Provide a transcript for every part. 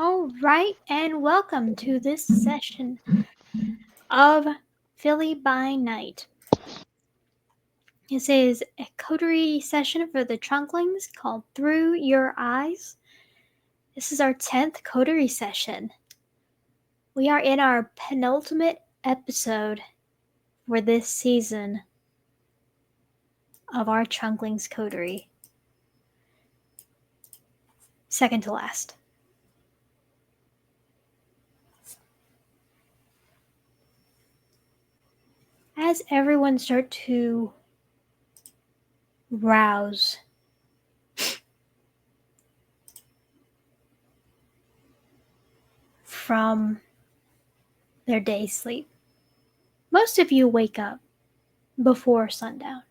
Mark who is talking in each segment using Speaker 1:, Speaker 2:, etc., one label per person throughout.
Speaker 1: All right, and welcome to this session of Philly by Night. This is a coterie session for the Trunklings called Through Your Eyes. This is our 10th coterie session. We are in our penultimate episode for this season of our Trunklings coterie. Second to last. As everyone starts to rouse from their day sleep, most of you wake up before sundown.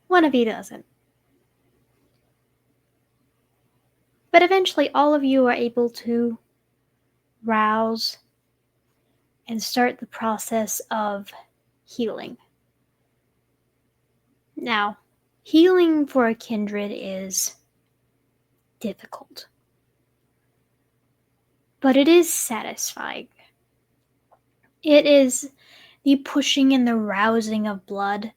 Speaker 1: One of you doesn't. But eventually, all of you are able to rouse and start the process of healing. Now, healing for a kindred is difficult, but it is satisfying. It is the pushing and the rousing of blood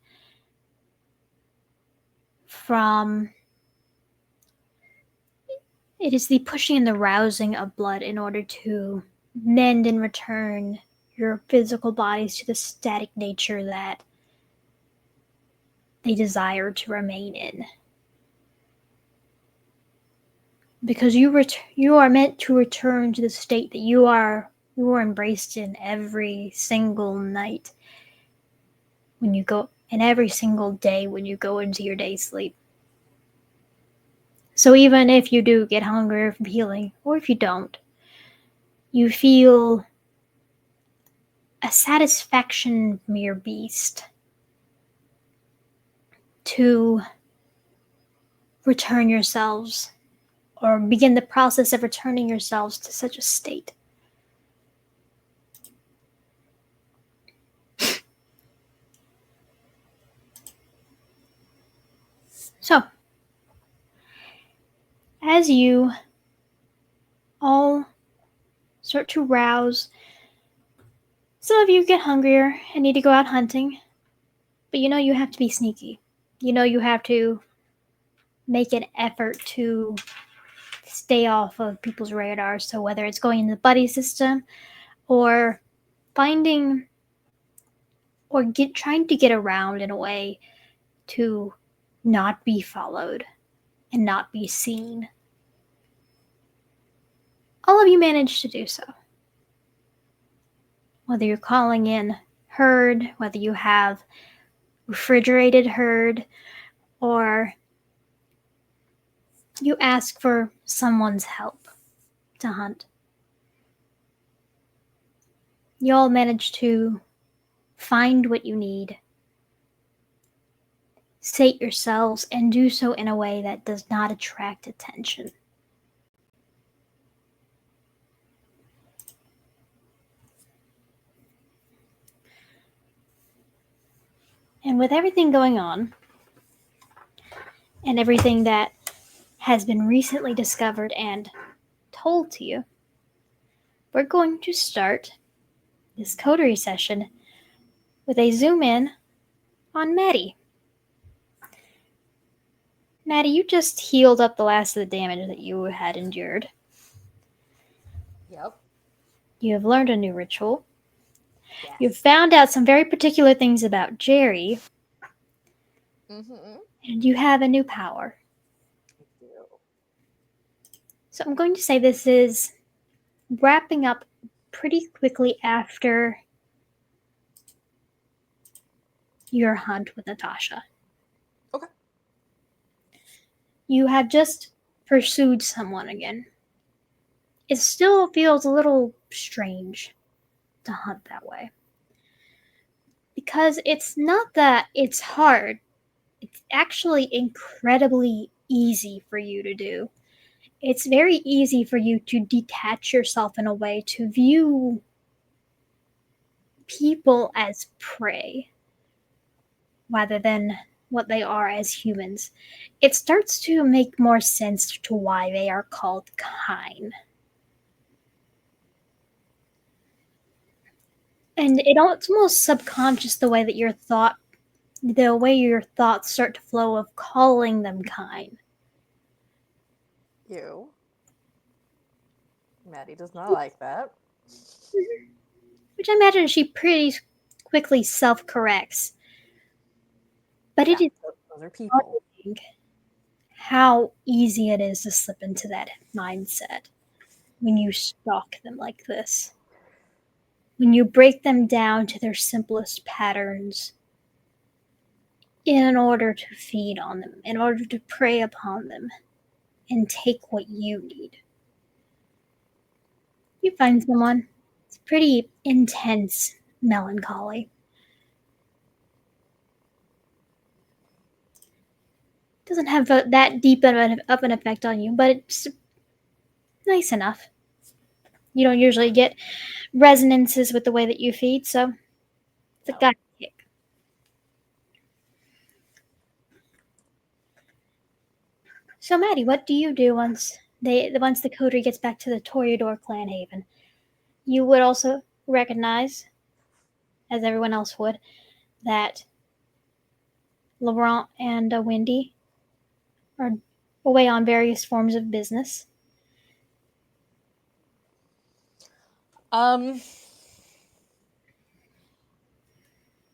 Speaker 1: it is the pushing and the rousing of blood in order to mend and return your physical bodies to the static nature that they desire to remain in. Because you are meant to return to the state that you are embraced in every single night when you go, and every single day when you go into your day sleep. So even if you do get hungry from healing, or if you don't, you feel a satisfaction from your beast to return yourselves, or begin the process of returning yourselves to such a state. So, as you all start to rouse, some of you get hungrier and need to go out hunting, but you know you have to be sneaky. You know you have to make an effort to stay off of people's radar. So whether it's going in the buddy system or finding or trying to get around in a way to not be followed and not be seen. All of you managed to do so. Whether you're calling in herd, whether you have refrigerated herd, or you ask for someone's help to hunt. You all manage to find what you need, sate yourselves, and do so in a way that does not attract attention. And with everything going on, and everything that has been recently discovered and told to you, we're going to start this coterie session with a zoom in on Maddie. Maddie, you just healed up the last of the damage that you had endured.
Speaker 2: Yep.
Speaker 1: You have learned a new ritual.
Speaker 2: Yes.
Speaker 1: You've found out some very particular things about Jerry.
Speaker 2: Mm-hmm.
Speaker 1: And you have a new power.
Speaker 2: I do.
Speaker 1: So I'm going to say this is wrapping up pretty quickly after your hunt with Natasha.
Speaker 2: Okay.
Speaker 1: You have just pursued someone again. It still feels a little strange to hunt that way. Because it's not that it's hard. It's actually incredibly easy for you to do. It's very easy for you to detach yourself in a way to view people as prey rather than what they are as humans, it starts to make more sense to why they are called kind. And it's almost subconscious the way your thoughts start to flow of calling them kind.
Speaker 2: You. Maddie does not like that.
Speaker 1: Which I imagine she pretty quickly self corrects. But
Speaker 2: Yeah,
Speaker 1: it is
Speaker 2: those are people.
Speaker 1: amazing how easy it is to slip into that mindset when you stalk them like this. When you break them down to their simplest patterns in order to feed on them, in order to prey upon them and take what you need. You find someone, it's pretty intense melancholy. Doesn't have that deep of an effect on you, but it's nice enough. You don't usually get resonances with the way that you feed, so it's a
Speaker 2: No.
Speaker 1: gut kick. So Maddie, what do you do once the coterie gets back to the Toreador clan haven? You would also recognize, as everyone else would, that Laurent and Wendy are away on various forms of business.
Speaker 2: Um.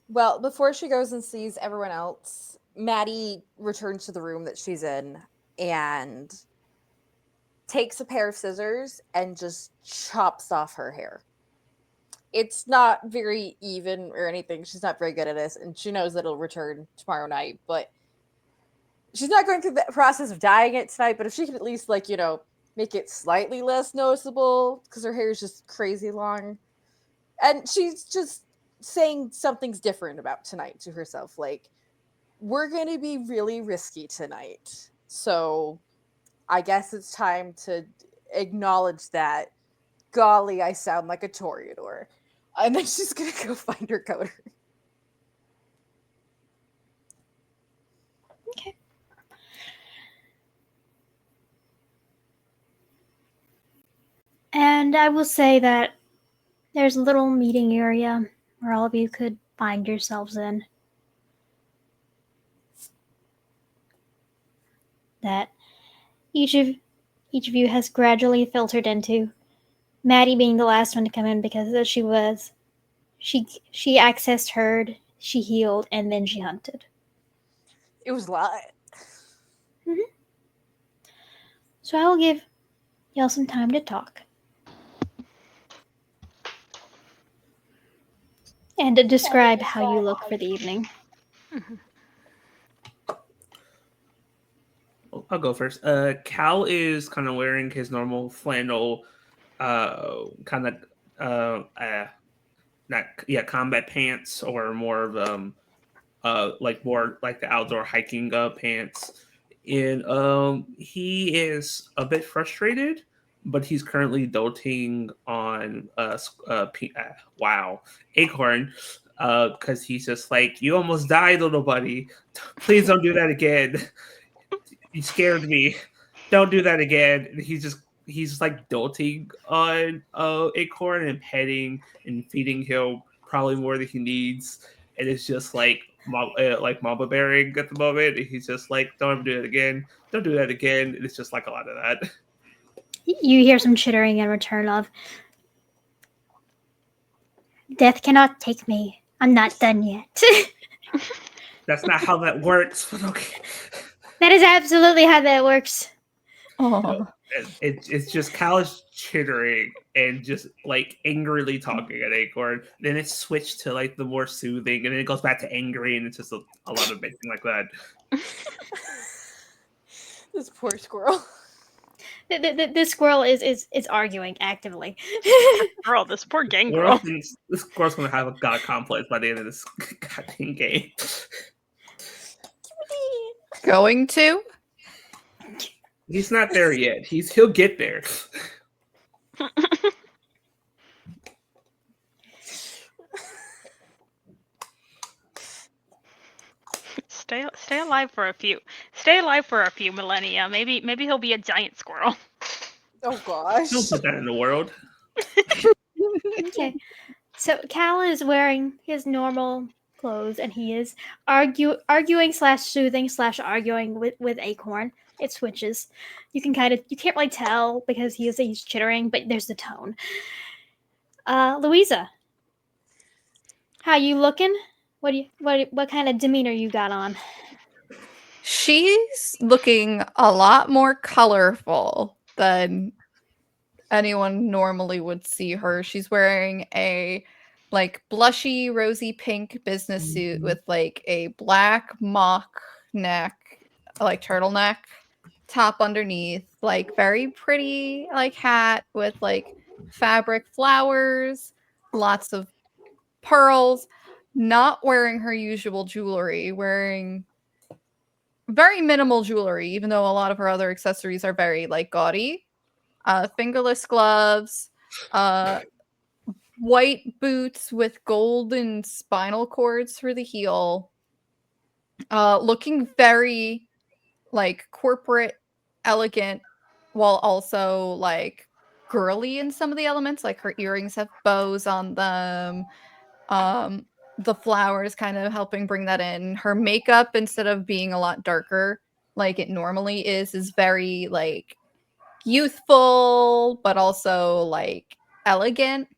Speaker 2: Well, before she goes and sees everyone else, Maddie returns to the room that she's in and takes a pair of scissors and just chops off her hair. It's not very even or anything. She's not very good at this, and she knows that it'll return tomorrow night, but she's not going through the process of dyeing it tonight, but if she could at least, like, make it slightly less noticeable because her hair is just crazy long. And she's just saying something's different about tonight to herself. Like, we're going to be really risky tonight. So I guess it's time to acknowledge that. Golly, I sound like a Toreador. And then she's going to go find her coder.
Speaker 1: Okay. And I will say that there's a little meeting area where all of you could find yourselves in. That each of each of you has gradually filtered into. Maddie being the last one to come in because she accessed herd, she healed, and then she hunted.
Speaker 2: It was a lot.
Speaker 1: Mm-hmm. So I will give y'all some time to talk and to describe how you look for the evening.
Speaker 3: I'll go first. Cal is kind of wearing his normal flannel, kind of, not yeah, combat pants or more of like more like the outdoor hiking pants. And he is a bit frustrated, but he's currently doting on wow, Acorn, because he's just like, you almost died, little buddy. Please don't do that again. You scared me. Don't do that again. And he's like doting on Acorn and petting and feeding him probably more than he needs. And it's just like mama bearing at the moment. And he's just like, don't ever do it again. Don't do that again. And it's just like a lot of that.
Speaker 1: You hear some chittering in return of, death cannot take me. I'm not done yet.
Speaker 3: That's not how that works. But okay.
Speaker 1: That is absolutely how that works.
Speaker 4: Oh,
Speaker 3: It's just Cal's chittering and just like angrily talking at Acorn. Then it's switched to like the more soothing, and then it goes back to angry, and it's just a lot of bitching like that.
Speaker 2: This poor squirrel.
Speaker 1: This squirrel is arguing actively.
Speaker 4: girl, this poor gangrel.
Speaker 3: This squirrel's gonna have a god complex by the end of this goddamn game.
Speaker 4: Going to?
Speaker 3: He's not there yet. He'll get there.
Speaker 4: Stay alive for a few. Stay alive for a few millennia. Maybe he'll be a giant squirrel.
Speaker 2: Oh gosh.
Speaker 3: Don't put that in the world.
Speaker 1: Okay. So Cal is wearing his normal clothes, and he is arguing slash soothing slash arguing with Acorn. It switches. You can't really tell because he's chittering, but there's the tone. Louisa, how you looking? What kind of demeanor you got on?
Speaker 4: She's looking a lot more colorful than anyone normally would see her. She's wearing a like blushy rosy pink business suit with like a black mock neck, like turtleneck top underneath, like very pretty like hat with like fabric flowers, lots of pearls, not wearing her usual jewelry, wearing very minimal jewelry, even though a lot of her other accessories are very like gaudy. Fingerless gloves, uh, white boots with golden spinal cords through the heel, looking very like corporate, elegant, while also like girly in some of the elements. Like her earrings have bows on them. Um, the flowers kind of helping bring that in. Her makeup, instead of being a lot darker like it normally is very like youthful, but also like elegant.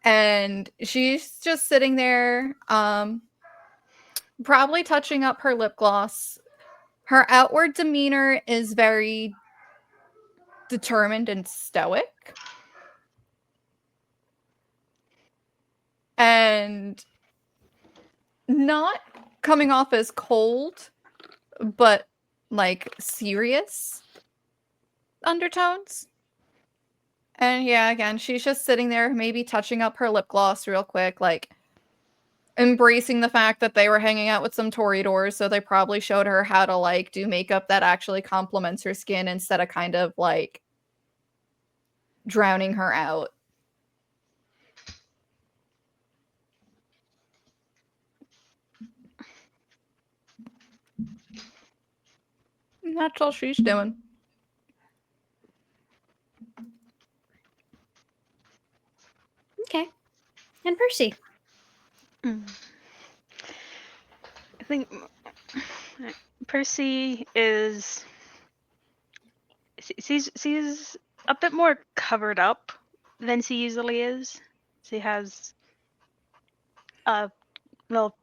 Speaker 4: And she's just sitting there, probably touching up her lip gloss. Her outward demeanor is very determined and stoic. And not coming off as cold, but like serious undertones. And yeah, again, she's just sitting there, maybe touching up her lip gloss real quick, like embracing the fact that they were hanging out with some Toreadors, so they probably showed her how to like do makeup that actually complements her skin instead of kind of like drowning her out. And that's all she's doing.
Speaker 1: Okay. And Percy.
Speaker 4: I think Percy is she's a bit more covered up than she usually is. She has a little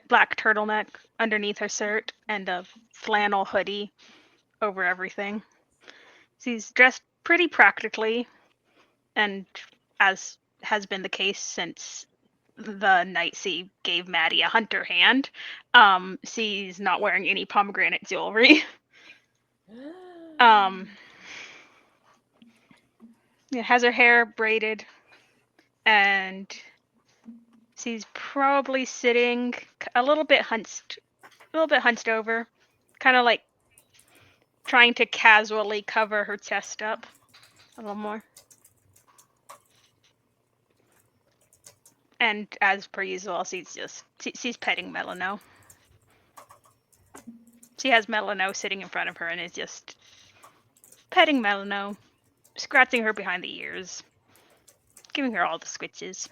Speaker 4: black turtleneck underneath her shirt and a flannel hoodie over everything. She's dressed pretty practically, and as has been the case since the night she gave Maddie a hunter hand, she's not wearing any pomegranate jewelry. Has her hair braided, and she's probably sitting a little bit hunched over, kind of like trying to casually cover her chest up a little more. And as per usual, she's petting Melano. She has Melano sitting in front of her and is just petting Melano, scratching her behind the ears, giving her all the squitches.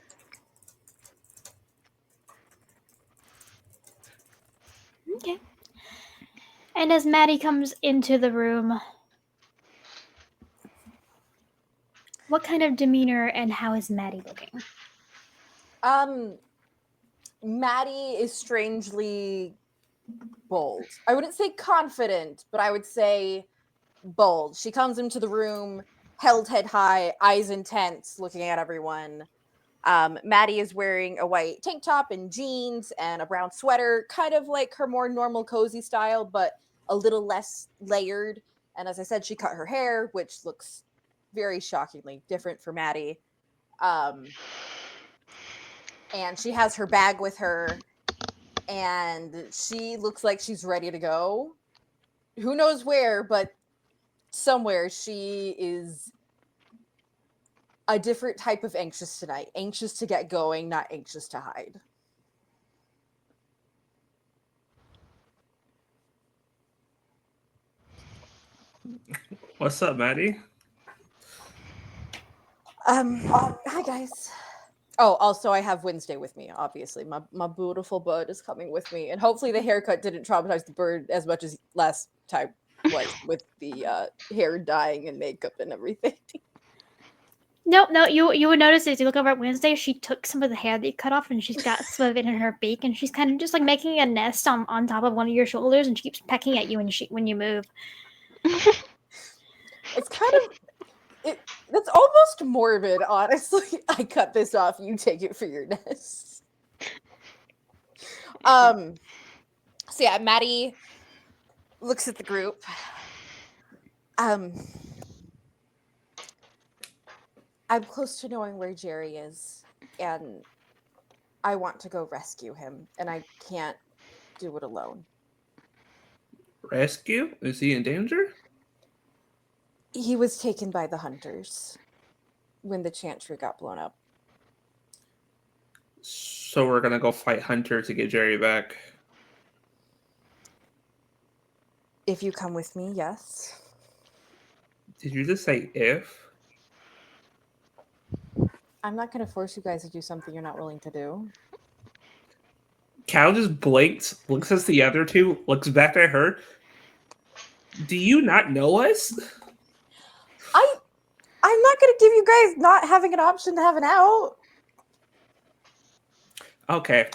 Speaker 1: Okay. And as Maddie comes into the room, what kind of demeanor and how is Maddie looking?
Speaker 2: Maddie is strangely bold. I wouldn't say confident, but I would say bold. She comes into the room, held head high, eyes intense, looking at everyone. Maddie is wearing a white tank top and jeans and a brown sweater, kind of like her more normal cozy style, but a little less layered. And as I said, she cut her hair, which looks very shockingly different for Maddie. And she has her bag with her, and she looks like she's ready to go. Who knows where, but somewhere she is a different type of anxious tonight. Anxious to get going, not anxious to hide.
Speaker 3: What's up, Maddie?
Speaker 2: Hi guys. Oh, also I have Wednesday with me, obviously. My beautiful bird is coming with me. And hopefully the haircut didn't traumatize the bird as much as last time was with the hair dyeing and makeup and everything.
Speaker 1: No, you would notice as you look over at Wednesday, she took some of the hair that you cut off and she's got some of it in her beak, and she's kind of just like making a nest on top of one of your shoulders, and she keeps pecking at you when you move.
Speaker 2: It's kind of that's almost morbid, honestly. I cut this off, you take it for your nest. So yeah, Maddie looks at the group. I'm close to knowing where Jerry is, and I want to go rescue him, and I can't do it alone.
Speaker 3: Rescue? Is he in danger?
Speaker 2: He was taken by the hunters when the chantry got blown up.
Speaker 3: So we're gonna go fight Hunter to get Jerry back.
Speaker 2: If you come with me, yes.
Speaker 3: Did you just say if?
Speaker 2: I'm not going to force you guys to do something you're not willing to do.
Speaker 3: Cal just blinks, looks at the other two, looks back at her. Do you not know us?
Speaker 2: I'm not going to give you guys not having an option to have an out.
Speaker 3: Okay,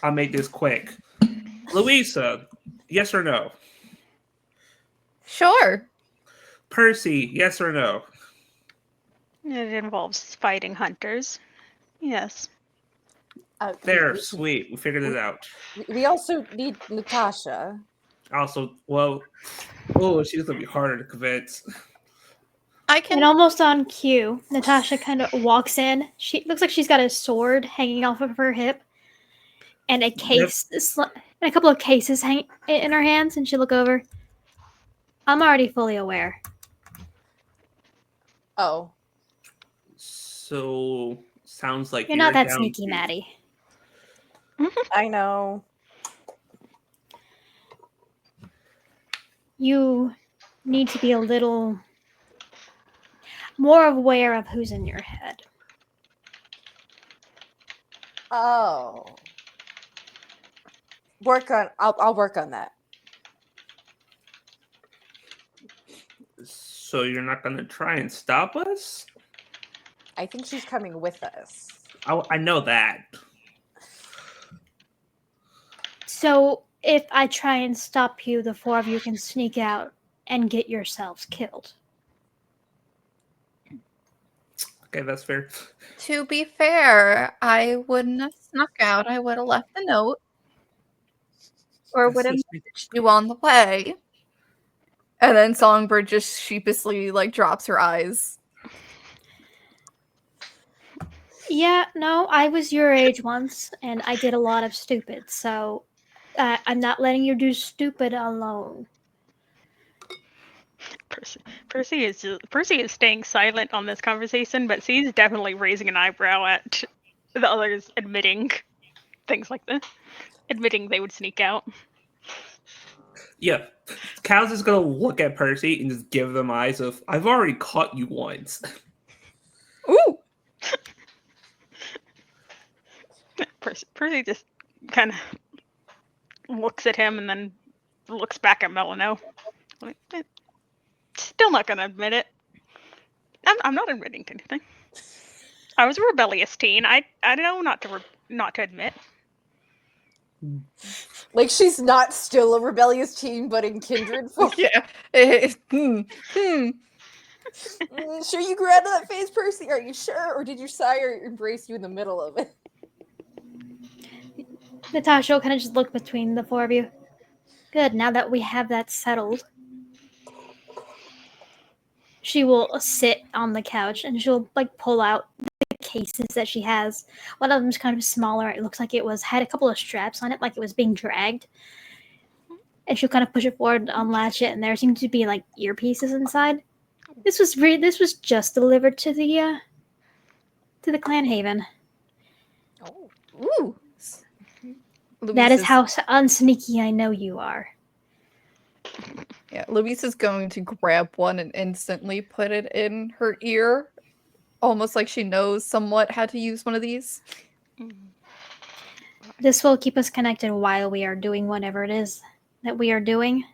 Speaker 3: I'll make this quick. Louisa, yes or no?
Speaker 4: Sure.
Speaker 3: Percy, yes or no?
Speaker 5: It involves fighting hunters. Yes.
Speaker 3: There, sweet. We figured it out.
Speaker 2: We also need Natasha.
Speaker 3: Also, well, she's gonna be harder to convince.
Speaker 4: I can.
Speaker 1: And almost on cue, Natasha kind of walks in. She looks like she's got a sword hanging off of her hip, and a case, and a couple of cases hang in her hands. And she look over. I'm already fully aware.
Speaker 2: Oh.
Speaker 3: So sounds like
Speaker 1: You're not that
Speaker 3: down
Speaker 1: sneaky,
Speaker 3: to-
Speaker 1: Maddie.
Speaker 2: I know.
Speaker 1: You need to be a little more aware of who's in your head.
Speaker 2: Oh. I'll work on that.
Speaker 3: So you're not gonna try and stop us?
Speaker 2: I think she's coming with us.
Speaker 3: I know that.
Speaker 1: So if I try and stop you, the four of you can sneak out and get yourselves killed.
Speaker 3: Okay, that's fair.
Speaker 4: To be fair, I wouldn't have snuck out. I would have left a note. Or would have messaged you on the way. And then Songbird just sheepishly drops her eyes.
Speaker 1: Yeah, no, I was your age once, and I did a lot of stupid, so I'm not letting you do stupid alone.
Speaker 5: Percy is staying silent on this conversation, but she's definitely raising an eyebrow at the others admitting things like this, admitting they would sneak out.
Speaker 3: Yeah, Cal's just gonna look at Percy and just give them eyes of, I've already caught you once.
Speaker 4: Ooh!
Speaker 5: Percy just kind of looks at him and then looks back at Melano. Still not going to admit it. I'm not admitting to anything. I was a rebellious teen. I know not to admit.
Speaker 2: Like she's not still a rebellious teen, but in kindred form.
Speaker 4: Yeah.
Speaker 2: Sure you grew out of that phase, Percy? Are you sure? Or did your sire embrace you in the middle of it?
Speaker 1: Natasha will kind of just look between the four of you. Good, now that we have that settled. She will sit on the couch and she'll pull out the cases that she has. One of them's kind of smaller. It looks like had a couple of straps on it, like it was being dragged. And she'll kind of push it forward, unlatch it, and there seem to be earpieces inside. This was just delivered to the Clan Haven.
Speaker 2: Oh.
Speaker 4: Ooh.
Speaker 1: That is how unsneaky I know you are.
Speaker 4: Yeah, Louise is going to grab one and instantly put it in her ear, almost like she knows somewhat how to use one of these.
Speaker 1: This will keep us connected while we are doing whatever it is that we are doing.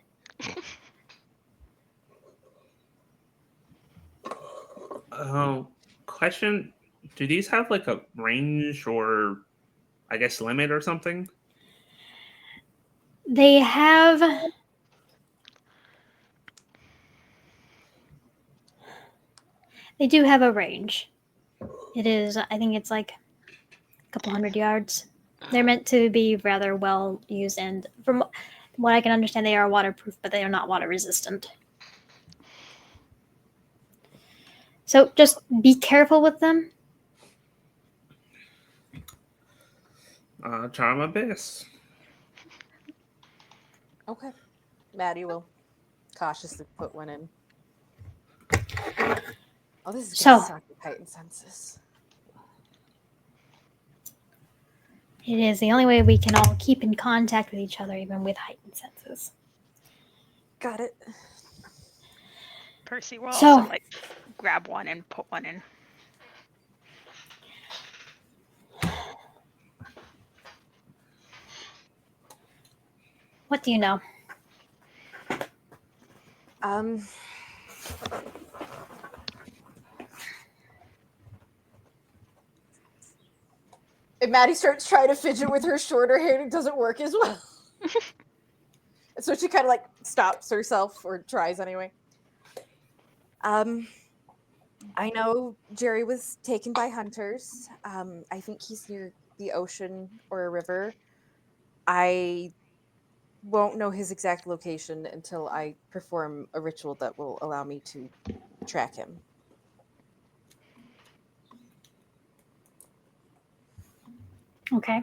Speaker 3: Question: do these have like a range or, I guess, limit or something?
Speaker 1: They have. They do have a range. It is, I think it's like a couple hundred yards. They're meant to be rather well used, and from what I can understand, they are waterproof, but they are not water resistant. So just be careful with them.
Speaker 3: Try my best.
Speaker 2: Okay. Maddie will cautiously put one in. Oh, this is
Speaker 1: So-
Speaker 2: gonna suck with heightened senses.
Speaker 1: It is the only way we can all keep in contact with each other, even with heightened senses.
Speaker 2: Got it.
Speaker 5: Percy will
Speaker 1: So-
Speaker 5: also like grab one and put one in.
Speaker 1: What do you know?
Speaker 2: If Maddie starts trying to fidget with her shorter hair, it doesn't work as well. So she kind of like stops herself, or tries anyway. I know Jerry was taken by hunters. I think he's near the ocean or a river. I won't know his exact location until I perform a ritual that will allow me to track him.
Speaker 1: Okay.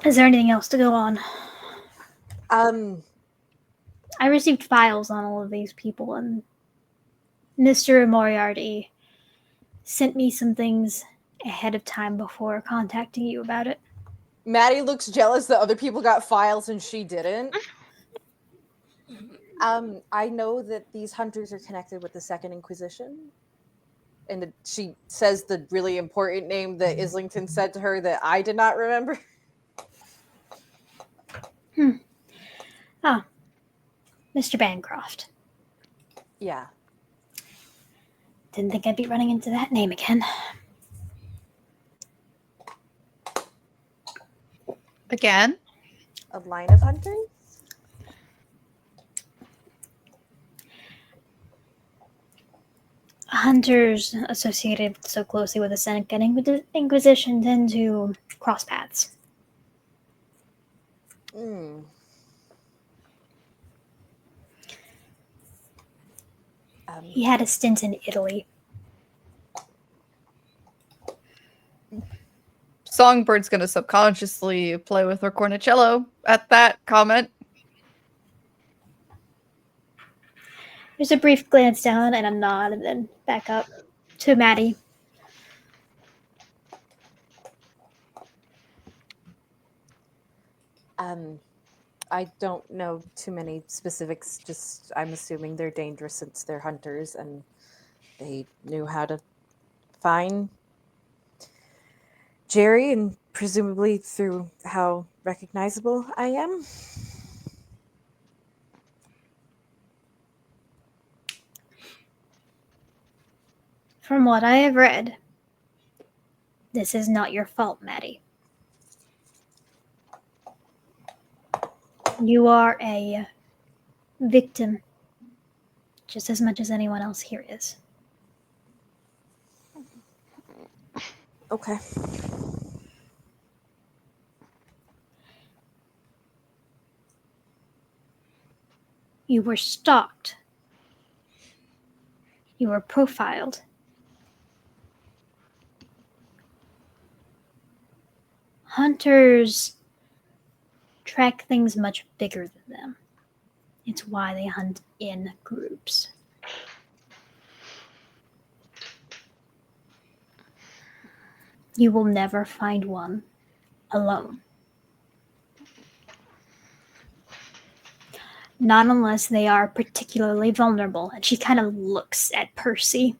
Speaker 1: Is there anything else to go on? I received files on all of these people, and Mr. Moriarty sent me some things ahead of time before contacting you about it.
Speaker 2: Maddie looks jealous that other people got files and she didn't. I know that these hunters are connected with the Second Inquisition. And she says the really important name that Islington said to her that I did not remember.
Speaker 1: Mr. Bancroft.
Speaker 2: Yeah.
Speaker 1: Didn't think I'd be running into that name again.
Speaker 4: Again?
Speaker 2: A line of hunters?
Speaker 1: Hunters associated so closely with the Second Inquisition tend to cross paths. He had a stint in Italy.
Speaker 4: Songbird's gonna subconsciously play with her cornicello at that comment.
Speaker 1: There's a brief glance down and a nod, and then back up to Maddie.
Speaker 2: I don't know too many specifics, just I'm assuming they're dangerous since they're hunters and they knew how to find Jerry, and presumably through how recognizable I am.
Speaker 1: From what I have read, this is not your fault, Maddie. You are a victim just as much as anyone else here is.
Speaker 2: Okay.
Speaker 1: You were stalked. You were profiled. Hunters track things much bigger than them. It's why they hunt in groups. You will never find one alone. Not unless they are particularly vulnerable. And she kind of looks at Percy.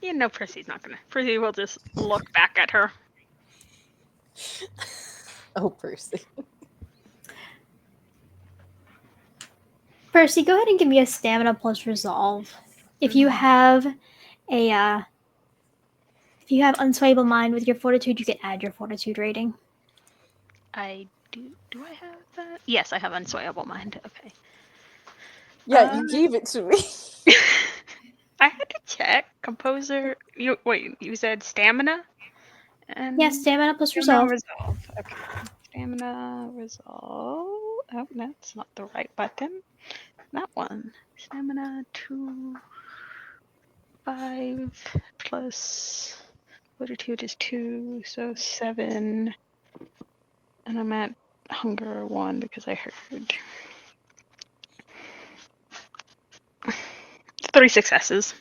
Speaker 5: You know, Percy's not gonna. Percy will just look back at her.
Speaker 2: Oh, Percy.
Speaker 1: Percy, go ahead and give me a stamina plus resolve. If you have if you have unswayable mind with your fortitude, you can add your fortitude rating.
Speaker 5: I do. Do I have that? Yes, I have unswayable mind. Okay.
Speaker 2: Yeah, you gave it to me.
Speaker 5: I had to check. Composer. You wait. You said stamina. And
Speaker 1: Yeah, stamina plus
Speaker 5: stamina
Speaker 1: resolve.
Speaker 5: resolve. Okay. Stamina resolve. Oh, that's not the right button. That one. Stamina 2, 5 plus fortitude is 2, so 7. And I'm at hunger 1 because I heard 3 successes.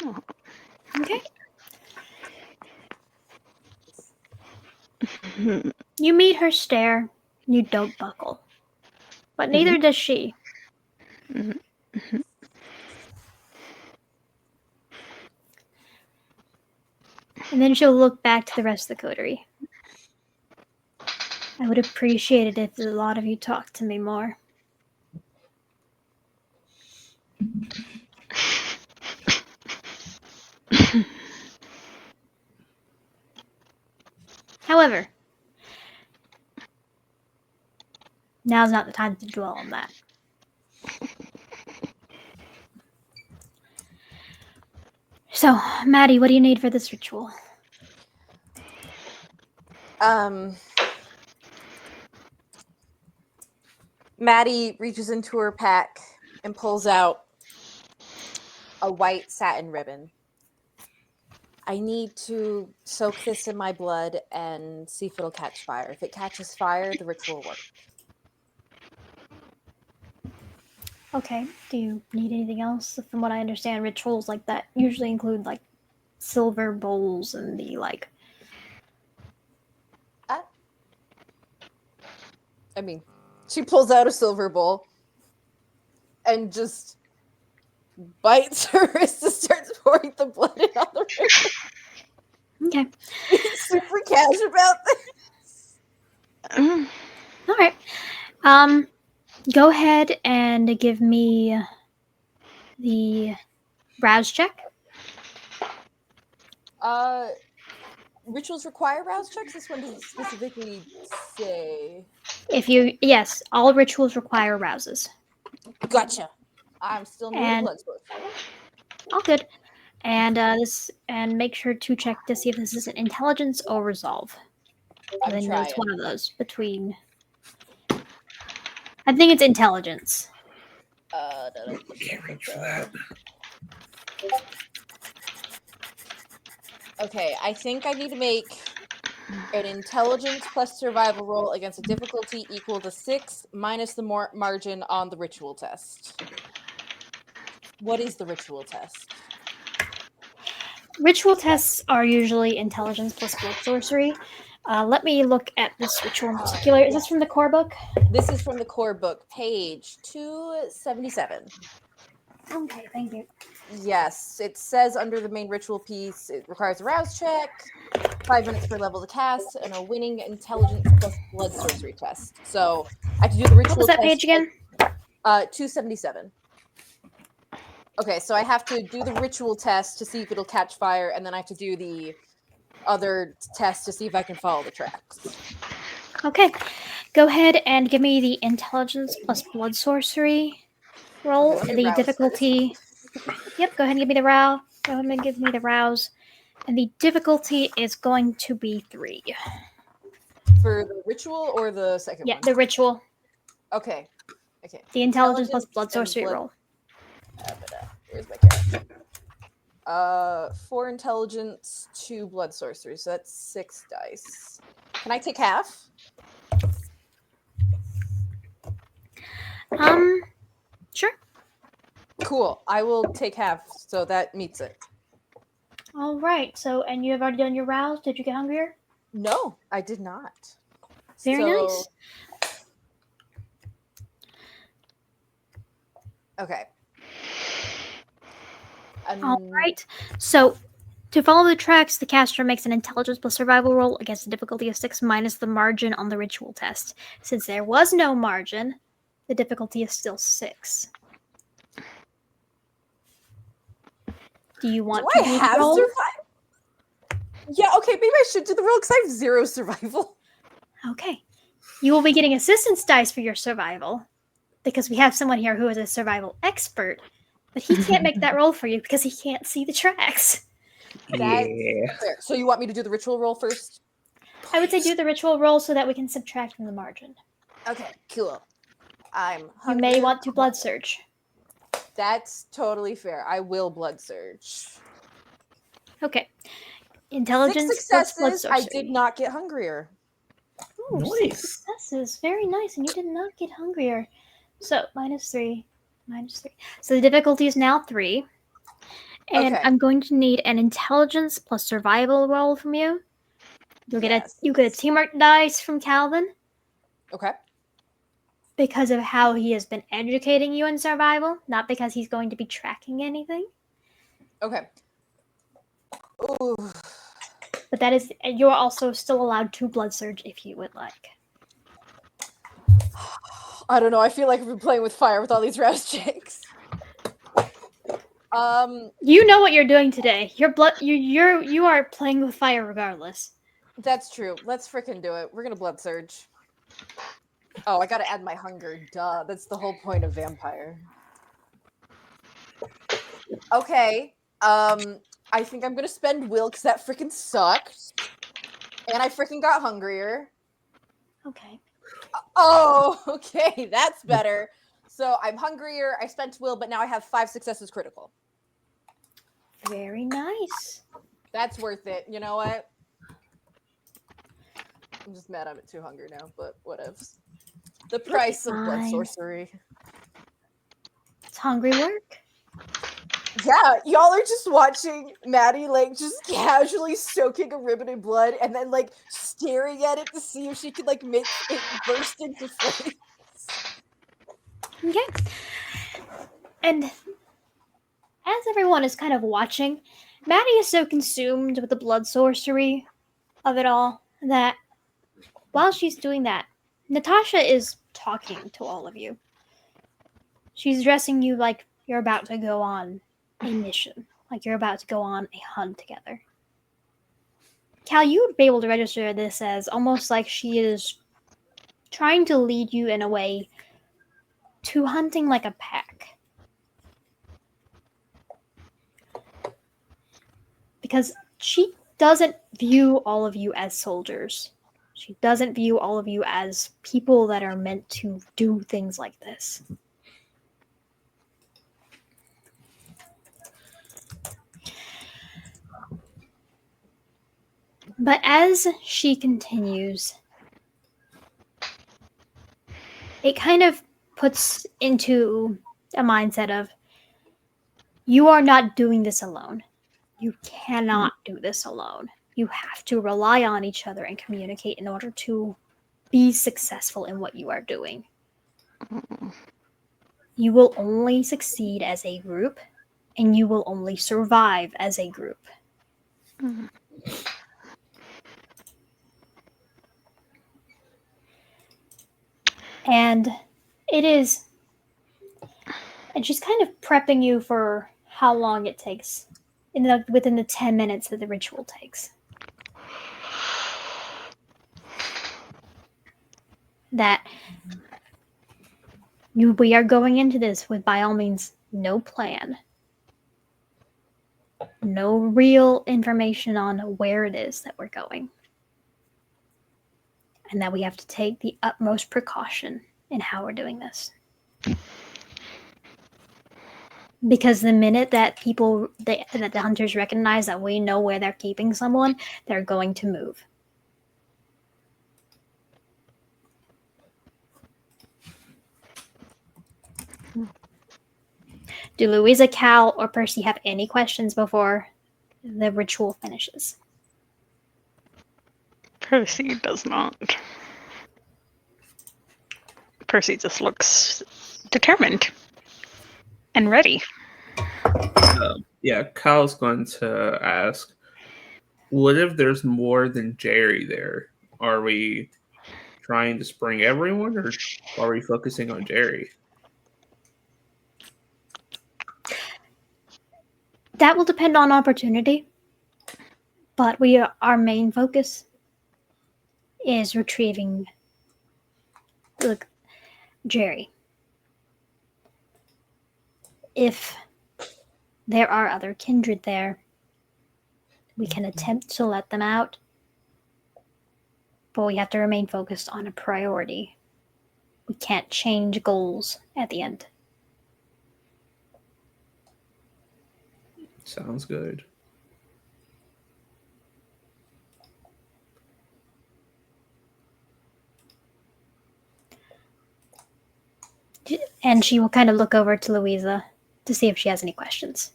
Speaker 5: Oh.
Speaker 1: Okay. You meet her stare. You don't buckle. But neither does she. And then she'll look back to the rest of the coterie. I would appreciate it if a lot of you talked to me more. However, now's not the time to dwell on that. So, Maddie, what do you need for this ritual?
Speaker 2: Maddie reaches into her pack and pulls out a white satin ribbon. I need to soak this in my blood and see if it'll catch fire. If it catches fire, the ritual will work.
Speaker 1: Okay, do you need anything else? From what I understand, rituals like that usually include like silver bowls and the like.
Speaker 2: I mean, she pulls out a silver bowl and just bites her wrist and starts pouring the blood in on the ribbon.
Speaker 1: Okay.
Speaker 2: He's super cash about this.
Speaker 1: All right. Go ahead and give me the rouse check.
Speaker 2: Rituals require rouse checks? This one doesn't specifically say.
Speaker 1: Yes, all rituals require rouses.
Speaker 2: Gotcha. I'm still new at blood source.
Speaker 1: All good. And make sure to check to see if this is an intelligence or resolve.
Speaker 2: I'm
Speaker 1: I know
Speaker 2: trying.
Speaker 1: it's one of those between. I think it's intelligence.
Speaker 3: Can't reach for that.
Speaker 2: Okay, I think I need to make an intelligence plus survival roll against a difficulty equal to 6 minus the margin on the ritual test. What is the ritual test?
Speaker 1: Ritual tests are usually intelligence plus blood sorcery. Let me look at this ritual in particular. Is this from the core book?
Speaker 2: This is from the core book, page 277.
Speaker 1: Okay, thank you.
Speaker 2: Yes, it says under the main ritual piece, it requires a rouse check, 5 minutes per level to cast, and a winning intelligence plus blood sorcery test. So I have to do the ritual
Speaker 1: What was that
Speaker 2: test
Speaker 1: page again?
Speaker 2: 277. Okay, so I have to do the ritual test to see if it'll catch fire, and then I have to do the other test to see if I can follow the tracks.
Speaker 1: Okay, go ahead and give me the intelligence plus blood sorcery roll.
Speaker 2: Okay,
Speaker 1: The difficulty. Yep, go ahead and give me the rouse. Go ahead and give me the rouse. And the difficulty is going to be 3.
Speaker 2: For the ritual or the second one?
Speaker 1: Yeah, the ritual.
Speaker 2: Okay.
Speaker 1: The intelligence plus blood sorcery roll.
Speaker 2: Where's my character? 4 intelligence, 2 blood sorcery, so that's 6 dice. Can I take half?
Speaker 1: Sure.
Speaker 2: Cool. I will take half, so that meets it.
Speaker 1: All right. So, and you have already done your rouse. Did you get hungrier?
Speaker 2: No, I did not.
Speaker 1: Very nice.
Speaker 2: Okay.
Speaker 1: All right. So, to follow the tracks, the caster makes an intelligence plus survival roll against a difficulty of 6 minus the margin on the ritual test. Since there was no margin, the difficulty is still 6. Do you want
Speaker 2: Do
Speaker 1: to
Speaker 2: I
Speaker 1: do the
Speaker 2: have
Speaker 1: roll?
Speaker 2: survival? Yeah, okay, maybe I should do the roll because I have 0 survival.
Speaker 1: Okay. You will be getting assistance dice for your survival because we have someone here who is a survival expert, but he can't make that roll for you because he can't see the tracks.
Speaker 2: That's
Speaker 3: Yeah.
Speaker 2: fair. So you want me to do the ritual roll first?
Speaker 1: I would say do the ritual roll so that we can subtract from the margin.
Speaker 2: Okay, cool. I'm
Speaker 1: You
Speaker 2: hungry.
Speaker 1: may want to blood surge.
Speaker 2: That's totally fair. I will blood surge.
Speaker 1: Okay.
Speaker 2: 6
Speaker 1: Intelligence plus blood
Speaker 2: successes. I
Speaker 1: sorcery.
Speaker 2: did not get hungrier.
Speaker 1: Ooh, 6
Speaker 3: Nice.
Speaker 1: successes. Very nice. And you did not get hungrier. So, -3. -3. So the difficulty is now 3. And
Speaker 2: Okay.
Speaker 1: I'm going to need an intelligence plus survival roll from you. You get a teamwork dice from Calvin
Speaker 2: Okay.
Speaker 1: because of how he has been educating you in survival, not because he's going to be tracking anything.
Speaker 2: Okay. Ooh.
Speaker 1: But that is, you're also still allowed 2 blood surge if you would like.
Speaker 2: I don't know. I feel like I've been playing with fire with all these rouse checks.
Speaker 1: You know what you're doing today. You are playing with fire regardless.
Speaker 2: That's true. Let's freaking do it. We're gonna blood surge. Oh, I gotta add my hunger. Duh. That's the whole point of vampire. Okay. I think I'm gonna spend will because that freaking sucked. And I freaking got hungrier.
Speaker 1: Okay.
Speaker 2: Oh, okay, that's better. So I'm hungrier, I spent will, but now I have 5 successes critical.
Speaker 1: Very nice.
Speaker 2: That's worth it. You know what? I'm just mad I'm too hungry now, but whatevs. The price of blood
Speaker 1: Fine.
Speaker 2: sorcery.
Speaker 1: It's hungry work.
Speaker 2: Yeah, y'all are just watching Maddie like just casually soaking a ribbon in blood and then like staring at it to see if she could like make it burst into flames.
Speaker 1: Okay. And as everyone is kind of watching, Maddie is so consumed with the blood sorcery of it all that while she's doing that, Natasha is talking to all of you. She's addressing you like you're about to go on a mission, like you're about to go on a hunt together. Cal, you would be able to register this as almost like she is trying to lead you in a way to hunting like a pack. Because she doesn't view all of you as soldiers. She doesn't view all of you as people that are meant to do things like this. But as she continues, it kind of puts into a mindset of, you are not doing this alone. You cannot do this alone. You have to rely on each other and communicate in order to be successful in what you are doing. You will only succeed as a group, and you will only survive as a group. And it is, and she's kind of prepping you for how long it takes within the 10 minutes that the ritual takes. That we are going into this with, by all means, no plan. No real information on where it is that we're going. And that we have to take the utmost precaution in how we're doing this. Because the minute that that the hunters recognize that we know where they're keeping someone, they're going to move. Do Louisa, Cal, or Percy have any questions before the ritual finishes?
Speaker 5: Percy does not. Percy just looks determined and ready.
Speaker 3: Yeah, Kyle's going to ask, what if there's more than Jerry there? Are we trying to spring everyone, or are we focusing on Jerry?
Speaker 1: That will depend on opportunity, but our main focus is retrieving Jerry. If there are other kindred there, we can attempt to let them out, but we have to remain focused on a priority. We can't change goals at the end.
Speaker 3: Sounds good.
Speaker 1: And she will kind of look over to Louisa to see if she has any questions.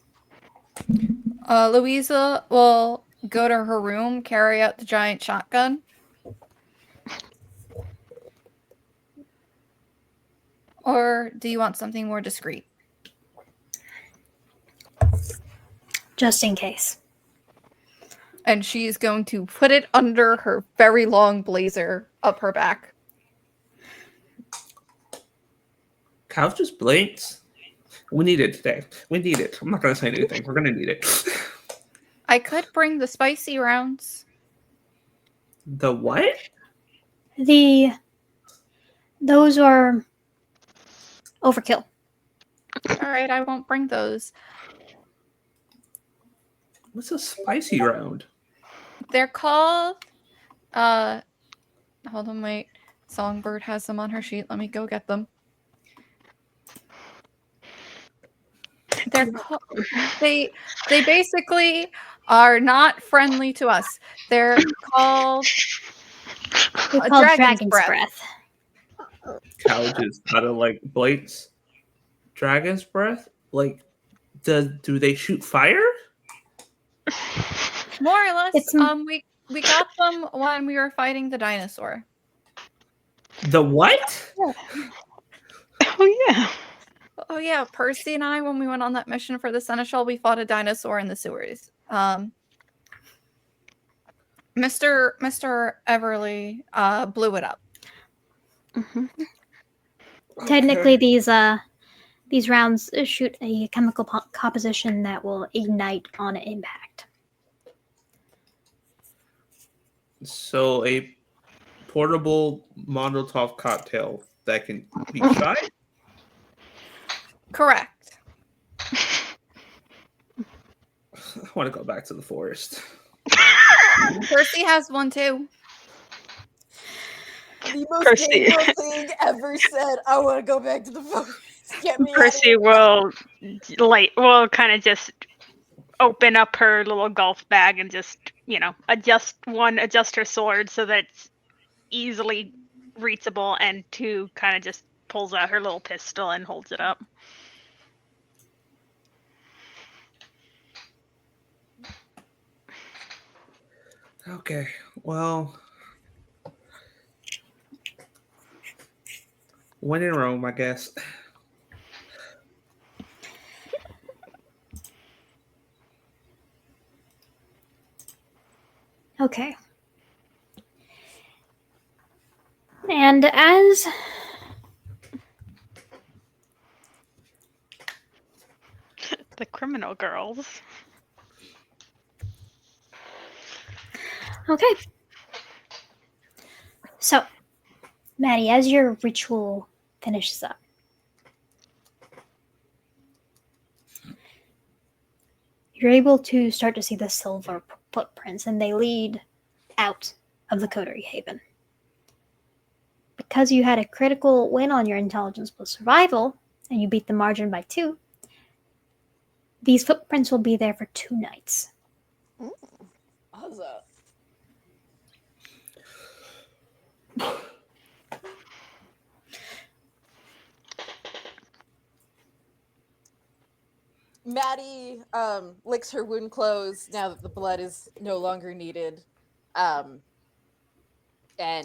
Speaker 4: Louisa will go to her room, carry out the giant shotgun. Or do you want something more discreet?
Speaker 1: Just in case.
Speaker 4: And she's going to put it under her very long blazer up her back.
Speaker 3: Kyle just blinks. We need it today. We need it. I'm not going to say anything. We're going to need it.
Speaker 4: I could bring the spicy rounds.
Speaker 3: The what?
Speaker 1: Those are overkill.
Speaker 4: All right, I won't bring those.
Speaker 3: What's a spicy round?
Speaker 4: They're called hold on, wait. Songbird has them on her sheet. Let me go get them. They basically are not friendly to us. They're called
Speaker 1: Dragon's breath.
Speaker 3: Kyle just kind of like blinks. Dragon's breath? Like, do they shoot fire?
Speaker 4: More or less. We got them when we were fighting the dinosaur.
Speaker 3: The what?
Speaker 5: Oh yeah.
Speaker 4: Oh yeah, Percy and I, when we went on that mission for the Seneschal, we fought a dinosaur in the sewers. Mr. Everly blew it up.
Speaker 5: Mm-hmm.
Speaker 1: Technically, these rounds shoot a chemical composition that will ignite on impact.
Speaker 3: So a portable Molotov cocktail that can be shot?
Speaker 4: Correct.
Speaker 3: I want to go back to the forest.
Speaker 4: Percy has one too.
Speaker 2: The most painful thing ever said. I want to go back to the forest. Get me
Speaker 5: Percy will kind of just open up her little golf bag and just, adjust her sword so that it's easily reachable, and two, kind of just pulls out her little pistol and holds it up.
Speaker 3: Okay, well, when in Rome, I guess.
Speaker 1: Okay. And as
Speaker 5: The criminal girls.
Speaker 1: Okay. So, Maddie, as your ritual finishes up, you're able to start to see the silver footprints, and they lead out of the Coterie Haven. Because you had a critical win on your intelligence plus survival, and you beat the margin by 2, these footprints will be there for 2 nights.
Speaker 2: How's that? Maddie licks her wound close now that the blood is no longer needed, and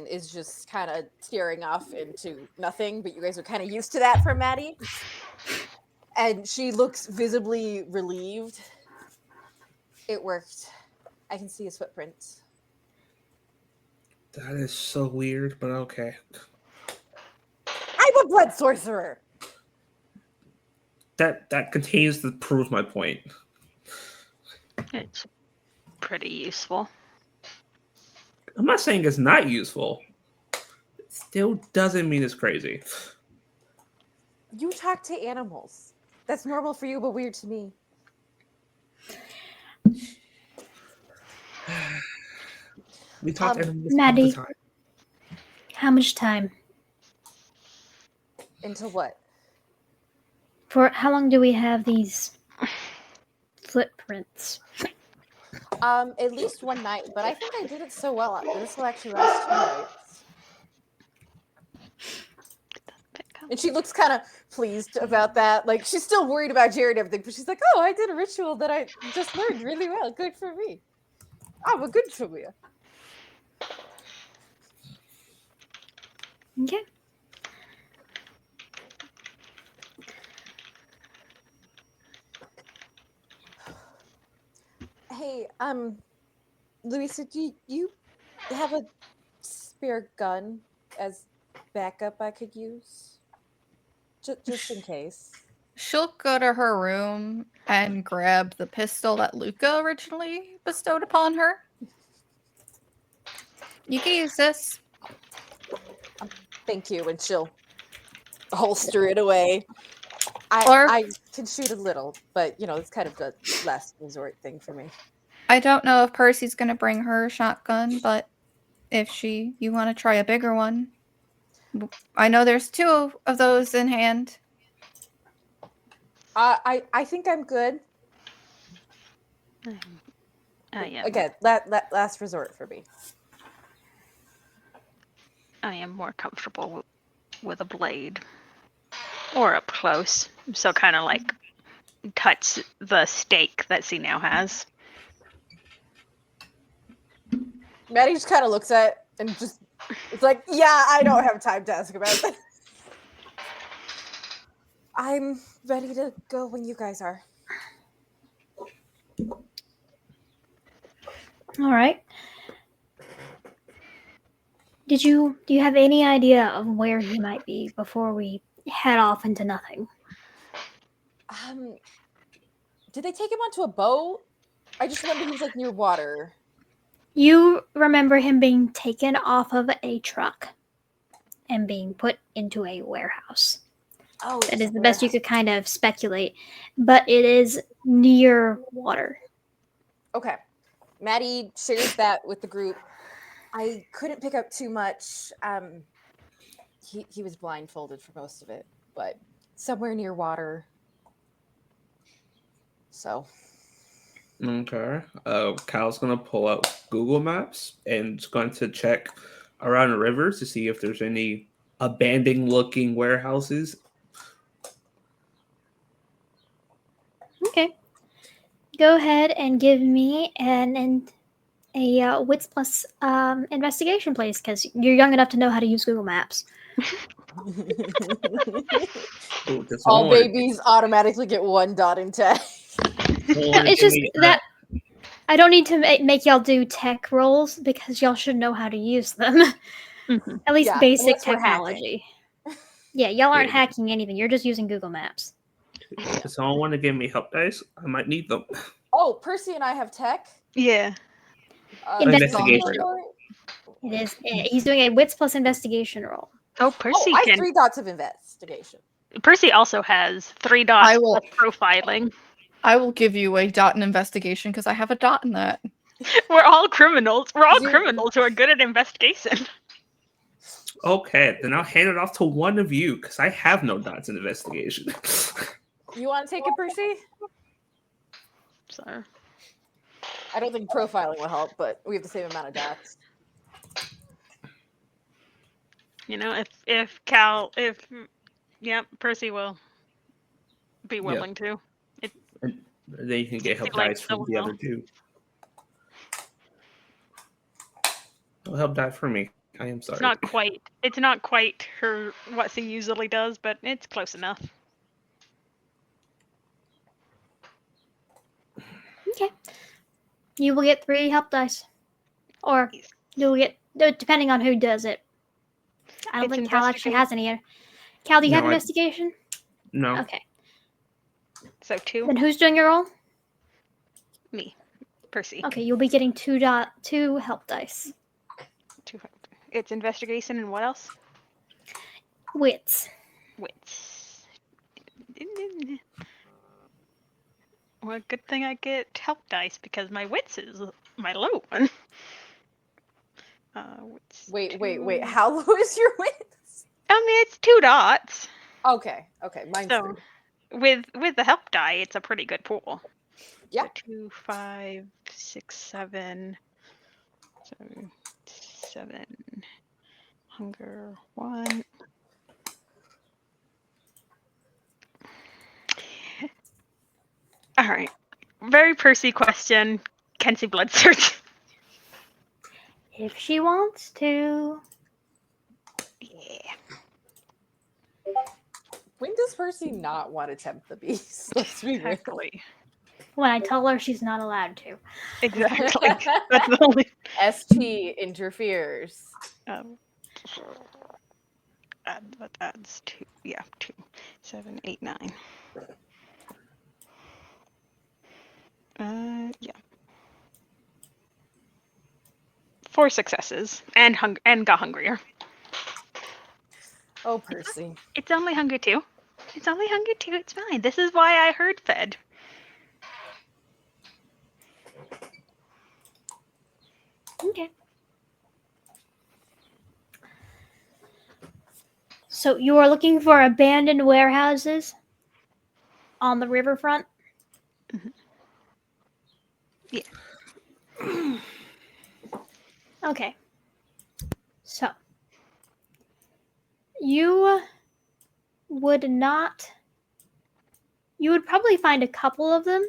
Speaker 2: is just kind of staring off into nothing. But you guys are kind of used to that from Maddie, and she looks visibly relieved. It worked. I can see his footprints.
Speaker 3: That is so weird, but okay.
Speaker 2: I'm a blood sorcerer.
Speaker 3: That continues to prove my point.
Speaker 5: It's pretty useful.
Speaker 3: I'm not saying it's not useful. It still doesn't mean it's crazy.
Speaker 2: You talk to animals. That's normal for you, but weird to me.
Speaker 3: We talk to animals all the
Speaker 1: Maddie.
Speaker 3: time.
Speaker 1: How much time?
Speaker 2: Into what?
Speaker 1: For how long do we have these footprints?
Speaker 2: At least one night, but I think I did it so well. This will actually last 2 nights. And she looks kind of pleased about that. Like, she's still worried about Jared and everything, but she's like, oh, I did a ritual that I just learned really well. Good for me. I'm a good Truvia.
Speaker 1: Okay.
Speaker 2: Hey, Louisa, do you have a spare gun as backup I could use? Just in case.
Speaker 4: She'll go to her room and grab the pistol that Luca originally bestowed upon her. You can use this.
Speaker 2: Thank you, and she'll holster it away.
Speaker 4: Or-
Speaker 2: I can shoot a little, but it's kind of the last resort thing for me.
Speaker 4: I don't know if Percy's gonna bring her shotgun, but if you want to try a bigger one, I know there's 2 of those in hand.
Speaker 2: I think I'm good.
Speaker 5: I
Speaker 2: Again, last resort for me.
Speaker 5: am more comfortable with a blade or up close, so kind of like touch the stake that she now has.
Speaker 2: Maddie just kind of looks at it and just it's like, yeah, I don't have time to ask about that. I'm ready to go when you guys are.
Speaker 1: All right. Do you have any idea of where he might be before we head off into nothing?
Speaker 2: Did they take him onto a boat? I just remember he was like near water.
Speaker 1: You remember him being taken off of a truck and being put into a warehouse.
Speaker 2: Oh,
Speaker 1: That is the best you could kind of speculate, but it is near water.
Speaker 2: Okay. Maddie shares that with the group. I couldn't pick up too much. He was blindfolded for most of it, but somewhere near water. So.
Speaker 3: Okay. Kyle's gonna pull out Google Maps and is going to check around the rivers to see if there's any abandoned-looking warehouses.
Speaker 1: Okay. Go ahead and give me a wits plus investigation, please, because you're young enough to know how to use Google Maps.
Speaker 3: Ooh, does
Speaker 2: All
Speaker 3: someone wanna-
Speaker 2: babies automatically get 1 dot in tech.
Speaker 3: someone wanna
Speaker 1: It's
Speaker 3: give
Speaker 1: just
Speaker 3: me,
Speaker 1: that I don't need to make y'all do tech rolls because y'all should know how to use them.
Speaker 5: Mhm.
Speaker 1: At least
Speaker 2: Yeah,
Speaker 1: basic
Speaker 2: unless we're hacking.
Speaker 1: technology. Yeah, y'all aren't
Speaker 3: Yeah.
Speaker 1: hacking anything. You're just using Google Maps.
Speaker 3: Does someone want to give me help dice? I might need them.
Speaker 2: Oh, Percy and I have tech.
Speaker 5: Yeah.
Speaker 1: Investigation.
Speaker 2: for it?
Speaker 1: It is. He's doing a wits plus investigation roll.
Speaker 5: Oh, Percy
Speaker 2: I have
Speaker 5: can.
Speaker 2: 3 dots of investigation.
Speaker 5: Percy also has 3 dots
Speaker 4: I will-
Speaker 5: plus profiling.
Speaker 4: I will give you a dot in investigation because I have a dot in that.
Speaker 5: We're all criminals. We're all
Speaker 2: You-
Speaker 5: criminals who are good at investigation.
Speaker 3: Okay, then I'll hand it off to one of you because I have no dots in investigation.
Speaker 2: You want to take it, Percy?
Speaker 5: So
Speaker 2: I don't think profiling will help, but we have the same amount of dots.
Speaker 5: Percy will be willing to.
Speaker 3: And then you can get help
Speaker 5: Like
Speaker 3: dice from
Speaker 5: so
Speaker 3: the other two. Oh, help die for me. I am sorry.
Speaker 5: It's not quite her what she usually does, but it's close enough.
Speaker 1: Okay. You will get 3 help dice. Or you'll get, depending on who does it. I don't
Speaker 5: It's
Speaker 1: think Cal actually
Speaker 5: investigate.
Speaker 1: has any. Cal, do you have
Speaker 3: No,
Speaker 1: investigation?
Speaker 3: no.
Speaker 1: Okay.
Speaker 5: So 2.
Speaker 1: Then who's doing your roll?
Speaker 5: Me. Percy.
Speaker 1: Okay, you'll be getting 2 help dice.
Speaker 5: 2. It's investigation and what else?
Speaker 1: Wits.
Speaker 5: Wits. Well, good thing I get help dice because my wits is my low one. Wits
Speaker 2: Wait.
Speaker 5: 2.
Speaker 2: How low is your wits?
Speaker 5: I mean, it's 2 dots.
Speaker 2: Okay. Mine's
Speaker 5: So
Speaker 2: 3.
Speaker 5: with the help die, it's a pretty good pool.
Speaker 2: Yeah.
Speaker 5: So 2, 5, 6, 7. So 7. Hunger 1. All right. Very Percy question. Can she blood search?
Speaker 1: If she wants to.
Speaker 5: Yeah.
Speaker 2: When does Percy not want to tempt the beast? Let's be real.
Speaker 5: Exactly.
Speaker 1: When I tell her she's not allowed to.
Speaker 5: Exactly. That's the only.
Speaker 2: ST interferes.
Speaker 5: That adds 2. Yeah, 2, 7, 8, 9. Yeah. 4 successes and got hungrier.
Speaker 2: Oh, Percy.
Speaker 5: It's only hunger 2. It's only hunger 2. It's fine. This is why I herd fed.
Speaker 1: Okay. So you are looking for abandoned warehouses on the riverfront?
Speaker 5: Mm-hmm. Yeah.
Speaker 1: Okay. So you would probably find a couple of them,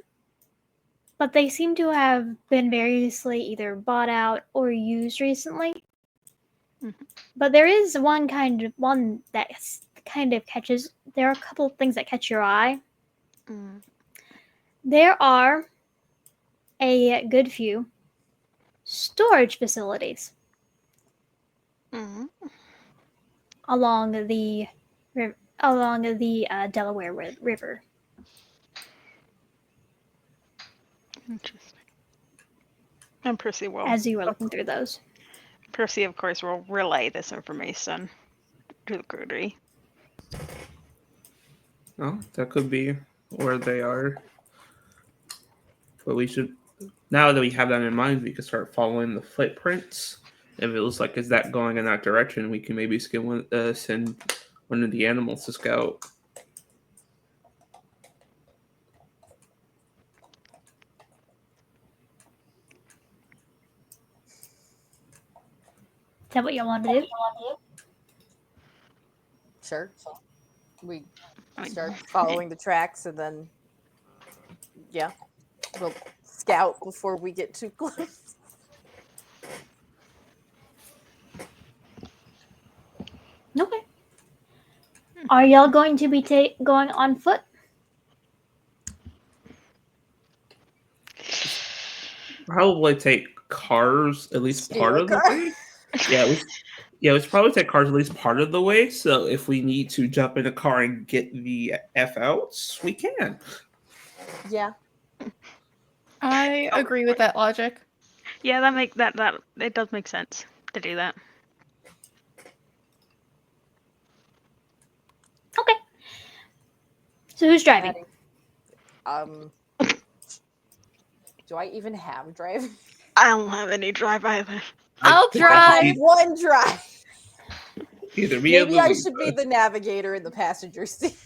Speaker 1: but they seem to have been variously either bought out or used recently.
Speaker 5: Mm-hmm.
Speaker 1: But there is one that kind of catches. There are a couple of things that catch your eye.
Speaker 5: Mm.
Speaker 1: There are a good few storage facilities
Speaker 5: Mm-hmm.
Speaker 1: along the Delaware River.
Speaker 5: Interesting. And Percy will.
Speaker 1: As you are looking through those,
Speaker 5: Percy, of course, will relay this information to the Crudery.
Speaker 3: Oh, that could be where they are. But we should, now that we have that in mind, we can start following the footprints. If it looks like is that going in that direction, we can maybe send one of the animals to scout.
Speaker 1: is that what you want to do?
Speaker 2: Sure. We
Speaker 5: I mean,
Speaker 2: start following the tracks and then, yeah, we'll scout before we get too close.
Speaker 1: Okay. Are y'all going to be going on foot?
Speaker 3: Probably take cars at least
Speaker 2: Steal
Speaker 3: part
Speaker 2: a
Speaker 3: of the
Speaker 2: car.
Speaker 3: way. We should probably take cars at least part of the way. So if we need to jump in a car and get the F outs, we can.
Speaker 2: Yeah.
Speaker 4: I agree with that logic.
Speaker 5: Yeah, that it does make sense to do that.
Speaker 1: Okay. So who's driving?
Speaker 2: Do I even have driving?
Speaker 5: I don't have any drive either.
Speaker 4: I'll
Speaker 3: think I
Speaker 4: drive.
Speaker 3: should
Speaker 2: One drive.
Speaker 3: either me or
Speaker 2: Maybe I
Speaker 3: Louisa.
Speaker 2: should be the navigator in the passenger seat.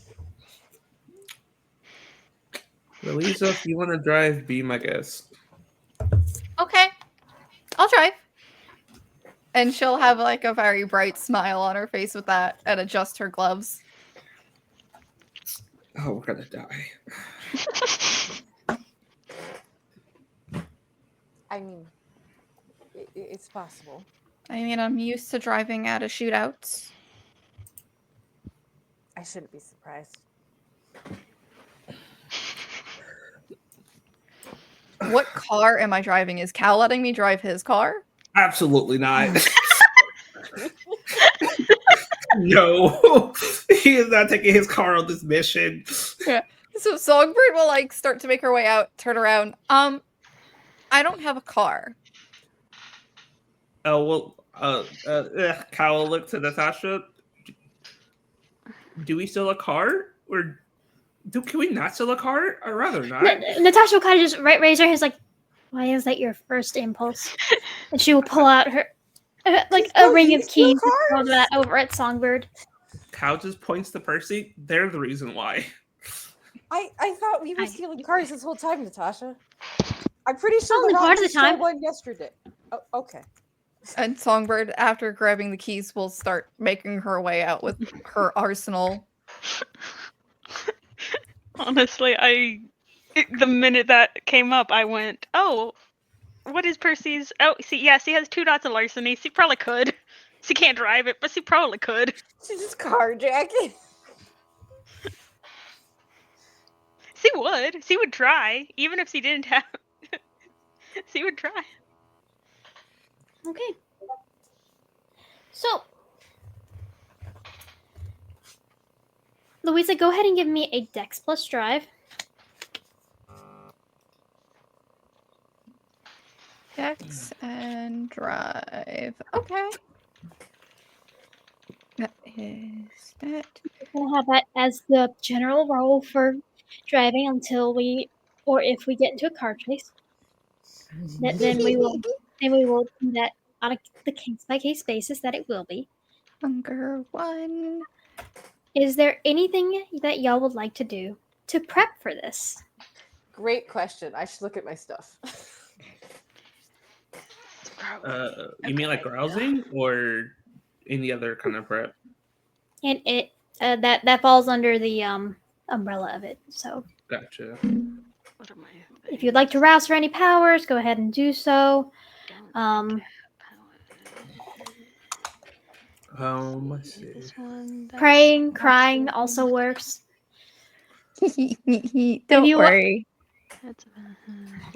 Speaker 3: Louisa, if you want to drive, be my guest.
Speaker 4: Okay, I'll drive. And she'll have like a very bright smile on her face with that and adjust her gloves.
Speaker 3: Oh, we're gonna die.
Speaker 2: I mean, it's possible.
Speaker 4: I mean, I'm used to driving out of shootouts.
Speaker 2: I shouldn't be surprised.
Speaker 4: What car am I driving? Is Cal letting me drive his car?
Speaker 3: Absolutely not. No, he is not taking his car on this mission.
Speaker 4: Yeah. So Songbird will like start to make her way out, turn around. I don't have a car.
Speaker 3: Oh Kyle looked to Natasha. Do we steal a car, or can we not steal a car? Or rather not.
Speaker 1: Natasha will kind of just raise her hands like, "Why is that your first impulse?" And she will pull out her like a ring of keys and throw that over at Songbird.
Speaker 3: Kyle just points to Percy. They're the reason why.
Speaker 2: I thought we were stealing cars this whole time, Natasha. I'm pretty sure
Speaker 1: Only
Speaker 2: the
Speaker 1: part of the
Speaker 2: stole
Speaker 1: time.
Speaker 2: one yesterday. Oh, okay.
Speaker 4: And Songbird, after grabbing the keys, will start making her way out with her arsenal.
Speaker 5: Honestly, the minute that came up, I went, "Oh, what is Percy's? Oh, see, yes, he has 2 dots of larceny. She probably could. She can't drive it, but she probably could.
Speaker 2: She's just carjacking.
Speaker 5: She would. She would try, even if she didn't have. She would try."
Speaker 1: Okay. So, Louisa, go ahead and give me a Dex plus drive.
Speaker 4: Dex and drive. Okay. That is that.
Speaker 1: We'll have that as the general role for driving until we, or if we get into a car chase. Then we will do that on the case by case basis that it will be.
Speaker 4: Hunger 1.
Speaker 1: Is there anything that y'all would like to do to prep for this?
Speaker 2: Great question. I should look at my stuff.
Speaker 3: You mean like grousing or any other kind of prep?
Speaker 1: And it that falls under the umbrella of it. So
Speaker 3: Gotcha.
Speaker 5: What am I?
Speaker 1: if you'd like to rouse for any powers, go ahead and do so.
Speaker 3: Let's see.
Speaker 1: Praying, crying also works.
Speaker 4: Don't
Speaker 1: you-
Speaker 4: worry.
Speaker 5: That's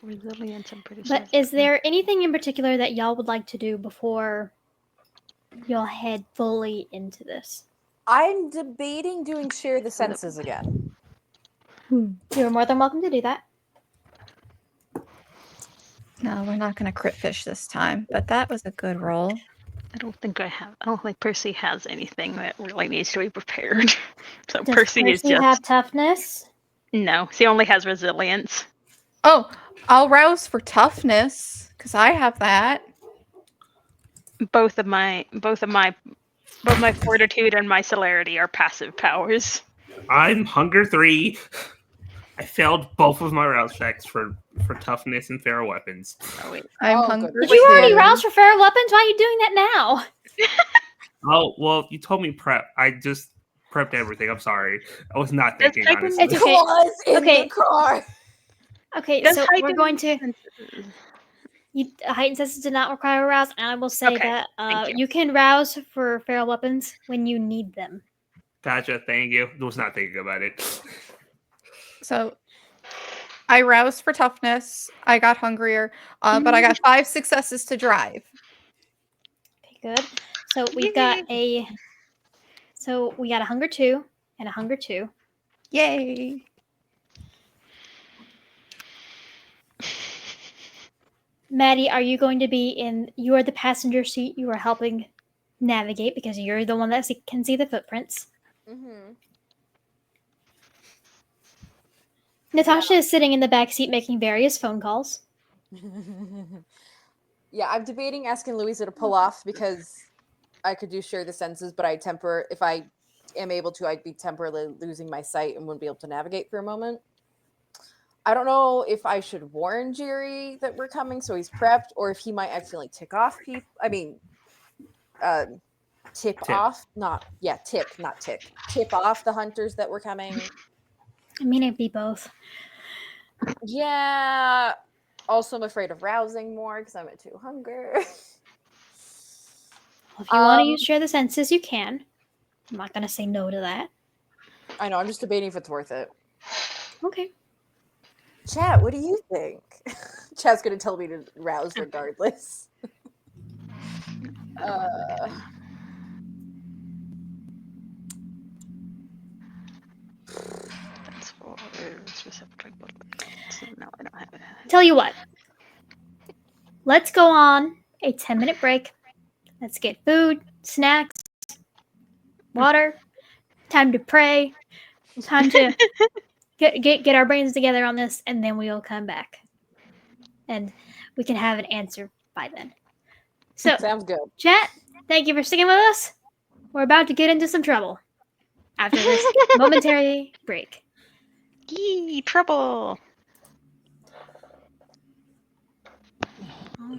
Speaker 5: resilience. I'm pretty
Speaker 1: But is there anything in particular that y'all would like to do before y'all head fully into this?
Speaker 2: I'm debating doing share the senses again.
Speaker 1: You're more than welcome to do that.
Speaker 4: No, we're not going to crit fish this time, but that was a good roll.
Speaker 5: I don't think Percy has anything that really needs to be prepared. So
Speaker 1: Does
Speaker 5: Percy is just
Speaker 1: have toughness?
Speaker 5: no. She only has resilience.
Speaker 4: Oh, I'll rouse for toughness because I have that.
Speaker 5: Both my fortitude and my celerity are passive powers.
Speaker 3: I'm hunger 3. I failed both of my rouse checks for toughness and fair weapons.
Speaker 5: Oh wait.
Speaker 4: I'm
Speaker 2: Oh,
Speaker 4: hungry.
Speaker 2: good.
Speaker 1: But you already
Speaker 4: too.
Speaker 1: roused for fair weapons. Why are you doing that now?
Speaker 3: Oh well, you told me prep. I just prepped everything. I'm sorry. I was not
Speaker 5: That's
Speaker 3: thinking honestly.
Speaker 1: It's okay.
Speaker 2: Was in
Speaker 1: Okay.
Speaker 2: the car.
Speaker 1: Okay,
Speaker 5: Does
Speaker 1: so we're
Speaker 5: heightened
Speaker 1: going to.
Speaker 5: senses-
Speaker 1: Heightened senses did not require a rouse, and I will say
Speaker 5: Okay,
Speaker 1: that
Speaker 5: thank you.
Speaker 1: you can rouse for feral weapons when you need them.
Speaker 3: Gotcha. Thank you. I was not thinking about it.
Speaker 4: So I roused for toughness. I got hungrier, but I got 5 successes to drive.
Speaker 1: Okay, good. So we've got a. So we got a hunger 2 and a hunger 2.
Speaker 4: Yay!
Speaker 1: Maddie, are you going to be in? You are the passenger seat. You are helping navigate because you're the one that can see the footprints.
Speaker 2: Mm-hmm.
Speaker 1: Natasha is sitting in the back seat making various phone calls.
Speaker 2: Yeah, I'm debating asking Louisa to pull off because I could do share the senses, but if I am able to, I'd be temporarily losing my sight and wouldn't be able to navigate for a moment. I don't know if I should warn Jerry that we're coming so he's prepped, or if he might accidentally tick off people. I mean, tip off, tip off the hunters that were coming.
Speaker 1: I mean, it'd be both.
Speaker 2: Yeah. Also, I'm afraid of rousing more because I'm at 2 hunger.
Speaker 1: If you want to share the senses, you can. I'm not gonna say no to that.
Speaker 2: I know. I'm just debating if it's worth it.
Speaker 1: Okay.
Speaker 2: Chat, what do you think? Chat's gonna tell me to rouse regardless.
Speaker 5: That's for specific. No, I don't have it.
Speaker 1: Tell you what. Let's go on a 10-minute break. Let's get food, snacks, water, time to pray, time to get our brains together on this, and then we'll come back. And we can have an answer by then. So,
Speaker 2: Sounds good.
Speaker 1: chat, thank you for sticking with us. We're about to get into some trouble after this momentary break.
Speaker 5: Yee, trouble.
Speaker 1: All right.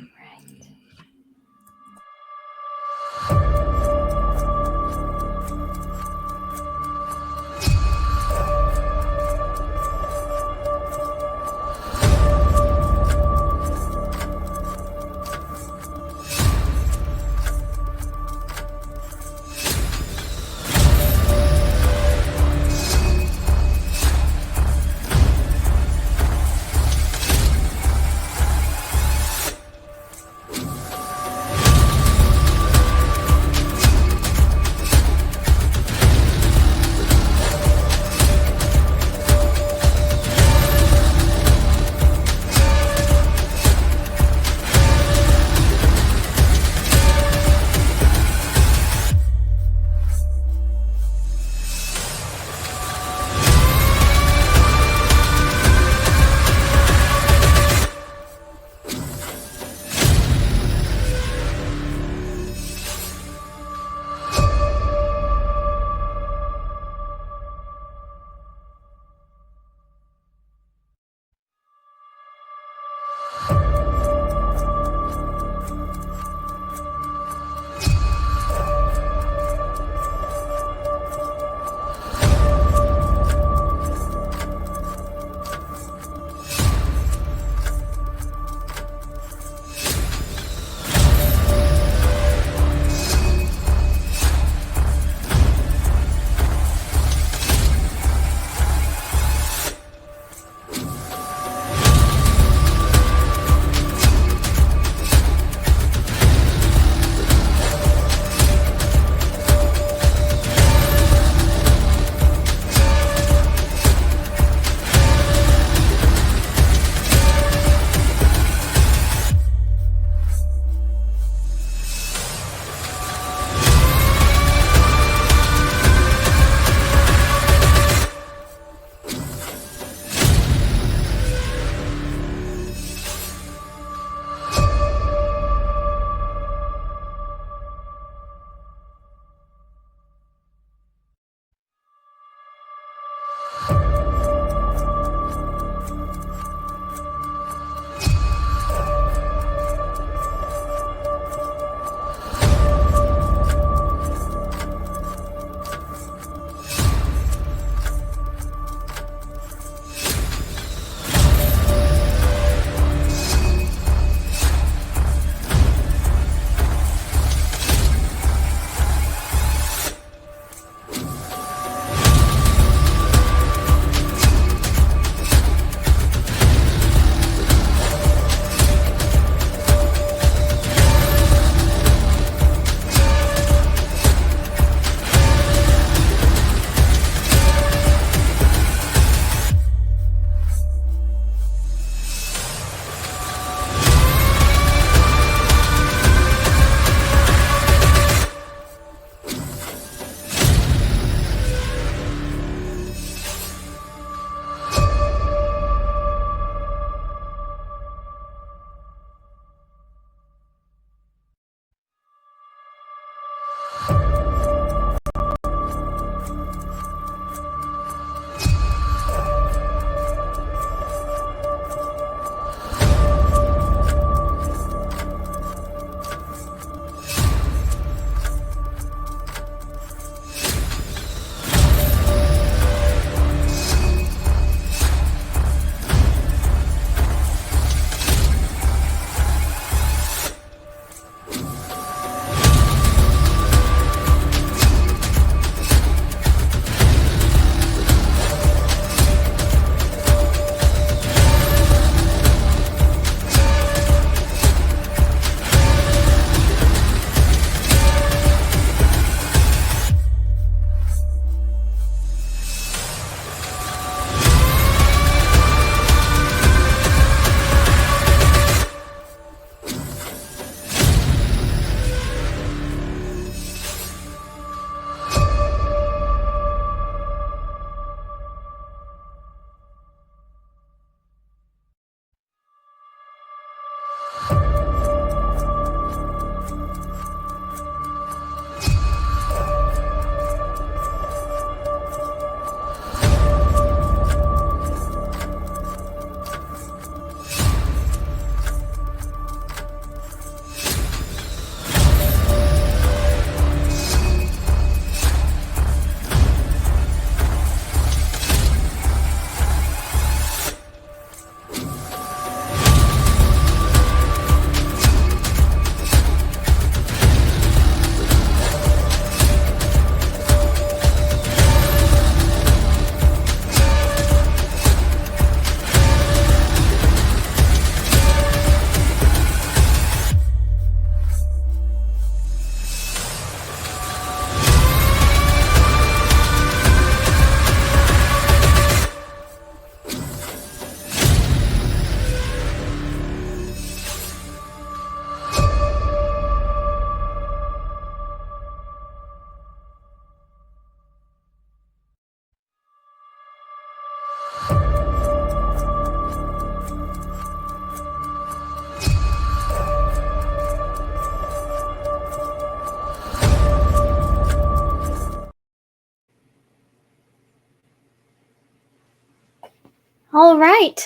Speaker 1: All right.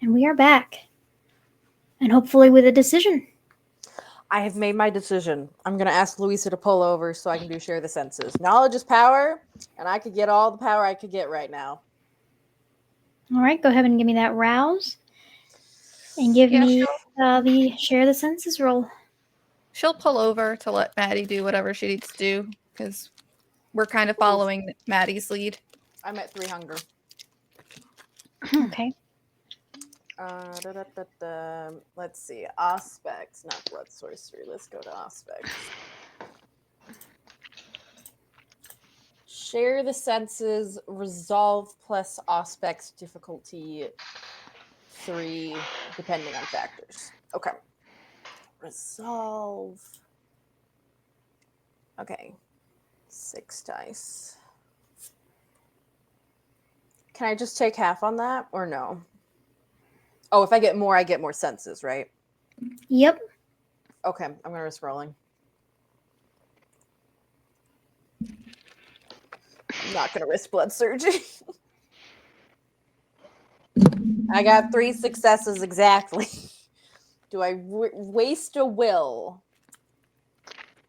Speaker 1: And we are back. And hopefully with a decision.
Speaker 2: I have made my decision. I'm going to ask Louisa to pull over so I can do share the senses. Knowledge is power, and I could get all the power I could get right now.
Speaker 1: All right, go ahead and give me that rouse. And give me the share the senses roll.
Speaker 4: She'll pull over to let Maddie do whatever she needs to do because we're kind of following Maddie's lead.
Speaker 2: I'm at 3 hunger.
Speaker 1: Okay.
Speaker 2: Let's see. Aspects, not blood sorcery. Let's go to aspects. Share the senses, resolve plus aspects difficulty 3, depending on factors. Okay. Resolve. Okay. 6 dice. Can I just take half on that or no? Oh, if I get more senses, right?
Speaker 1: Yep.
Speaker 2: Okay, I'm going to risk rolling. I'm not going to risk blood surgery. I got 3 successes exactly. Do I waste a will?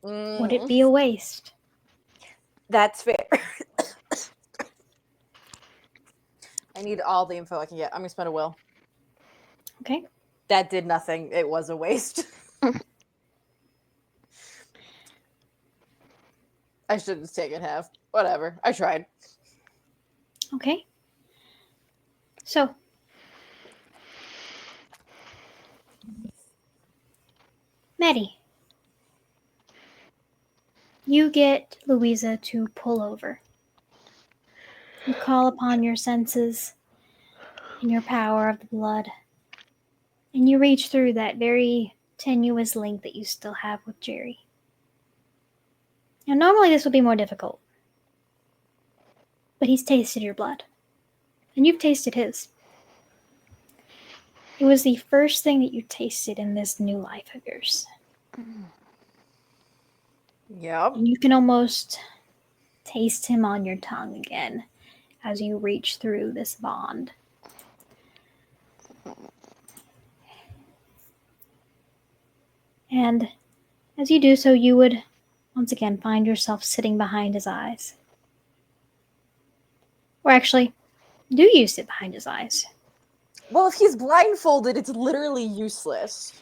Speaker 1: Would it be a waste?
Speaker 2: That's fair. I need all the info I can get. I'm going to spend a will.
Speaker 1: Okay.
Speaker 2: That did nothing. It was a waste. I should have taken half. Whatever. I tried.
Speaker 1: Okay. So, Maddie, you get Louisa to pull over. You call upon your senses and your power of the blood, and you reach through that very tenuous link that you still have with Jerry. Now, normally this would be more difficult, but he's tasted your blood, and you've tasted his. It was the first thing that you tasted in this new life of yours.
Speaker 2: Yep.
Speaker 1: And you can almost taste him on your tongue again as you reach through this bond. And as you do so, you would once again find yourself sitting behind his eyes. Or actually, do you sit behind his eyes?
Speaker 2: Well, if he's blindfolded, it's literally useless.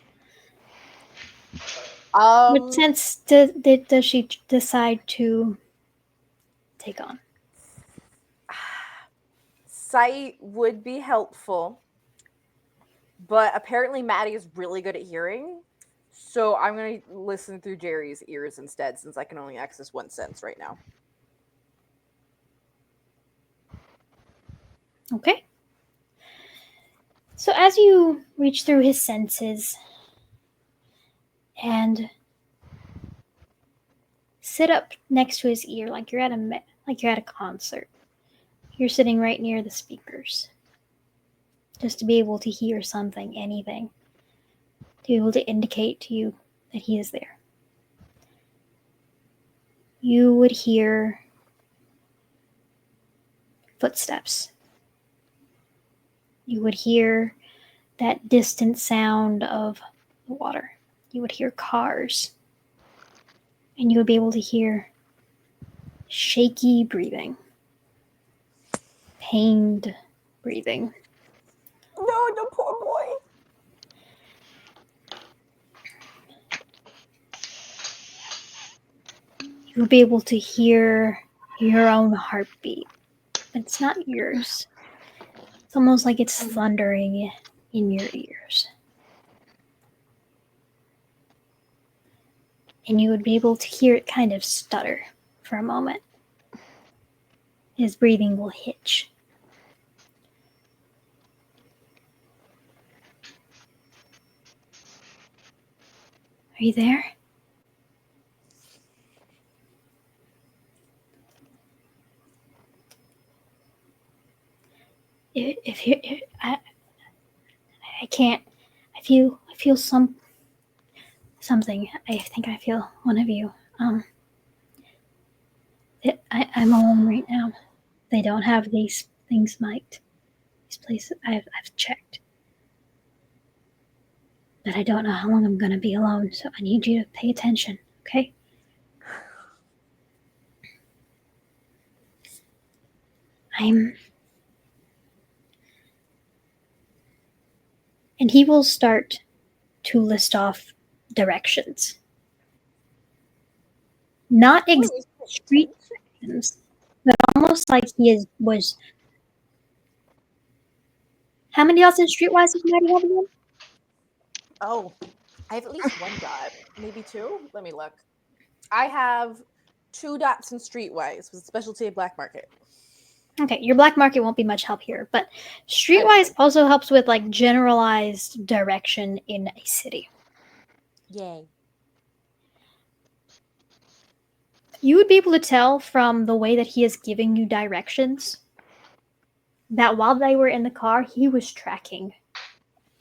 Speaker 1: What sense does she decide to take on?
Speaker 2: Sight would be helpful, but apparently Maddie is really good at hearing, so I'm going to listen through Jerry's ears instead, since I can only access one sense right now.
Speaker 1: Okay. So as you reach through his senses and sit up next to his ear like you're at a concert, you're sitting right near the speakers, just to be able to hear something, anything, to be able to indicate to you that he is there. You would hear footsteps. You would hear that distant sound of the water. You would hear cars. And you would be able to hear shaky breathing, pained breathing.
Speaker 2: No, the poor boy.
Speaker 1: You would be able to hear your own heartbeat. But it's not yours. It's almost like it's thundering in your ears. And you would be able to hear it kind of stutter for a moment. His breathing will hitch. Are you there? If you, I can't. I feel something. I think I feel one of you. I'm alone right now. They don't have these things mic'd. these places. I've checked. But I don't know how long I'm going to be alone, so I need you to pay attention, okay? And he will start to list off directions. Not street directions, but almost like was. How many dots in Streetwise does Maddie have again?
Speaker 2: Oh, I have at least one dot, maybe two. Let me look. I have 2 dots in Streetwise with specialty of black market.
Speaker 1: Okay, your black market won't be much help here, but Streetwise also helps with like generalized direction in a city.
Speaker 2: Yay.
Speaker 1: You would be able to tell from the way that he is giving you directions that while they were in the car, he was tracking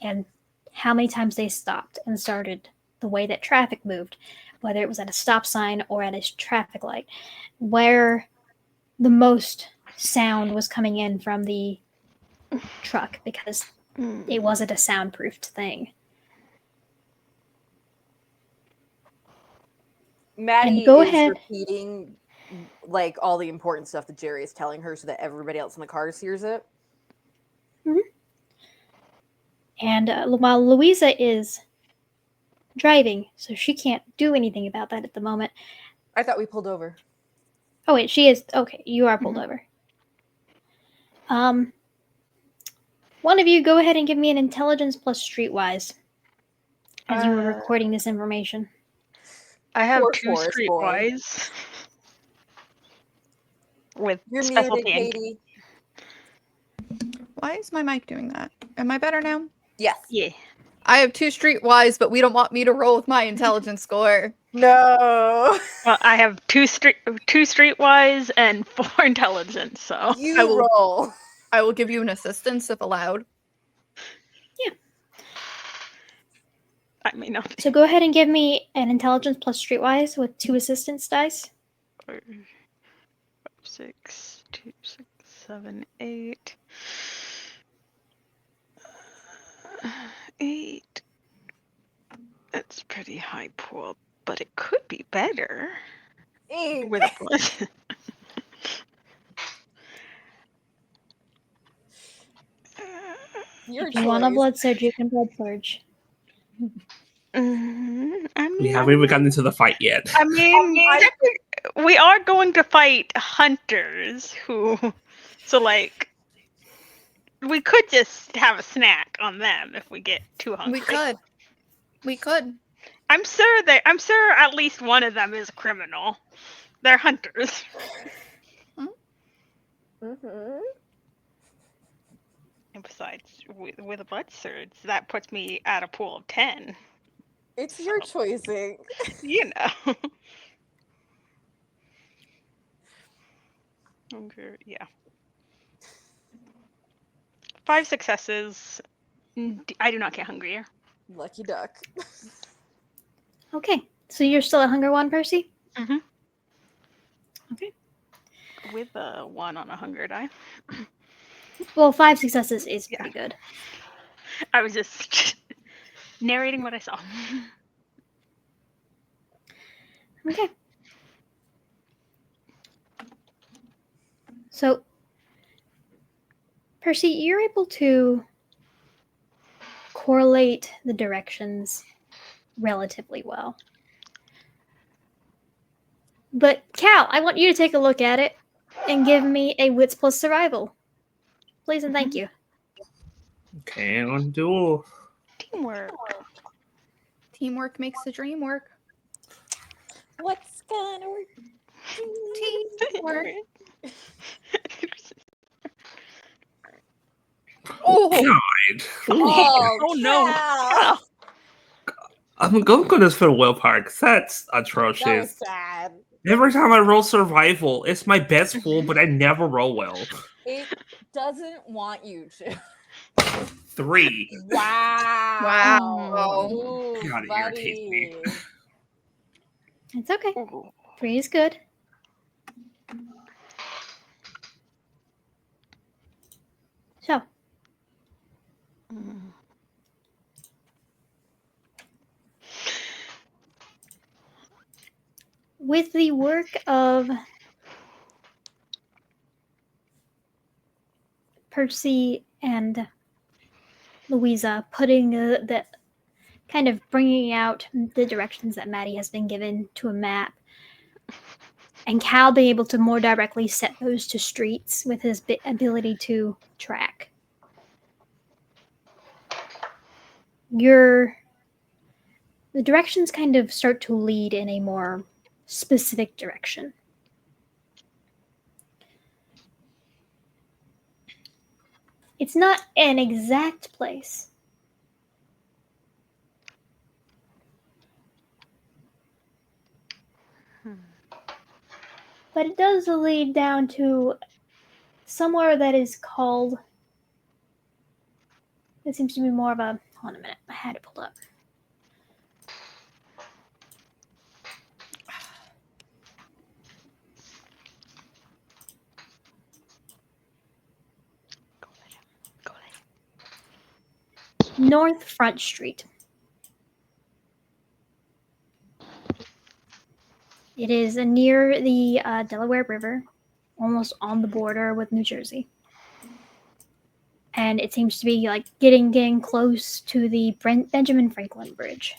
Speaker 1: and how many times they stopped and started, the way that traffic moved, whether it was at a stop sign or at a traffic light, where the most sound was coming in from the truck because it wasn't a soundproofed thing.
Speaker 2: Maddie
Speaker 1: go
Speaker 2: is
Speaker 1: ahead.
Speaker 2: repeating like all the important stuff that Jerry is telling her so that everybody else in the car hears it.
Speaker 1: And while Louisa is driving, so she can't do anything about that at the moment.
Speaker 2: I thought we pulled over.
Speaker 1: Oh wait, she is okay. You are pulled over. One of you go ahead and give me an intelligence plus streetwise as you were recording this information.
Speaker 5: I have
Speaker 2: Poor
Speaker 5: 2
Speaker 2: Forest boy.
Speaker 5: streetwise with
Speaker 2: You're muted,
Speaker 5: specialty.
Speaker 2: Katie.
Speaker 4: Why is my mic doing that? Am I better now?
Speaker 2: Yes.
Speaker 5: Yeah.
Speaker 4: I have 2 streetwise, but we don't want me to roll with my intelligence score.
Speaker 2: No.
Speaker 5: Well, I have 2 streetwise and 4 intelligence. So
Speaker 2: You roll.
Speaker 4: I will give you an assistance if allowed.
Speaker 1: Yeah.
Speaker 5: I may not.
Speaker 1: So go ahead and give me an intelligence plus streetwise with 2 assistance dice.
Speaker 5: 4, 5, 6, 2, 6, 7, 8. 8. That's pretty high pool, but it could be better
Speaker 2: 8.
Speaker 5: with a plus.
Speaker 2: Your
Speaker 1: If you want a
Speaker 2: choice.
Speaker 1: blood surge, you can blood surge.
Speaker 5: I mean,
Speaker 3: We haven't even gotten into the fight yet.
Speaker 5: I mean, we are going to fight hunters who, so like, we could just have a snack on them if we get too hungry.
Speaker 4: We could.
Speaker 5: I'm sure at least one of them is a criminal. They're hunters.
Speaker 2: Mm-hmm.
Speaker 5: And besides, with a blood surge, that puts me at a pool of 10.
Speaker 2: It's your choicing.
Speaker 5: You know. Okay, yeah. 5 successes. I do not get hungrier.
Speaker 2: Lucky duck.
Speaker 1: Okay, so you're still at hunger 1, Percy?
Speaker 5: Mm-hmm.
Speaker 1: Okay.
Speaker 5: With a 1 on a hunger die.
Speaker 1: Well, 5 successes is pretty good.
Speaker 5: I was just narrating what I saw.
Speaker 1: Okay. So, Percy, you're able to correlate the directions relatively well. But, Cal, I want you to take a look at it and give me a wits plus survival. Please and thank you.
Speaker 3: Okay, on duel.
Speaker 5: Teamwork.
Speaker 4: Teamwork makes the dream work.
Speaker 2: What's gonna work?
Speaker 4: Teamwork.
Speaker 3: Oh, God.
Speaker 2: Oh,
Speaker 5: no.
Speaker 2: Cal.
Speaker 3: I'm going to go this for the willpower because that's
Speaker 2: That was
Speaker 3: atrocious.
Speaker 2: sad.
Speaker 3: Every time I roll survival, it's my best pool, but I never roll well.
Speaker 2: It doesn't want you to.
Speaker 3: 3.
Speaker 2: Wow.
Speaker 4: Wow.
Speaker 2: Ooh,
Speaker 3: God, it irritates me.
Speaker 2: buddy.
Speaker 1: It's okay. 3 is good. So, With the work of Percy and Louisa putting the kind of bringing out the directions that Maddie has been given to a map, and Cal being able to more directly set those to streets with his ability to track. The directions kind of start to lead in a more specific direction. It's not an exact place, but it does lead down to somewhere that is called. It seems to be more of a. Hold on a minute, I had it pulled up. North Front Street. It is near the Delaware River, almost on the border with New Jersey. And it seems to be like getting close to the Benjamin Franklin Bridge.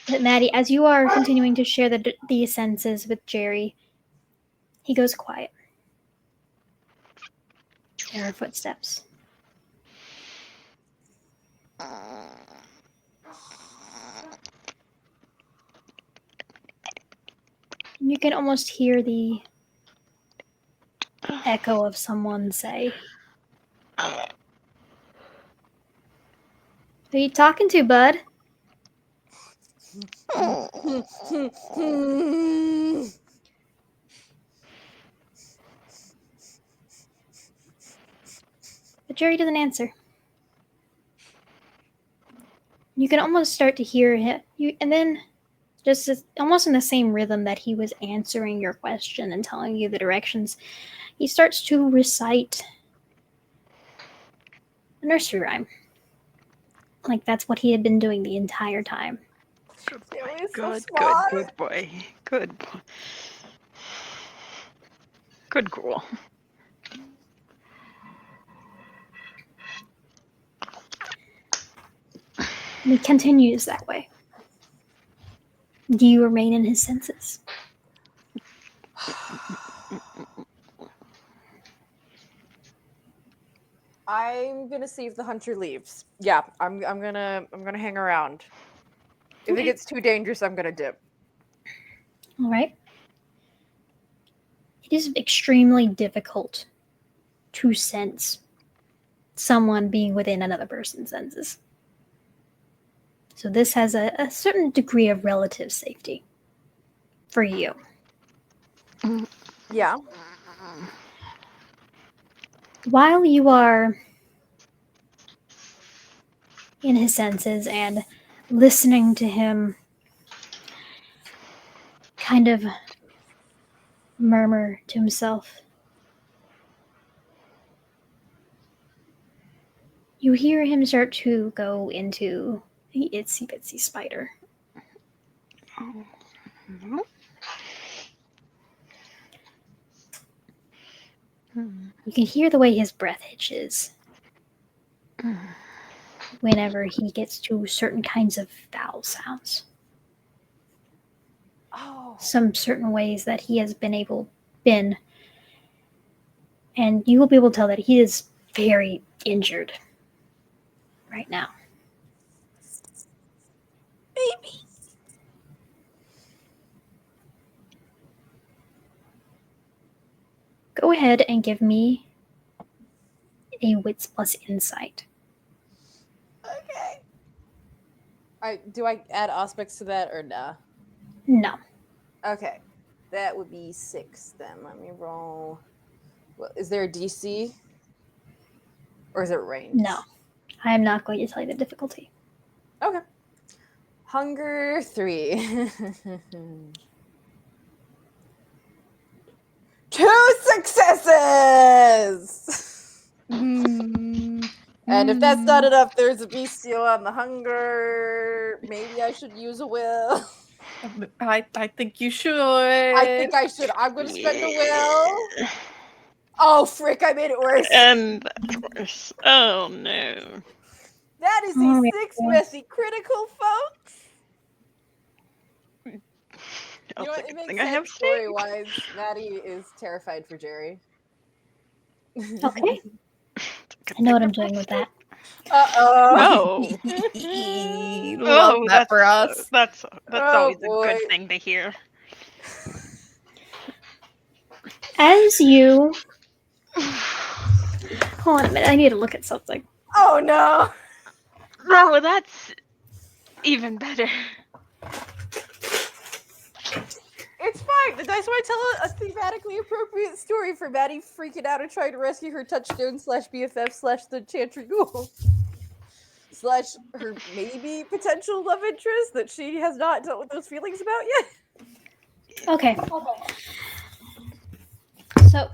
Speaker 1: But Maddie, as you are continuing to share the senses with Jerry, he goes quiet. There are footsteps. You can almost hear the echo of someone say, "Who are you talking to, bud?" But Jerry doesn't answer. You can almost start to hear him, and then just almost in the same rhythm that he was answering your question and telling you the directions, he starts to recite a nursery rhyme. Like that's what he had been doing the entire time.
Speaker 5: Good boy.
Speaker 2: It was so
Speaker 5: Good
Speaker 2: smart.
Speaker 5: boy. Good boy. Good girl.
Speaker 1: And he continues that way. Do you remain in his senses?
Speaker 2: I'm gonna see if the hunter leaves. Yeah, I'm gonna hang around. If it gets too dangerous, I'm gonna dip.
Speaker 1: All right. It is extremely difficult to sense someone being within another person's senses. So this has a certain degree of relative safety for you.
Speaker 2: Yeah.
Speaker 1: While you are in his senses and listening to him kind of murmur to himself, you hear him start to go into the itsy bitsy spider. You can hear the way his breath hitches whenever he gets to certain kinds of vowel sounds.
Speaker 2: Oh.
Speaker 1: Some certain ways that he has been, and you will be able to tell that he is very injured right now.
Speaker 2: Baby.
Speaker 1: Go ahead and give me a wits plus insight.
Speaker 2: Okay. Do I add aspects to that or nah?
Speaker 1: No.
Speaker 2: Okay. That would be 6 then. Let me roll. Well, is there a DC? Or is it range?
Speaker 1: No. I am not going to tell you the difficulty.
Speaker 2: Okay. Hunger 3. 2 successes!
Speaker 4: Mm,
Speaker 2: And if that's not
Speaker 4: mm.
Speaker 2: enough, there's a bestial on the hunger. Maybe I should use a will.
Speaker 4: I think you should.
Speaker 2: I think I should. I'm going to spend a will. Oh, frick, I made it worse.
Speaker 5: And that's worse. Oh no.
Speaker 2: That is a
Speaker 1: Oh, yeah.
Speaker 2: 6 messy critical, folks. You know
Speaker 5: That's
Speaker 2: what?
Speaker 5: a
Speaker 2: It
Speaker 5: good
Speaker 2: makes
Speaker 5: thing I have
Speaker 2: sense
Speaker 5: saved.
Speaker 2: story-wise. Maddie is terrified for Jerry.
Speaker 1: Okay.
Speaker 5: Good
Speaker 1: I know what
Speaker 5: thing
Speaker 1: I'm doing with that.
Speaker 2: Uh-oh.
Speaker 5: Oh.
Speaker 4: Love
Speaker 5: Oh,
Speaker 4: that for us.
Speaker 5: that's
Speaker 2: Oh,
Speaker 5: always a
Speaker 2: boy.
Speaker 5: good thing to hear.
Speaker 1: As you hold on a minute, I need to look at something.
Speaker 2: Oh, no.
Speaker 5: Oh, that's even better.
Speaker 2: It's fine. The dice might tell a thematically appropriate story for Maddie freaking out and trying to rescue her touchstone / BFF / the Chantry Ghoul / her maybe potential love interest that she has not dealt with those feelings about yet.
Speaker 1: Okay. So.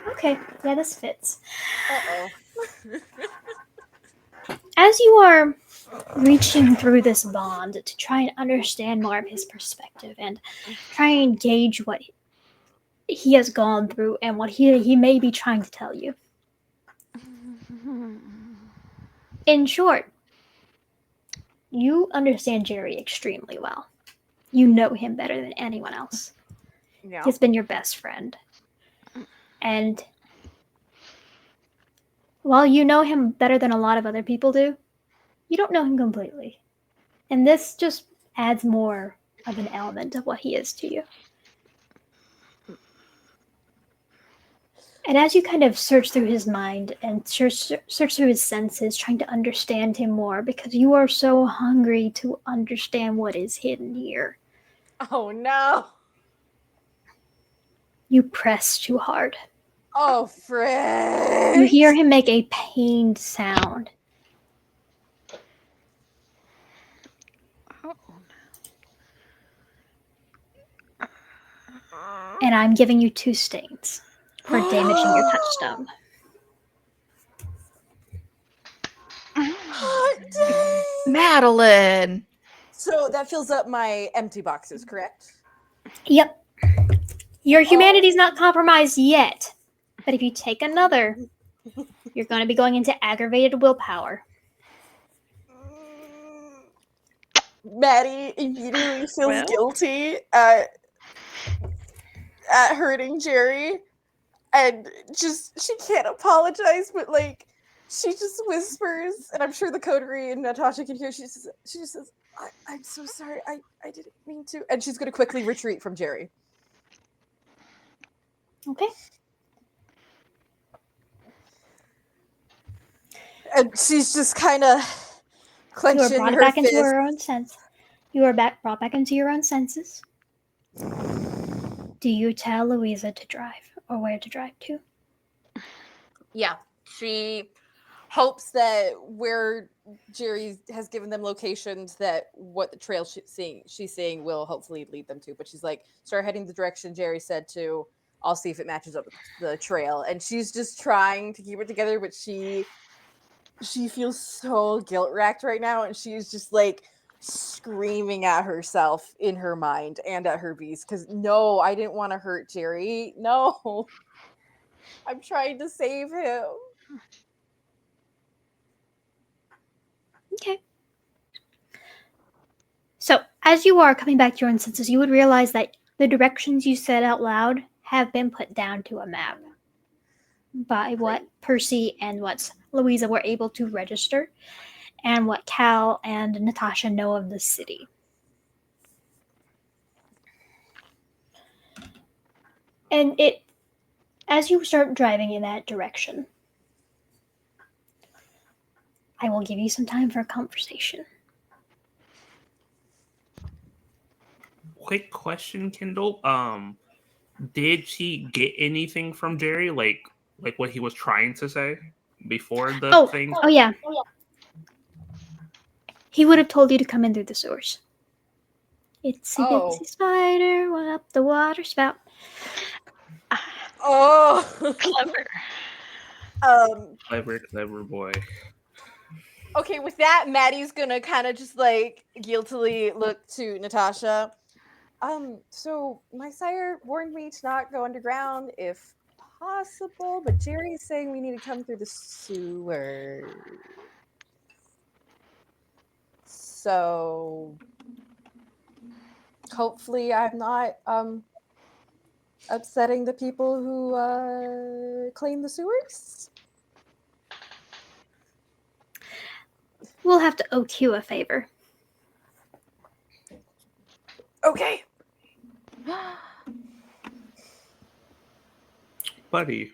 Speaker 1: Okay, yeah, this fits.
Speaker 2: Uh-oh.
Speaker 1: As you are reaching through this bond to try and understand more of his perspective and try and gauge what he has gone through and what he may be trying to tell you. In short, you understand Jerry extremely well. You know him better than anyone else.
Speaker 2: Yeah.
Speaker 1: He's been your best friend. And while you know him better than a lot of other people do, you don't know him completely. And this just adds more of an element of what he is to you. And as you kind of search through his mind and search through his senses, trying to understand him more, because you are so hungry to understand what is hidden here,
Speaker 2: Oh, no.
Speaker 1: you press too hard.
Speaker 2: Oh, frick.
Speaker 1: You hear him make a pained sound. And I'm giving you 2 stains for damaging your touchstone.
Speaker 2: Hot dang.
Speaker 4: Madeline.
Speaker 2: So that fills up my empty boxes, correct?
Speaker 1: Yep. Your humanity's not compromised yet. But if you take another, you're going to be going into aggravated willpower.
Speaker 2: Maddie immediately feels
Speaker 5: Well?
Speaker 2: guilty at hurting Jerry, and just she can't apologize, but like she just whispers, and I'm sure the coterie and Natasha can hear. She just says, "I'm so sorry. I didn't mean to," and she's going to quickly retreat from Jerry.
Speaker 1: Okay.
Speaker 2: And she's just kind of
Speaker 1: You are
Speaker 2: clenching
Speaker 1: brought
Speaker 2: her
Speaker 1: back into
Speaker 2: fist.
Speaker 1: her own sense. You are brought back into your own senses. Do you tell Louisa to drive or where to drive to?
Speaker 2: Yeah, she hopes that where Jerry has given them locations, that what the trail she's seeing will hopefully lead them to. But she's like, start heading the direction Jerry said to. I'll see if it matches up with the trail. And she's just trying to keep it together, but she feels so guilt racked right now, and she's just like screaming at herself in her mind and at her beast because no, I didn't want to hurt Jerry. No, I'm trying to save him.
Speaker 1: Okay. So, as you are coming back to your own senses, you would realize that the directions you said out loud have been put down to a map by what Percy and what Louisa were able to register and what Cal and Natasha know of the city. And as you start driving in that direction, I will give you some time for a conversation.
Speaker 3: Quick question, Kendall. Did she get anything from Jerry, like what he was trying to say before the thing?
Speaker 1: Oh yeah. He would have told you to come in through the sewers. Itsy
Speaker 2: Oh.
Speaker 1: bitsy spider went up the water spout.
Speaker 2: Oh.
Speaker 5: Clever.
Speaker 3: Clever boy.
Speaker 2: Okay, with that, Maddie's gonna kind of just like guiltily look to Natasha. So my sire warned me to not go underground if possible, but Jerry's saying we need to come through the sewer. So hopefully I'm not upsetting the people who claim the sewers.
Speaker 1: We'll have to owe you a favor.
Speaker 2: Okay.
Speaker 3: Buddy.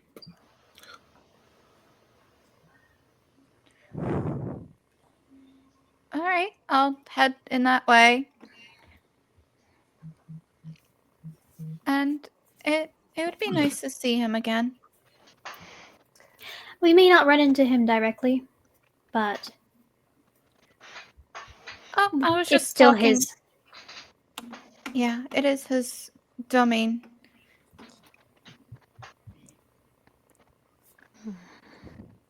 Speaker 4: All right, I'll head in that way. And it would be nice to see him again.
Speaker 1: We may not run into him directly, but
Speaker 4: Oh, I was
Speaker 1: it's
Speaker 4: just
Speaker 1: still
Speaker 4: talking.
Speaker 1: his.
Speaker 4: Yeah, it is his domain.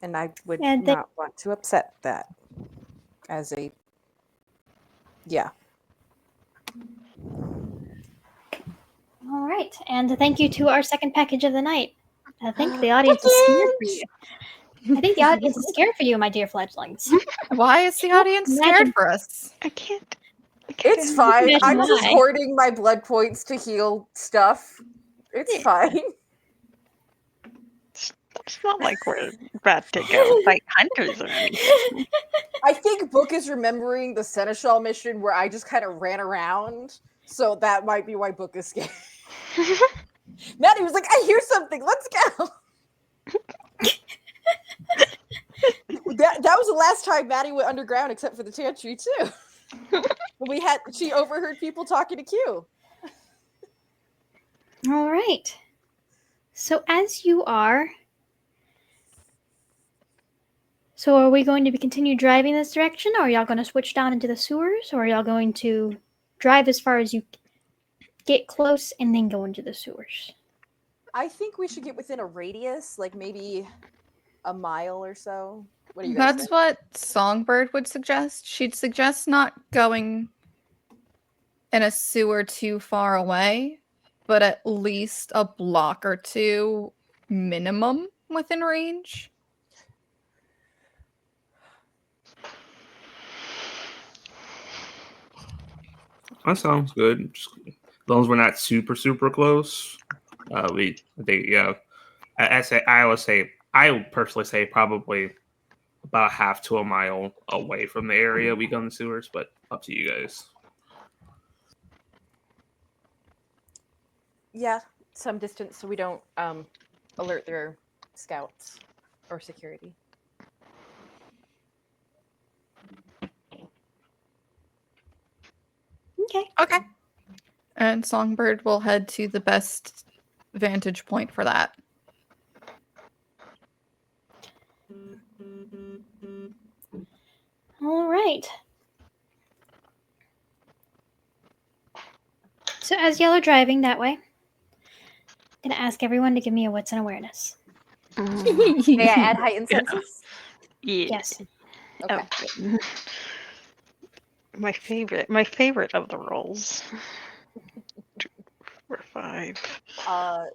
Speaker 2: And I would
Speaker 1: And they-
Speaker 2: not want to upset that as a
Speaker 1: All right, and thank you to our second package of the night. I think the audience is scared for you. I think the audience is scared for you, my dear fledglings.
Speaker 4: Why is the audience scared
Speaker 1: Imagine-
Speaker 4: for us?
Speaker 5: I can't.
Speaker 2: It's fine.
Speaker 1: Imagine
Speaker 2: I'm just
Speaker 1: why.
Speaker 2: hoarding my blood points to heal stuff. It's fine.
Speaker 5: It's not like we're about to go fight hunters or anything.
Speaker 2: I think Book is remembering the Seneschal mission where I just kind of ran around. So that might be why Book is scared. Maddie was like, I hear something. Let's go. that was the last time Maddie went underground except for the chantry too. She overheard people talking to Q.
Speaker 1: All right. So as you are, are we going to continue driving this direction, or are y'all going to switch down into the sewers, or are y'all going to drive as far as you get close and then go into the sewers?
Speaker 2: I think we should get within a radius, like maybe a mile or so. What do you guys
Speaker 4: That's
Speaker 2: think?
Speaker 4: what Songbird would suggest. She'd suggest not going in a sewer too far away, but at least a block or two minimum within range.
Speaker 3: That sounds good. Just, as long as we're not super close, I would personally say probably about half to a mile away from the area we go in the sewers, but up to you guys.
Speaker 2: Yeah, some distance so we don't alert their scouts or security.
Speaker 1: Okay.
Speaker 4: Okay. And Songbird will head to the best vantage point for that.
Speaker 1: All right. So as y'all are driving that way, I'm going to ask everyone to give me a wits and awareness.
Speaker 2: May I add heightened senses?
Speaker 5: Yeah.
Speaker 1: Yes.
Speaker 2: Okay.
Speaker 5: Oh. My favorite of the rolls. 2, 4, 5,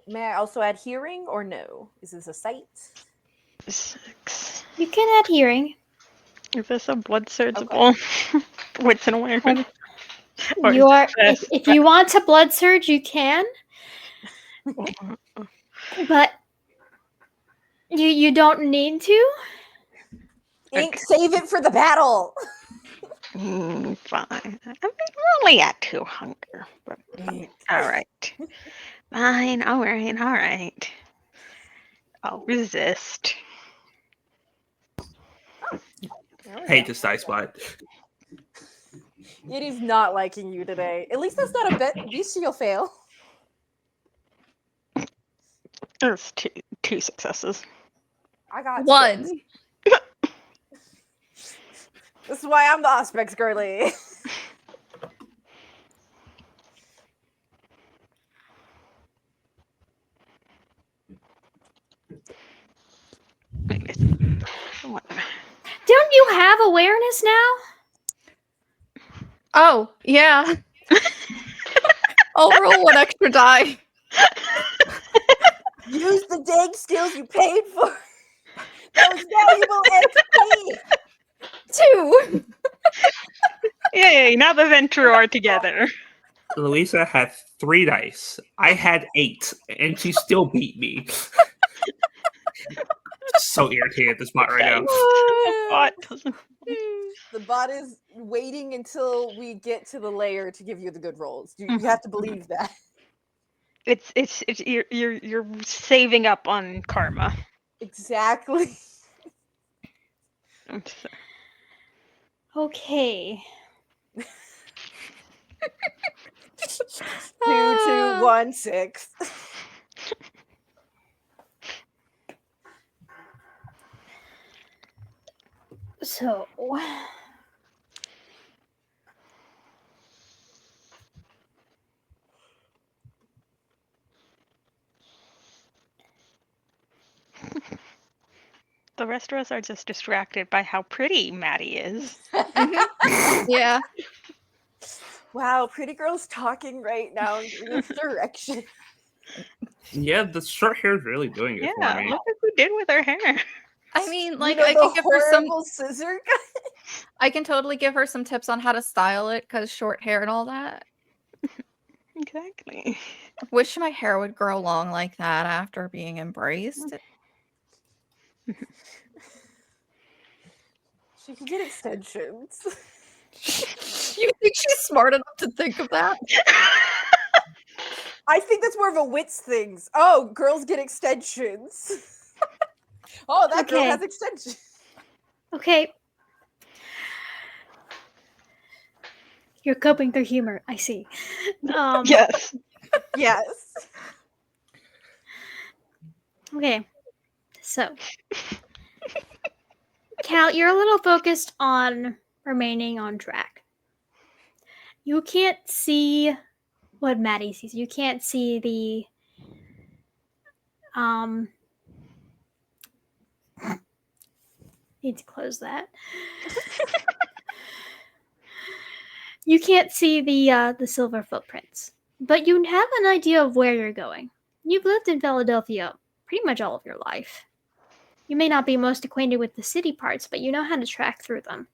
Speaker 2: May I also add hearing or no? Is this a sight?
Speaker 5: 6.
Speaker 1: You can add hearing.
Speaker 5: Is this a blood surgeable? Wits and awareness. Or
Speaker 1: You are,
Speaker 5: success.
Speaker 1: if you want to blood surge, you can, but you don't need to.
Speaker 2: Ink,
Speaker 5: Okay.
Speaker 2: save it for the battle.
Speaker 5: Fine. I mean, we're only at 2 hunger. But
Speaker 2: Ink.
Speaker 5: all right. Fine. All right. I'll resist.
Speaker 2: There we
Speaker 3: Hate
Speaker 2: go.
Speaker 3: this dice spot.
Speaker 2: It is not liking you today. At least that's not a bestial fail.
Speaker 5: There's two successes.
Speaker 2: I got 6.
Speaker 4: One.
Speaker 2: This is why I'm the Auspex girly.
Speaker 1: Don't you have awareness now?
Speaker 4: Oh, yeah. I'll roll 1 extra die.
Speaker 2: Use the dang skills you paid for. That was valuable XP.
Speaker 4: 2.
Speaker 5: Yay, now the Venture are together.
Speaker 3: Louisa had 3 dice. I had 8, and she still beat me. So irritated at this bot right now.
Speaker 5: The bot doesn't.
Speaker 2: The bot is waiting until we get to the layer to give you the good rolls. You have to believe that.
Speaker 5: It's you're saving up on karma.
Speaker 2: Exactly.
Speaker 1: Okay.
Speaker 2: 2, 2, 1, 6.
Speaker 1: So.
Speaker 5: The rest of us are just distracted by how pretty Maddie is.
Speaker 4: Yeah.
Speaker 2: Wow, pretty girl's talking right now in this direction.
Speaker 3: Yeah, the short hair is really doing it for
Speaker 5: Yeah,
Speaker 3: me.
Speaker 5: look what we did with her hair.
Speaker 4: I mean, like,
Speaker 2: you know,
Speaker 4: I
Speaker 2: the
Speaker 4: can give her some.
Speaker 2: horrible scissor cut.
Speaker 4: I can totally give her some tips on how to style it, because short hair and all that.
Speaker 5: Exactly.
Speaker 4: Wish my hair would grow long like that after being embraced.
Speaker 2: She can get extensions.
Speaker 4: You think she's smart enough to think of that?
Speaker 2: I think that's more of a wits thing. Oh, girls get extensions. Oh, that girl
Speaker 1: Okay.
Speaker 2: has extensions.
Speaker 1: Okay. You're coping through humor. I see.
Speaker 5: Yes.
Speaker 2: Yes.
Speaker 1: Okay. So, Cal, you're a little focused on remaining on track. You can't see what Maddie sees. You can't see the need to close that. You can't see the silver footprints, but you have an idea of where you're going. You've lived in Philadelphia pretty much all of your life. You may not be most acquainted with the city parts, but you know how to track through them.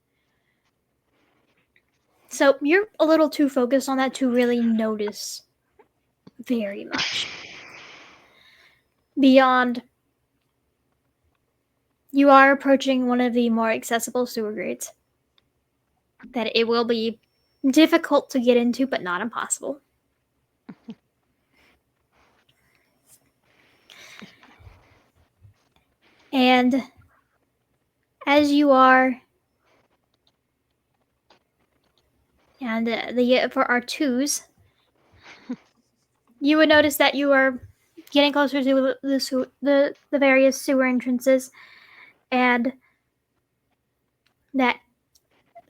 Speaker 1: So you're a little too focused on that to really notice very much. Beyond, you are approaching one of the more accessible sewer grates. That it will be difficult to get into, but not impossible. And as you are, and for our twos, you would notice that you are getting closer to the various sewer entrances, and that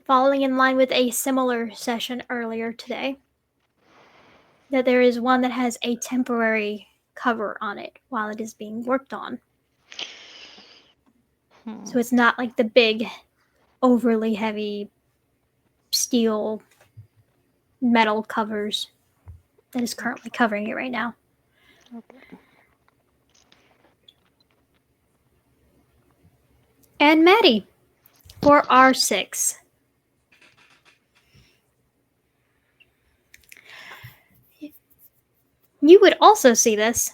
Speaker 1: following in line with a similar session earlier today, that there is one that has a temporary cover on it while it is being worked on. So it's not like the big, overly heavy steel metal covers that is currently covering it right now.
Speaker 5: Okay.
Speaker 1: And Maddie, for R6. You would also see this.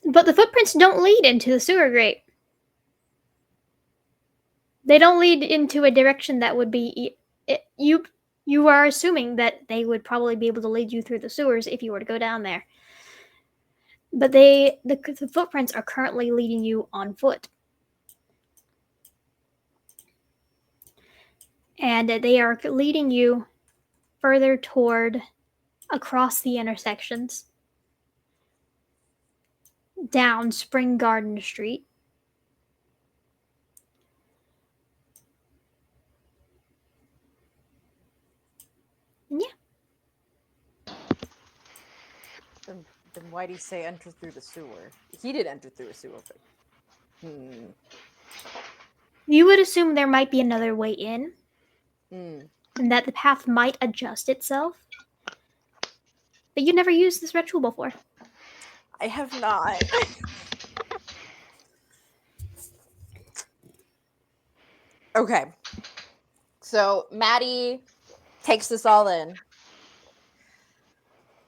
Speaker 1: But the footprints don't lead into the sewer grate. They don't lead into a direction that would be... You are assuming that they would probably be able to lead you through the sewers if you were to go down there. But the footprints are currently leading you on foot. And they are leading you further toward across the intersections, down Spring Garden Street,
Speaker 2: Then why'd he say enter through the sewer? He did enter through a sewer. But...
Speaker 1: You would assume there might be another way in,
Speaker 2: Mm.
Speaker 1: and that the path might adjust itself. But you never used this red tool before.
Speaker 2: I have not. Okay. So Maddie takes this all in.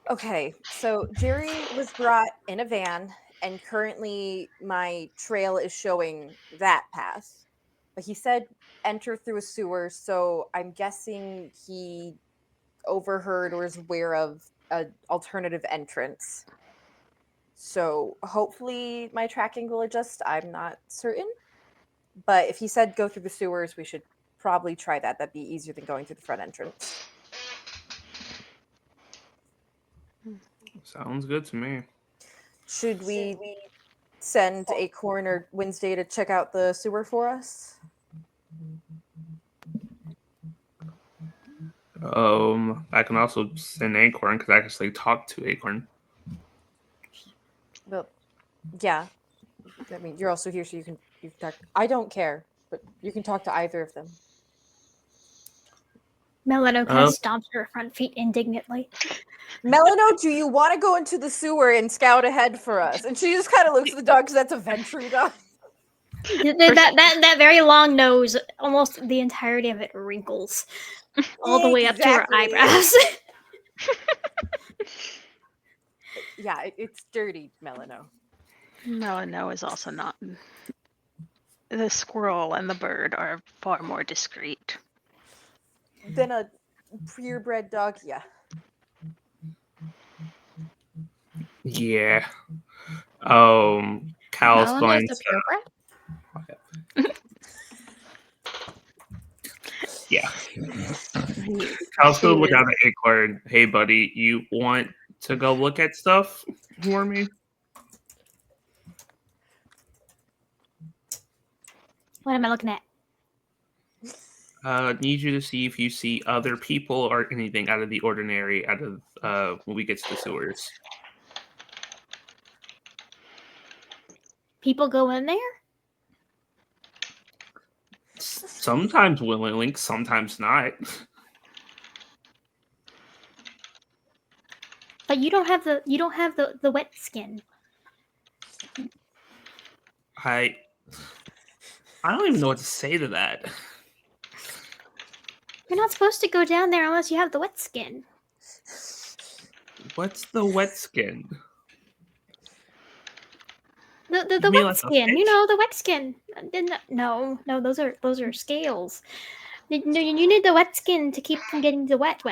Speaker 2: Okay, so Jerry was brought in a van, and currently my trail is showing that path. But he said enter through a sewer, so I'm guessing he overheard or is aware of an alternative entrance. So hopefully my tracking will adjust. I'm not certain. But if he said go through the sewers, we should probably try that. That'd be easier than going through the front entrance.
Speaker 3: Sounds good to me.
Speaker 2: Should we send a coroner Wednesday to check out the sewer for us?
Speaker 3: I can also send Acorn because I actually talked to Acorn.
Speaker 2: Well, yeah. I mean, you're also here, so you can talk. I don't care, but you can talk to either of them.
Speaker 1: Melano kind of stomps her front feet indignantly.
Speaker 2: Melano, do you want to go into the sewer and scout ahead for us? And she just kind of looks at the dog because that's a venturing dog.
Speaker 1: That very long nose, almost the entirety of it wrinkles all the way up to her eyebrows.
Speaker 2: Yeah, it's dirty, Melano.
Speaker 5: Melano is also not. The squirrel and the bird are far more discreet.
Speaker 2: Than a purebred dog, yeah.
Speaker 3: Yeah. Cal's
Speaker 4: Melano's
Speaker 3: going
Speaker 4: a
Speaker 3: to.
Speaker 4: purebred?
Speaker 3: Yeah. Cal's going to look out at Acorn. Hey, buddy, you want to go look at stuff for me?
Speaker 1: What am I looking at?
Speaker 3: Need you to see if you see other people or anything out of the ordinary out of when we get to the sewers.
Speaker 1: People go in there?
Speaker 3: Sometimes willingly, sometimes not.
Speaker 1: But you don't have the wet skin.
Speaker 3: I don't even know what to say to that.
Speaker 1: You're not supposed to go down there unless you have the wet skin.
Speaker 3: What's the wet skin?
Speaker 1: The
Speaker 3: mean
Speaker 1: wet
Speaker 3: like a
Speaker 1: skin,
Speaker 3: fish?
Speaker 1: you know, the wet skin. No, those are scales. You need the wet skin to keep from getting the wet.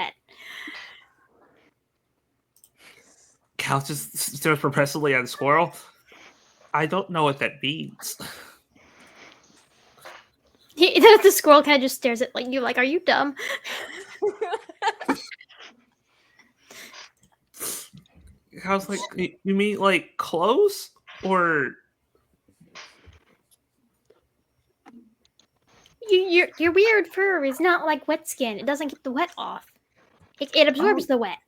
Speaker 3: Cal just stares perplexedly at the squirrel. I don't know what that means.
Speaker 1: The squirrel kind of just stares at you like, are you dumb?
Speaker 3: Cal's like, you mean like clothes or?
Speaker 1: Your weird fur is not like wet skin. It doesn't get the wet off. It absorbs the wet.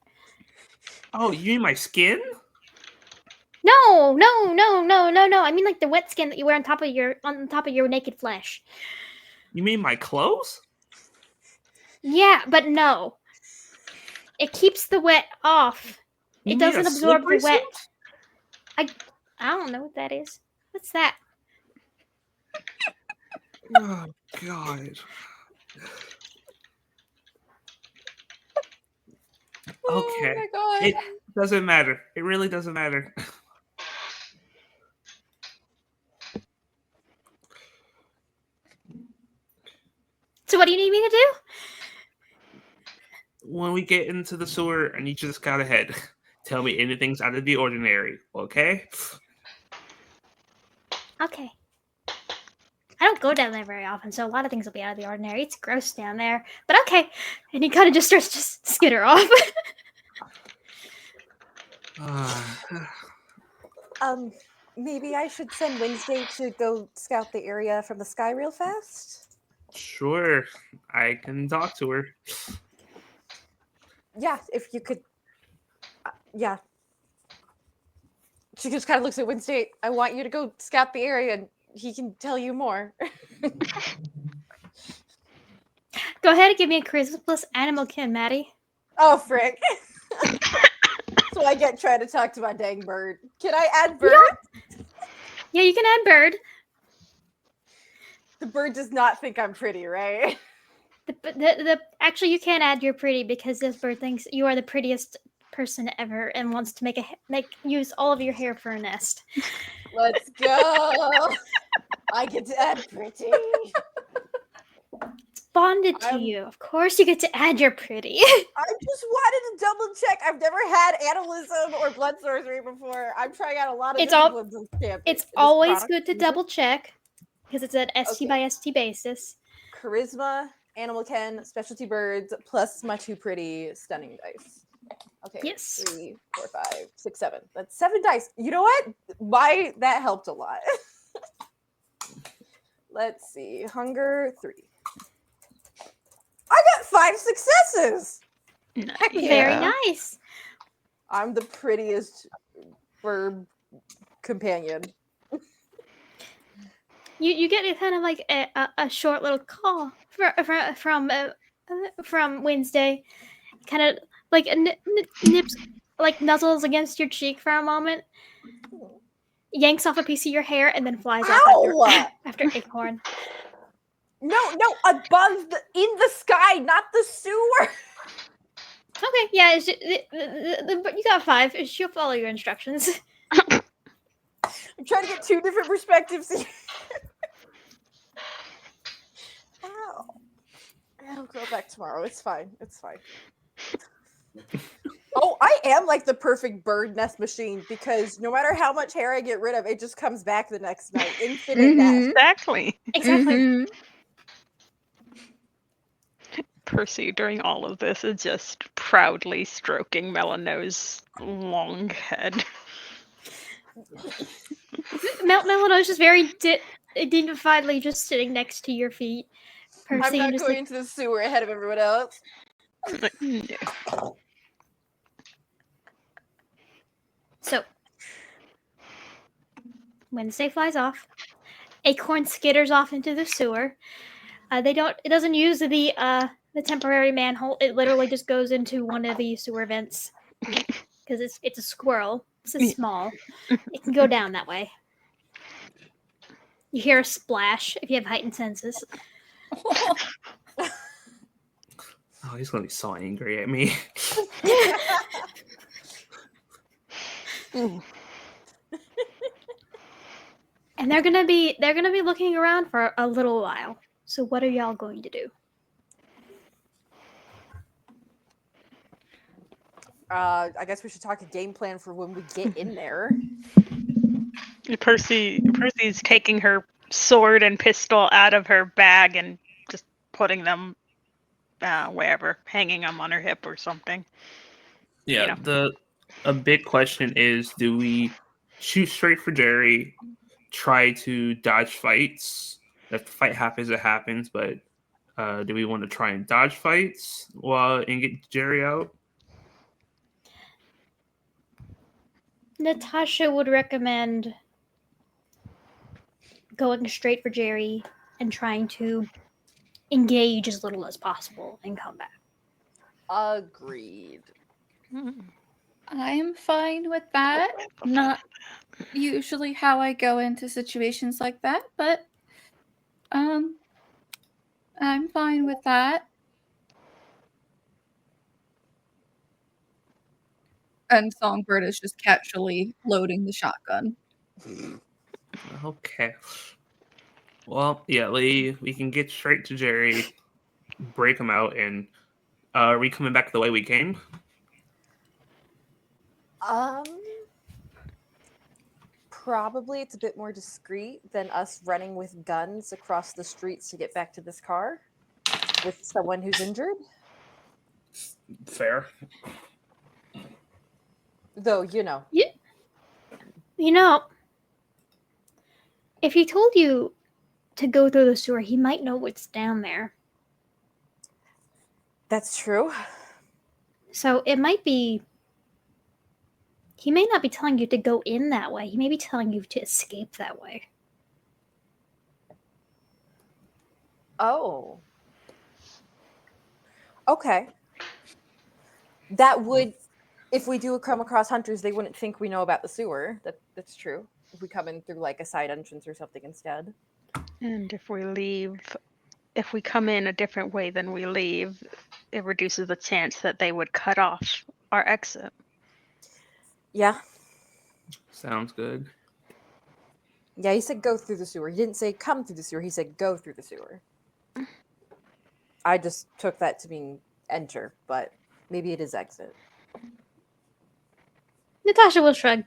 Speaker 3: Oh, you mean my skin?
Speaker 1: No. I mean like the wet skin that you wear on top of your naked flesh.
Speaker 3: You mean my clothes?
Speaker 1: Yeah, but no. It keeps the wet off. It doesn't absorb the wet. I don't know what that is. What's that?
Speaker 3: Oh God. Okay.
Speaker 2: Oh my God.
Speaker 3: It doesn't matter. It really doesn't matter.
Speaker 1: So what do you need me to do?
Speaker 3: When we get into the sewer, I need you to scout ahead. Tell me anything's out of the ordinary, okay?
Speaker 1: Okay. I don't go down there very often, so a lot of things will be out of the ordinary. It's gross down there, but okay. And he kind of just starts to skitter off.
Speaker 2: Maybe I should send Wednesday to go scout the area from the sky real fast?
Speaker 3: Sure, I can talk to her.
Speaker 2: Yeah, if you could. Yeah. She just kind of looks at Wednesday. I want you to go scout the area and he can tell you more.
Speaker 1: Go ahead and give me a charisma plus animal kin, Maddie.
Speaker 2: Oh, frick. So I get trying to talk to my dang bird. Can I add bird?
Speaker 1: Yeah, you can add bird.
Speaker 2: The bird does not think I'm pretty, right?
Speaker 1: Actually, you can't add your pretty because this bird thinks you are the prettiest person ever and wants to use all of your hair for a nest.
Speaker 2: Let's go. I get to add pretty.
Speaker 1: It's bonded to you. Of course, you get to add your pretty.
Speaker 2: I just wanted to double check. I've never had animalism or blood sorcery before. I'm trying out a lot of disciplines in camping.
Speaker 1: It's always good to double check because it's an ST by ST basis.
Speaker 2: Charisma, animal ken, specialty birds, plus my 2 pretty stunning dice. Okay.
Speaker 1: Yes.
Speaker 2: 3, 4, 5, 6, 7. That's 7 dice. You know what? That helped a lot. Let's see. Hunger 3. I got 5 successes.
Speaker 5: Nice.
Speaker 1: Very nice.
Speaker 2: I'm the prettiest bird companion.
Speaker 1: You get kind of like a short little call from Wednesday, kind of like nips, like nuzzles against your cheek for a moment, yanks off a piece of your hair, and then flies off after Acorn.
Speaker 2: No, above in the sky, not the sewer.
Speaker 1: Okay, yeah, you got 5. She'll follow your instructions.
Speaker 2: I'm trying to get 2 different perspectives here. Ow. It'll grow back tomorrow. It's fine. Oh, I am like the perfect bird nest machine because no matter how much hair I get rid of, it just comes back the next night. Infinite nest.
Speaker 5: Exactly.
Speaker 1: Exactly.
Speaker 5: Percy, during all of this, is just proudly stroking Melano's long head.
Speaker 1: Melano's just very dignifiedly just sitting next to your feet. Percy,
Speaker 2: I'm not
Speaker 1: just
Speaker 2: going into the sewer ahead of everyone else.
Speaker 5: No.
Speaker 1: So, Wednesday flies off. Acorn skitters off into the sewer. It doesn't use the temporary manhole. It literally just goes into one of the sewer vents because it's a squirrel. It's small. It can go down that way. You hear a splash if you have heightened senses.
Speaker 3: Oh, he's gonna be so angry at me.
Speaker 1: And they're gonna be looking around for a little while. So what are y'all going to do?
Speaker 2: I guess we should talk a game plan for when we get in there.
Speaker 5: Percy's taking her sword and pistol out of her bag and just putting them wherever, hanging them on her hip or something.
Speaker 3: Yeah, a big question is, do we shoot straight for Jerry, try to dodge fights? If the fight happens, it happens, but do we want to try and dodge fights and get Jerry out?
Speaker 1: Natasha would recommend going straight for Jerry and trying to engage as little as possible in combat.
Speaker 2: Agreed.
Speaker 4: I'm fine with that. Not usually how I go into situations like that, but I'm fine with that. And Songbird is just casually loading the shotgun.
Speaker 3: Okay. Well, yeah, we can get straight to Jerry, break him out, and are we coming back the way we came?
Speaker 2: Probably it's a bit more discreet than us running with guns across the streets to get back to this car with someone who's injured.
Speaker 3: Fair.
Speaker 2: Though, you know.
Speaker 1: You know, if he told you to go through the sewer, he might know what's down there.
Speaker 2: That's true.
Speaker 1: So it might be He may not be telling you to go in that way. He may be telling you to escape that way.
Speaker 2: Oh. Okay. That would, if we do come across hunters, they wouldn't think we know about the sewer. That's true. If we come in through like a side entrance or something instead.
Speaker 5: And if we come in a different way than we leave, it reduces the chance that they would cut off our exit.
Speaker 2: Yeah.
Speaker 3: Sounds good.
Speaker 2: Yeah, he said go through the sewer. He didn't say come through the sewer. He said go through the sewer. I just took that to mean enter, but maybe it is exit.
Speaker 1: Natasha will shrug.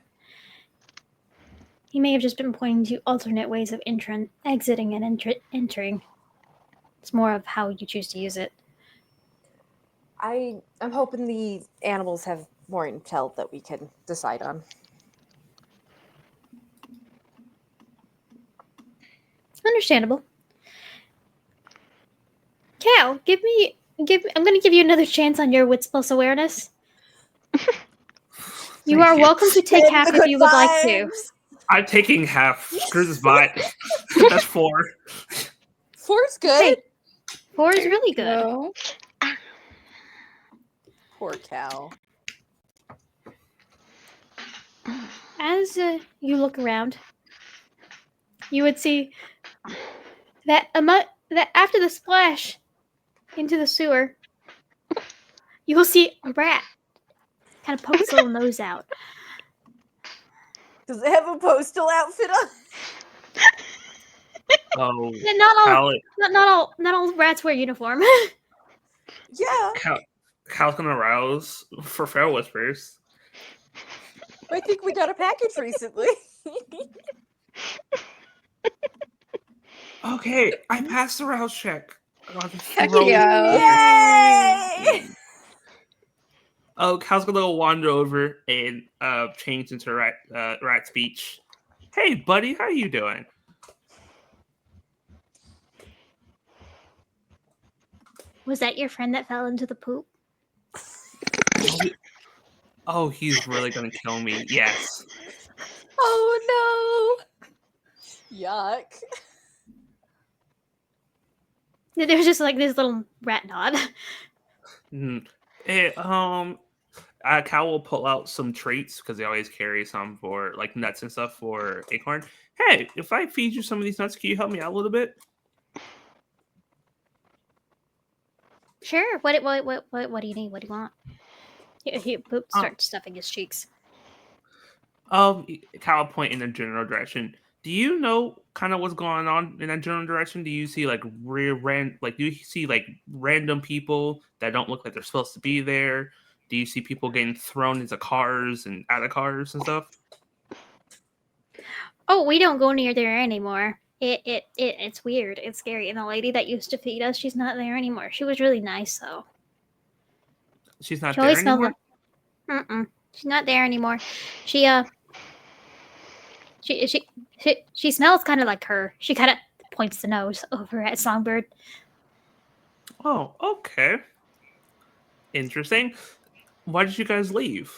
Speaker 1: He may have just been pointing to alternate ways of exiting and entering. It's more of how you choose to use it.
Speaker 2: I'm hoping the animals have more intel that we can decide on.
Speaker 1: Understandable. Cal, I'm going to give you another chance on your wits plus awareness. You
Speaker 3: Thank
Speaker 1: are welcome to take half if you would like to.
Speaker 3: I'm taking half. Screw this bot. That's 4.
Speaker 2: 4's good.
Speaker 1: Hey, 4 is really good.
Speaker 4: No.
Speaker 2: Poor cow.
Speaker 1: As you look around, you would see that that after the splash into the sewer, you will see a rat kind of poke its little nose out.
Speaker 2: Does it have a postal outfit on?
Speaker 3: Oh,
Speaker 1: And not all
Speaker 3: Cal,
Speaker 1: rats wear uniform.
Speaker 2: Yeah.
Speaker 3: Cal's gonna rouse for Feral Whispers.
Speaker 2: I think we got a package recently.
Speaker 3: Okay, I passed the rouse check.
Speaker 4: Heck yeah.
Speaker 2: Yay!
Speaker 3: Oh, Cal's gonna wander over and change into rat speech. Hey, buddy, how you doing?
Speaker 1: Was that your friend that fell into the poop?
Speaker 3: Oh, he's really gonna kill me. Yes.
Speaker 2: Oh no! Yuck.
Speaker 1: There was just like this little rat nod.
Speaker 3: Hey, Cal will pull out some treats because they always carry some for like nuts and stuff for Acorn. Hey, if I feed you some of these nuts, can you help me out a little bit?
Speaker 1: Sure. What do you need? What do you want? He starts stuffing his cheeks.
Speaker 3: Cal point in a general direction. Do you know kind of what's going on in that general direction? Do you see like do you see like random people that don't look like they're supposed to be there? Do you see people getting thrown into cars and out of cars and stuff?
Speaker 1: Oh, we don't go near there anymore. It's weird. It's scary. And the lady that used to feed us, she's not there anymore. She was really nice though.
Speaker 3: She's not
Speaker 1: She
Speaker 3: there
Speaker 1: always smelled
Speaker 3: anymore.
Speaker 1: like she's not there anymore. She she smells kind of like her. She kind of points the nose over at Songbird.
Speaker 3: Oh, okay. Interesting. Why did you guys leave?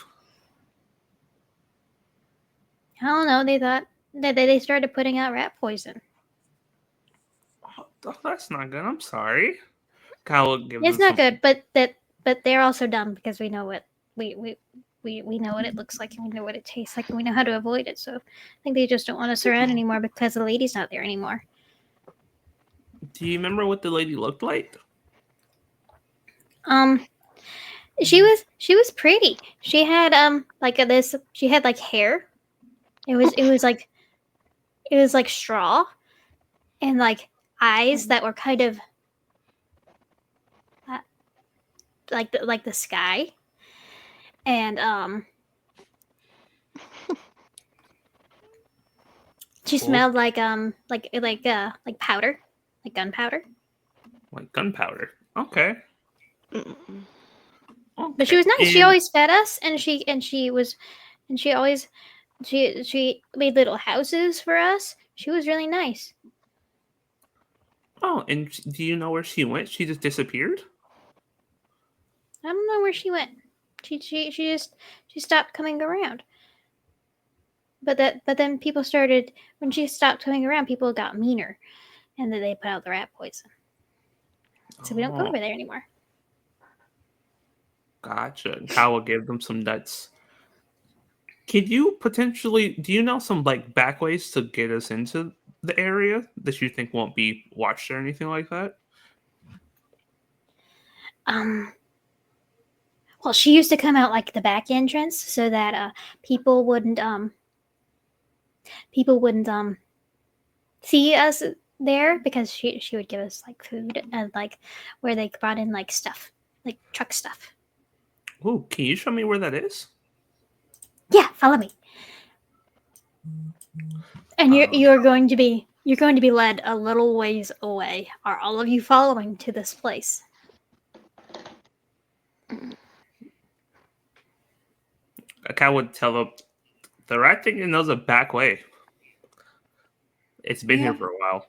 Speaker 1: I don't know. They thought that they started putting out rat poison.
Speaker 3: Oh, that's not good. I'm sorry. Kyle will give
Speaker 1: It's
Speaker 3: them
Speaker 1: not
Speaker 3: some.
Speaker 1: good, but they're also dumb because we know what we know what it looks like and we know what it tastes like and we know how to avoid it. So I think they just don't want us around anymore because the lady's not there anymore.
Speaker 3: Do you remember what the lady looked like?
Speaker 1: She was pretty. She had like this. She had like hair. It was like straw, and like eyes that were kind of like the sky, and she
Speaker 3: Cool.
Speaker 1: smelled like powder, like gunpowder.
Speaker 3: Like gunpowder. Okay.
Speaker 5: Mm.
Speaker 3: Okay.
Speaker 1: But she was nice. She
Speaker 3: And-
Speaker 1: always fed us, and she always she made little houses for us. She was really nice.
Speaker 3: Oh, and do you know where she went? She just disappeared?
Speaker 1: I don't know where she went. She stopped coming around. But then people started when she stopped coming around. People got meaner, and then they put out the rat poison. So we don't go
Speaker 3: Oh,
Speaker 1: over there anymore.
Speaker 3: gotcha. And Kyle will give them some nuts. Could you potentially do you know some like back ways to get us into the area that you think won't be watched or anything like that?
Speaker 1: Um, well, she used to come out like the back entrance so that people wouldn't see us there because she would give us like food and like where they brought in like stuff, like truck stuff.
Speaker 3: Ooh, can you show me where that is?
Speaker 1: Yeah, follow me. And
Speaker 3: Uh,
Speaker 1: you're going to be led a little ways away. Are all of you following to this place?
Speaker 3: like I would tell them the right thing knows a back way. It's been here
Speaker 4: Yeah.
Speaker 3: for a while.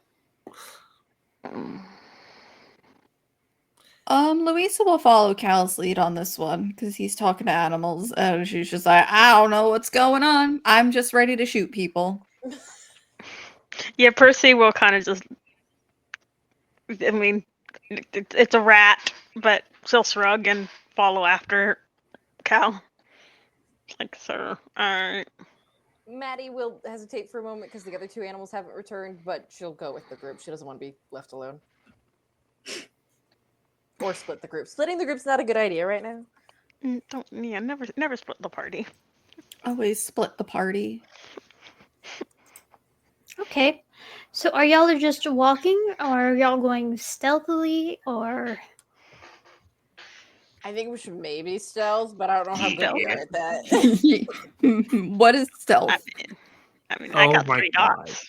Speaker 4: Louisa will follow Cal's lead on this one because he's talking to animals, and she's just like, I don't know what's going on. I'm just ready to shoot people.
Speaker 5: Yeah, Percy will kind of just. I mean, it's a rat, but she'll shrug and follow after Cal. Like, sir, alright.
Speaker 2: Maddie will hesitate for a moment because the other two animals haven't returned, but she'll go with the group. She doesn't want to be left alone. Or split the group. Splitting the group's not a good idea right now.
Speaker 5: Don't, yeah, never split the party.
Speaker 4: Always split the party.
Speaker 1: Okay. So are y'all just walking or are y'all going stealthily or
Speaker 2: I think we should maybe stealth, but I don't know how good
Speaker 5: Stealth?
Speaker 2: we are at that.
Speaker 4: What is stealth?
Speaker 5: I mean, I
Speaker 3: Oh
Speaker 5: got
Speaker 3: my
Speaker 5: 3
Speaker 3: God.
Speaker 5: dots.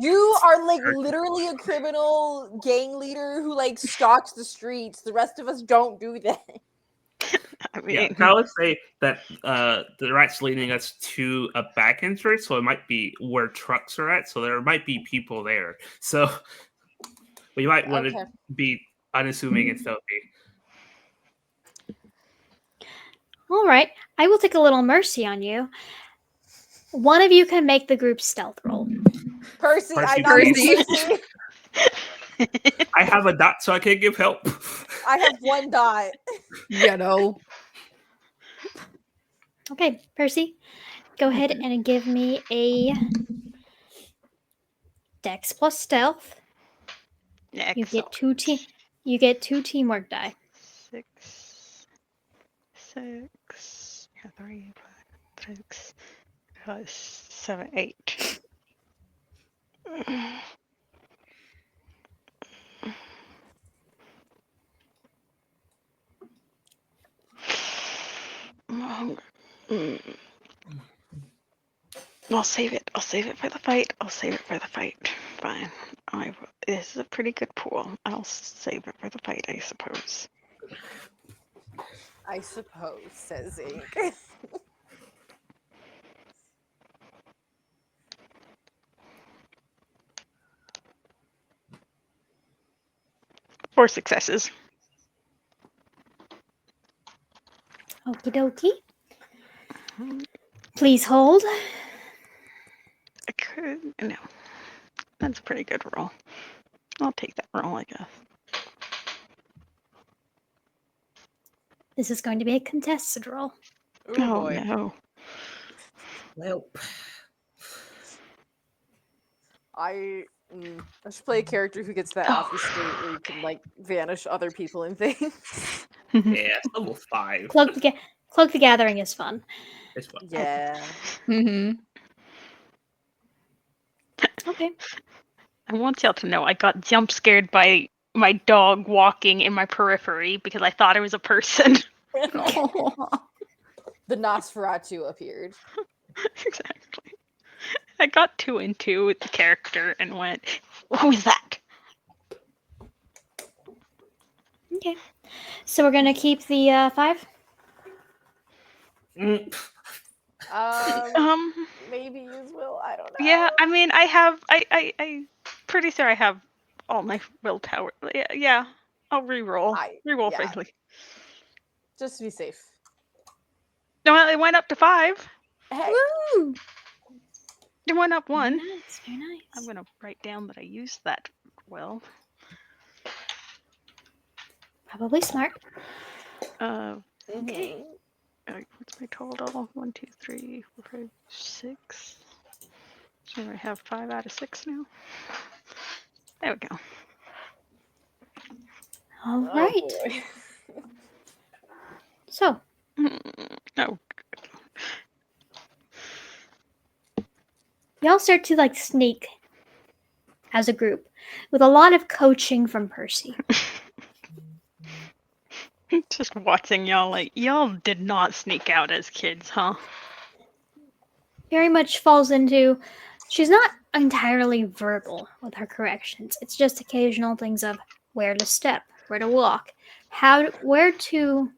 Speaker 2: You are like literally a criminal gang leader who like stalks the streets. The rest of us don't do that.
Speaker 5: I mean,
Speaker 3: Yeah, Kyle would say that the rat's leading us to a back entrance, so it might be where trucks are at. So there might be people there. So we might want
Speaker 2: Okay.
Speaker 3: to be unassuming and stealthy.
Speaker 1: all right, I will take a little mercy on you. One of you can make the group stealth roll.
Speaker 2: Percy,
Speaker 3: Percy,
Speaker 2: I'm not
Speaker 4: please.
Speaker 2: Percy.
Speaker 3: I have a dot, so I can't give help.
Speaker 2: I have 1 dot.
Speaker 4: You know.
Speaker 1: Okay, Percy, go ahead and give me a Dex plus stealth. You get
Speaker 5: excellent.
Speaker 1: you get 2 teamwork die.
Speaker 5: 6, 6, 3, 5, 6, 7, 8. I'm hungry. I'll save it. I'll save it for the fight. I'll save it for the fight. Fine. This is a pretty good pool. I'll save it for the fight, I suppose.
Speaker 2: I suppose, says Ink.
Speaker 5: Four successes.
Speaker 1: Okie dokie. Please hold.
Speaker 5: I could. No. That's a pretty good roll. I'll take that roll, I guess.
Speaker 1: This is going to be a contested roll.
Speaker 2: Ooh,
Speaker 5: Oh,
Speaker 2: boy.
Speaker 5: no.
Speaker 3: Well,
Speaker 2: I should play a character who gets that off the street where you can like vanish other people and things.
Speaker 3: yeah, it's level 5.
Speaker 1: Cloak the Gathering is fun.
Speaker 3: It's fun.
Speaker 2: Yeah.
Speaker 4: Mm-hmm.
Speaker 1: Okay.
Speaker 5: I want y'all to know I got jump scared by my dog walking in my periphery because I thought it was a person.
Speaker 2: The Nosferatu appeared.
Speaker 5: Exactly. I got 2 and 2 with the character and went, who is that?
Speaker 1: Okay. So we're gonna keep the 5.
Speaker 3: Mm,
Speaker 2: Maybe use will. I don't know.
Speaker 5: Yeah, I mean, I pretty sure I have all my willpower. Yeah, I'll re-roll. Re-roll
Speaker 2: yeah.
Speaker 5: freely.
Speaker 2: Just to be safe.
Speaker 5: No, it went up to 5.
Speaker 2: Hey,
Speaker 4: Woo!
Speaker 5: It went up one.
Speaker 1: Very nice, very nice.
Speaker 5: I'm gonna write down that I used that well.
Speaker 1: Probably smart.
Speaker 5: Okay. What's my total? 1, 2, 3, 4, 5, 6. So I have 5 out of 6 now. There we go.
Speaker 1: All
Speaker 2: oh
Speaker 1: right.
Speaker 2: boy.
Speaker 1: So,
Speaker 5: Oh,
Speaker 1: y'all start to like sneak as a group with a lot of coaching from Percy.
Speaker 5: just watching y'all, like, y'all did not sneak out as kids, huh?
Speaker 1: Very much falls into, she's not entirely verbal with her corrections. It's just occasional things of where to step, where to walk, what to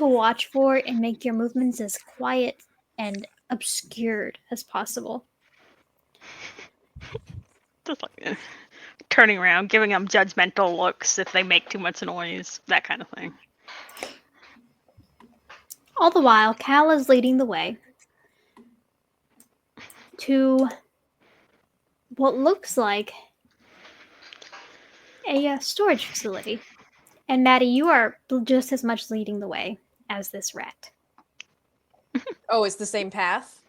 Speaker 1: watch for, and make your movements as quiet and obscured as possible.
Speaker 5: Just like turning around, giving them judgmental looks if they make too much noise, that kind of thing.
Speaker 1: All the while, Cal is leading the way to what looks like a storage facility. And Maddie, you are just as much leading the way as this rat.
Speaker 2: Oh, it's the same path?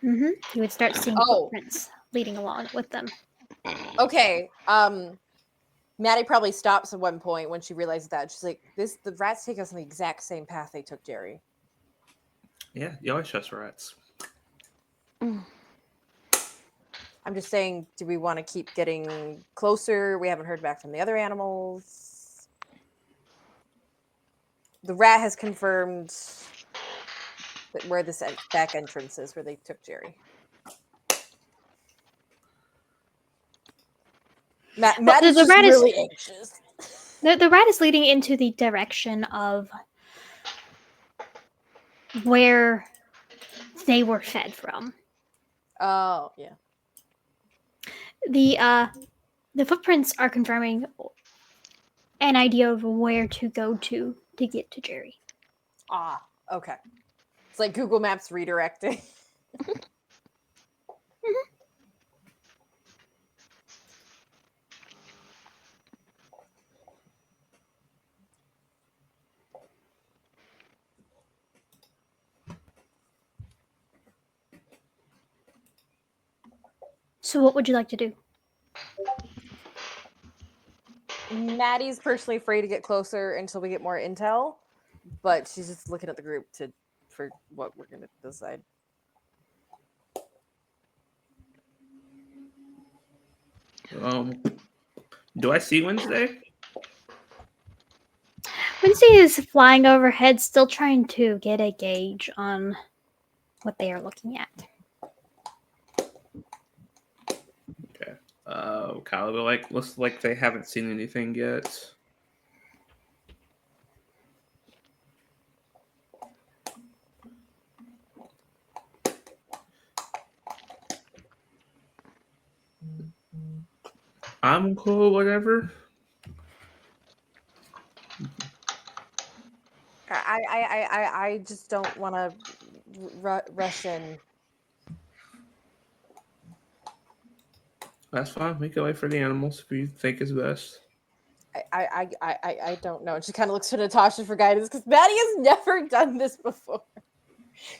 Speaker 1: You would start seeing footprints leading along with them.
Speaker 2: Okay. Maddie probably stops at one point when she realizes that. She's like, the rats take us on the exact same path they took Jerry.
Speaker 3: Yeah, you always trust rats.
Speaker 2: I'm just saying, do we want to keep getting closer? We haven't heard back from the other animals. The rat has confirmed that where this back entrance is, where they took Jerry. Maddie's
Speaker 1: the
Speaker 2: just
Speaker 1: rat
Speaker 2: really anxious.
Speaker 1: The rat is leading into the direction of where they were fed from.
Speaker 2: Oh, yeah.
Speaker 1: The footprints are confirming an idea of where to go to get to Jerry.
Speaker 2: Ah, okay. It's like Google Maps redirecting.
Speaker 1: So what would you like to do?
Speaker 2: Maddie's personally afraid to get closer until we get more intel, but she's just looking at the group for what we're gonna decide.
Speaker 3: Do I see Wednesday?
Speaker 1: Wednesday is flying overhead, still trying to get a gauge on what they are looking at.
Speaker 3: Okay. Kyle will looks like they haven't seen anything yet. I'm cool, whatever.
Speaker 2: I just don't want to rush in.
Speaker 3: That's fine. We can wait for the animals if you think is best.
Speaker 2: I don't know. And she kind of looks to Natasha for guidance because Maddie has never done this before.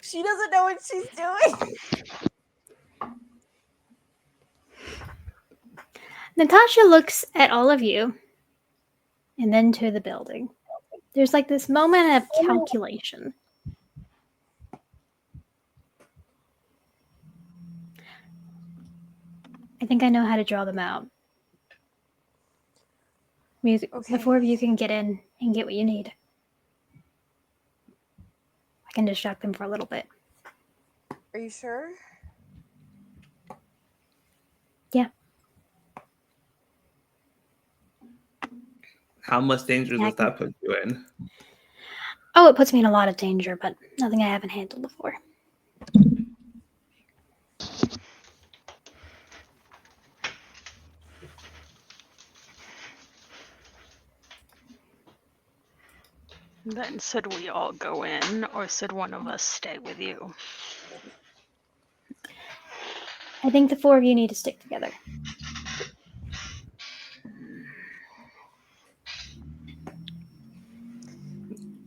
Speaker 2: She doesn't know what she's doing.
Speaker 1: Natasha looks at all of you and then to the building. There's like this moment of calculation. I think I know how to draw them out. Music.
Speaker 2: Okay.
Speaker 1: The four of you can get in and get what you need. I can distract them for a little bit.
Speaker 2: Are you sure?
Speaker 1: Yeah.
Speaker 3: How much danger does that put you in?
Speaker 1: Oh, it puts me in a lot of danger, but nothing I haven't handled before.
Speaker 5: Then should we all go in, or should one of us stay with you?
Speaker 1: I think the four of you need to stick together.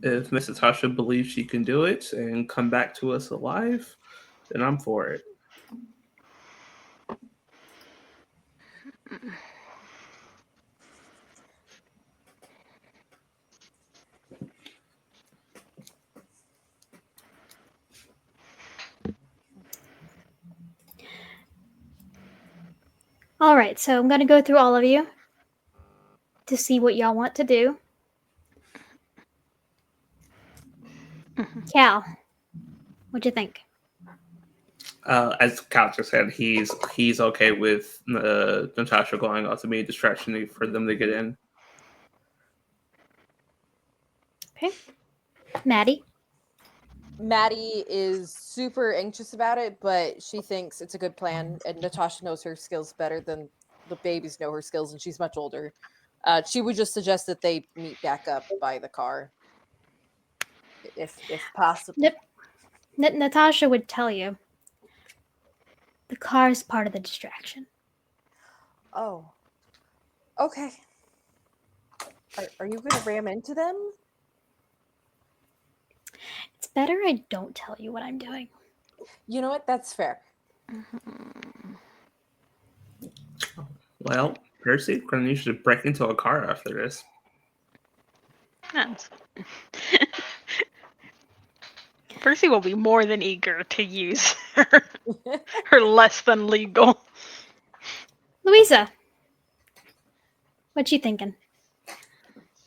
Speaker 3: If Miss Natasha believes she can do it and come back to us alive, then I'm for it.
Speaker 1: All right, so I'm going to go through all of you to see what y'all want to do. Cal, what'd you think?
Speaker 3: As Cal just said, he's okay with Natasha going out to be a distraction for them to get in.
Speaker 1: Okay. Maddie?
Speaker 2: Maddie is super anxious about it, but she thinks it's a good plan, and Natasha knows her skills better than the babies know her skills, and she's much older. She would just suggest that they meet back up by the car, if possible.
Speaker 1: Yep. Natasha would tell you the car is part of the distraction.
Speaker 2: Oh, okay. Are you going to ram into them?
Speaker 1: It's better I don't tell you what I'm doing.
Speaker 2: You know what? That's fair.
Speaker 3: Well, Percy, you should break into a car after this.
Speaker 5: Percy will be more than eager to use her less than legal.
Speaker 1: Louisa, what you thinking?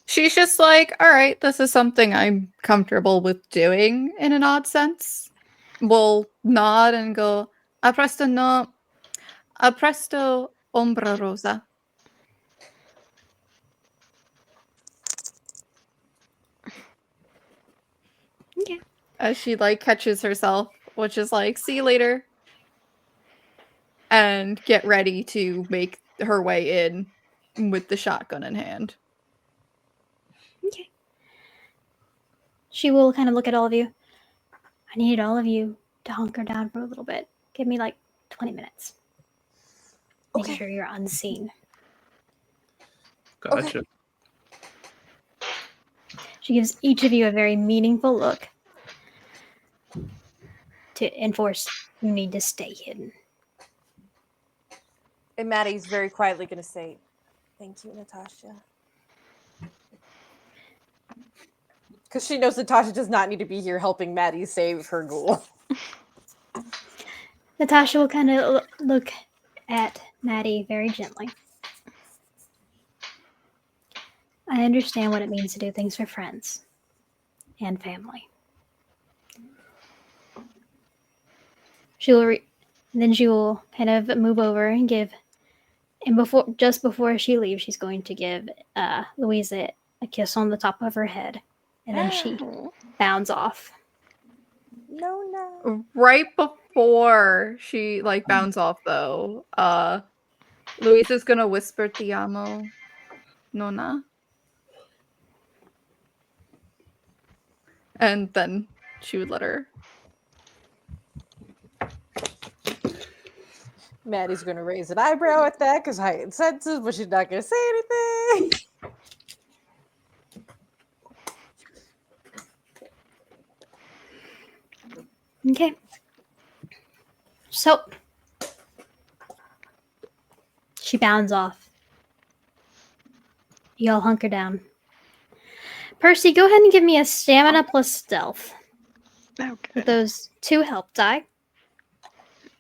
Speaker 4: She's just like, all right, this is something I'm comfortable with doing in an odd sense. We'll nod and go, a presto no, a presto ombra rosa.
Speaker 1: Okay.
Speaker 4: As she like catches herself, which is like, see you later. And get ready to make her way in with the shotgun in hand.
Speaker 1: Okay. She will kind of look at all of you. I need all of you to hunker down for a little bit. Give me like 20 minutes. Make
Speaker 2: Okay.
Speaker 1: sure you're unseen.
Speaker 3: Gotcha.
Speaker 2: Okay.
Speaker 1: She gives each of you a very meaningful look to enforce you need to stay hidden.
Speaker 2: And Maddie's very quietly going to say, "Thank you, Natasha." Because she knows Natasha does not need to be here helping Maddie save her ghoul.
Speaker 1: Natasha will kind of look at Maddie very gently. I understand what it means to do things for friends and family. Then she will kind of move over and just before she leaves, she's going to give Louisa a kiss on the top of her head, and then she bounds off.
Speaker 2: No.
Speaker 4: Right before she like bounds off though, Luisa's gonna whisper "Ti amo, Nona," and then she would let her.
Speaker 2: Maddie's going to raise an eyebrow at that because heightened senses, but she's not going to say anything.
Speaker 1: Okay. So she bounds off. You all hunker down. Percy, go ahead and give me a stamina plus stealth
Speaker 5: Okay.
Speaker 1: with those 2 help die.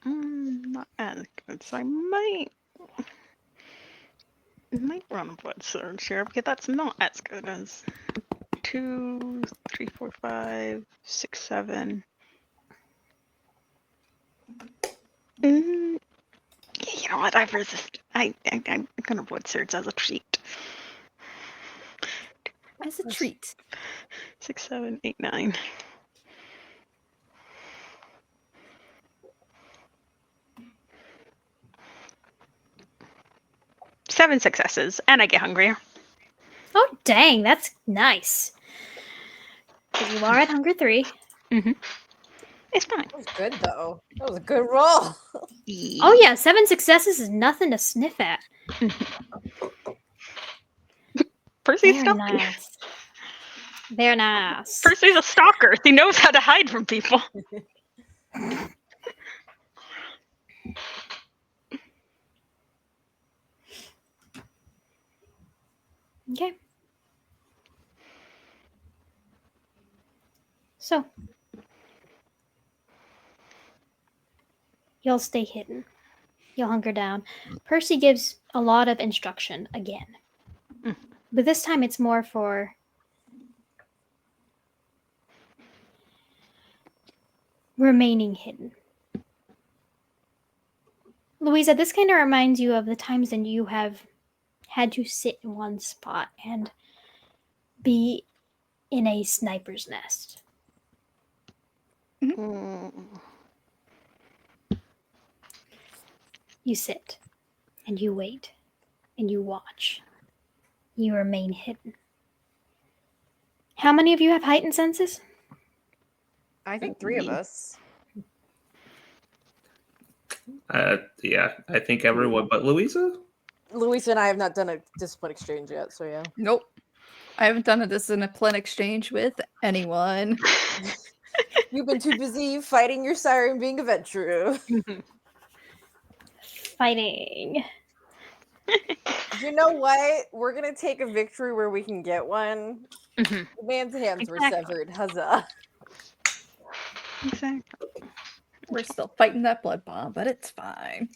Speaker 5: Not as good, so I might run a blood surge here because that's not as good as 2, 3, 4, 5, 6, 7. You know what? I've resisted. I'm gonna blood surge as a treat.
Speaker 4: As a treat.
Speaker 5: 6, 7, 8, 9. Seven successes, and I get hungrier.
Speaker 1: Oh, dang, that's nice. Because you are at hunger 3.
Speaker 5: It's fine.
Speaker 2: That was good, though. That was a good roll.
Speaker 1: Oh yeah, 7 successes is nothing to sniff at.
Speaker 5: Percy's
Speaker 1: Very
Speaker 5: stealthy.
Speaker 1: nice. Very nice.
Speaker 5: Percy's a stalker. He knows how to hide from people.
Speaker 1: Okay. So, you'll stay hidden. You'll hunker down. Percy gives a lot of instruction again. But this time it's more for remaining hidden. Louisa, this kind of reminds you of the times when you have had to sit in one spot and be in a sniper's nest. You sit and you wait and you watch. You remain hidden. How many of you have heightened senses?
Speaker 2: I think 3 of us.
Speaker 3: Yeah, I think everyone but Louisa.
Speaker 2: Louisa and I have not done a discipline exchange yet, so yeah.
Speaker 4: Nope. I haven't done a discipline exchange with anyone.
Speaker 2: You've been too busy fighting your siren being a Ventru.
Speaker 1: Fighting.
Speaker 2: You know what? We're gonna take a victory where we can get one.
Speaker 5: Mhm.
Speaker 2: The man's hands were
Speaker 5: Exactly.
Speaker 2: severed. Huzzah.
Speaker 5: Exactly.
Speaker 4: We're still fighting that blood bomb, but it's fine.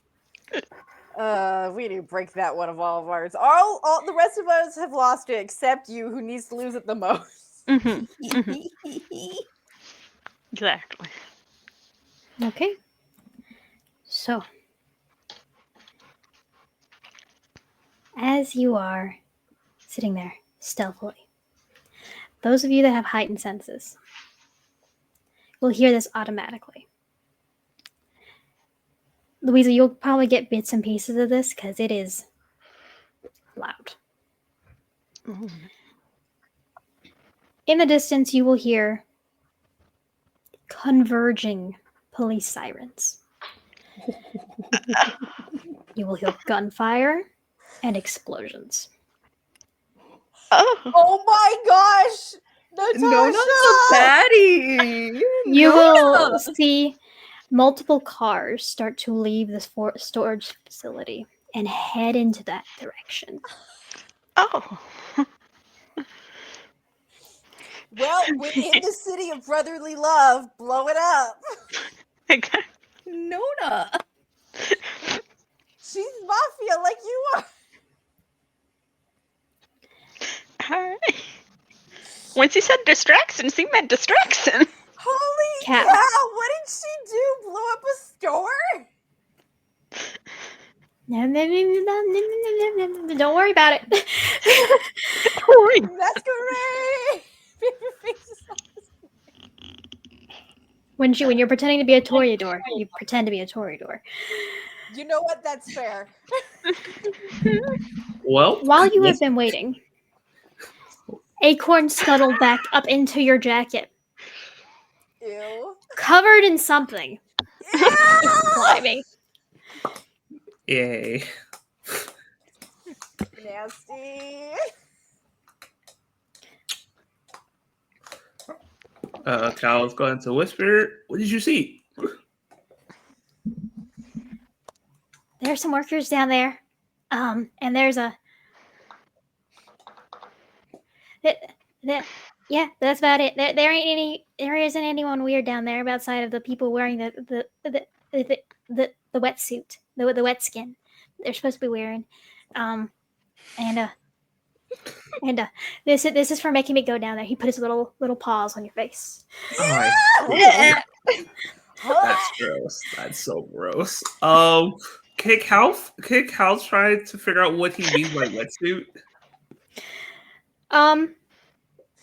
Speaker 2: We need to break that one of all of ours. All the rest of us have lost it, except you, who needs to lose it the most.
Speaker 5: Exactly.
Speaker 1: Okay. So, as you are sitting there stealthily, those of you that have heightened senses will hear this automatically. Louisa, you'll probably get bits and pieces of this because it is loud. In the distance, you will hear converging police sirens. You will hear gunfire and explosions.
Speaker 5: Oh.
Speaker 2: Oh my gosh! Natasha!
Speaker 4: Nona's a baddie.
Speaker 1: You will
Speaker 4: Nona!
Speaker 1: see multiple cars start to leave this storage facility and head into that direction.
Speaker 5: Oh.
Speaker 2: Well, we're in the city of brotherly love. Blow it up.
Speaker 4: Nona.
Speaker 2: She's mafia like you are.
Speaker 5: Alright. When she said distraction, she meant distraction.
Speaker 2: Holy
Speaker 1: Cat.
Speaker 2: cow! What did she do? Blow up a store?
Speaker 1: Don't worry about it.
Speaker 2: Masquerade!
Speaker 1: When you're pretending to be a toreador, you pretend to be a toreador.
Speaker 2: You know what? That's fair.
Speaker 3: Well,
Speaker 1: While you have been waiting, Acorn scuttled back up into your jacket,
Speaker 2: Ew.
Speaker 1: covered in something. It's climbing.
Speaker 3: yay.
Speaker 2: Nasty.
Speaker 3: Kyle's going to whisper. What did you see?
Speaker 1: There's some workers down there, and there's a. Yeah, that's about it. There isn't anyone weird down there outside of the people wearing the wetsuit, the wet skin. They're supposed to be wearing, and this is for making me go down there. He put his little paws on your face.
Speaker 3: Oh, that's gross. That's so gross. Kick Hal's trying to figure out what he means by wetsuit.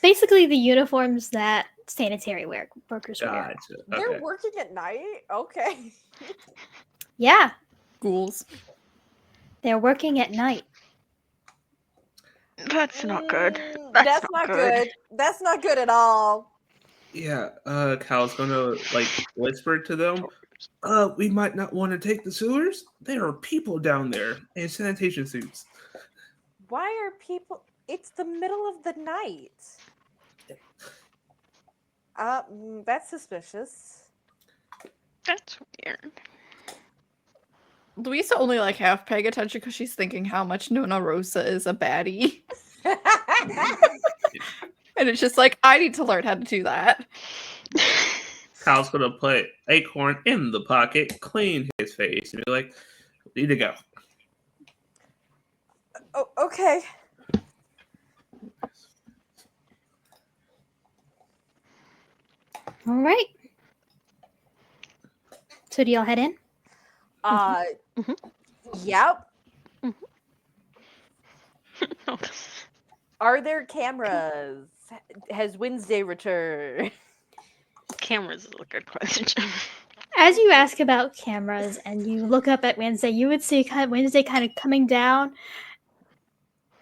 Speaker 1: Basically the uniforms that sanitary workers wear.
Speaker 3: Gotcha.
Speaker 2: They're
Speaker 3: Okay.
Speaker 2: working at night? Okay.
Speaker 1: Yeah,
Speaker 4: Ghouls.
Speaker 1: they're working at night.
Speaker 5: That's not good.
Speaker 2: That's not good. That's not good at all.
Speaker 3: Yeah. Kyle's gonna whisper to them. We might not want to take the sewers. There are people down there in sanitation suits.
Speaker 2: Why are people? It's the middle of the night. That's suspicious.
Speaker 5: That's weird.
Speaker 4: Louisa only like half paying attention because she's thinking how much Nona Rosa is a baddie. And it's just like, I need to learn how to do that.
Speaker 3: Kyle's gonna put Acorn in the pocket, clean his face, and be like, "Need to go."
Speaker 2: Oh, okay.
Speaker 1: All right. So do y'all head in?
Speaker 5: Mhm.
Speaker 2: Yep.
Speaker 5: Oh,
Speaker 2: Are there cameras? Has Wednesday returned?
Speaker 5: cameras is a good question.
Speaker 1: As you ask about cameras and you look up at Wednesday, you would see Wednesday kind of coming down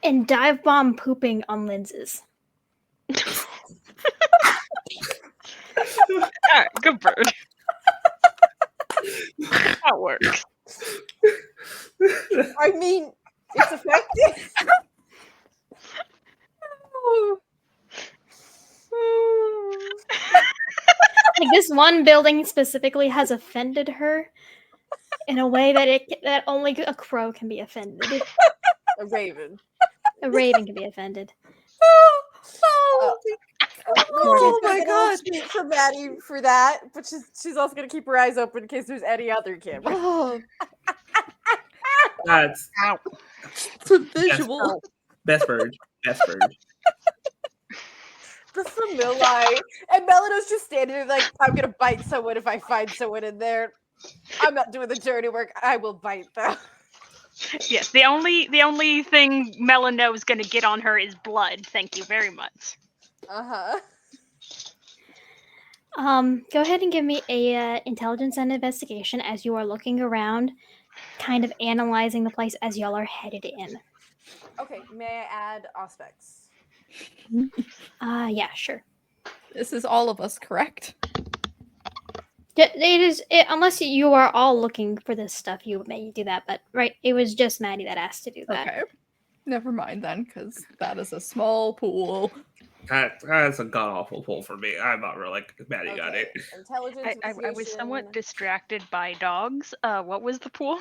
Speaker 1: and dive bomb pooping on lenses.
Speaker 5: Alright, good bird. That works.
Speaker 2: I mean, it's effective.
Speaker 1: Like this one building specifically has offended her in a way that only a crow can be offended.
Speaker 2: A raven.
Speaker 1: A raven can be offended.
Speaker 2: Oh
Speaker 4: my God.
Speaker 2: Tweet for Maddie for that, but she's also gonna keep her eyes open in case there's any other camera.
Speaker 4: Oh,
Speaker 3: That's
Speaker 5: Ow.
Speaker 4: it's a visual.
Speaker 3: best bird. Best bird.
Speaker 2: The familia, and Melino's just standing there like, I'm gonna bite someone if I find someone in there. I'm not doing the dirty work. I will bite them.
Speaker 5: Yes, the only thing Melano is going to get on her is blood. Thank you very much.
Speaker 1: Go ahead and give me a intelligence and investigation as you are looking around, kind of analyzing the place as y'all are headed in.
Speaker 2: Okay, may I add aspects?
Speaker 1: Yeah, sure.
Speaker 4: This is all of us, correct?
Speaker 1: It is unless you are all looking for this stuff, you may do that. But right, it was just Maddie that asked to do that.
Speaker 4: Okay. Never mind then, because that is a small pool.
Speaker 3: That's a god awful pull for me. I'm not really like Maddie got it.
Speaker 2: Intelligence.
Speaker 5: I was somewhat
Speaker 2: investigation.
Speaker 5: distracted by dogs. What was the pool?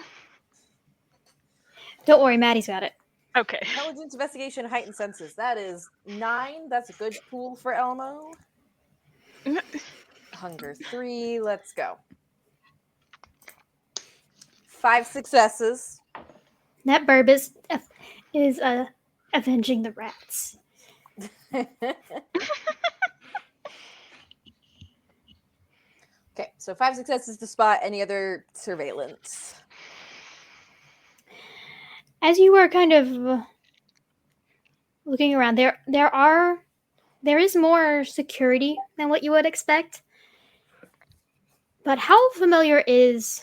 Speaker 1: Don't worry, Maddie's got it.
Speaker 5: Okay.
Speaker 2: Intelligence, investigation, heightened senses. That is 9. That's a good pool for Elmo. Hunger 3. Let's go. 5 successes.
Speaker 1: That burb is avenging the rats.
Speaker 2: Okay, so 5 successes to spot any other surveillance.
Speaker 1: As you are kind of looking around, there is more security than what you would expect. But how familiar is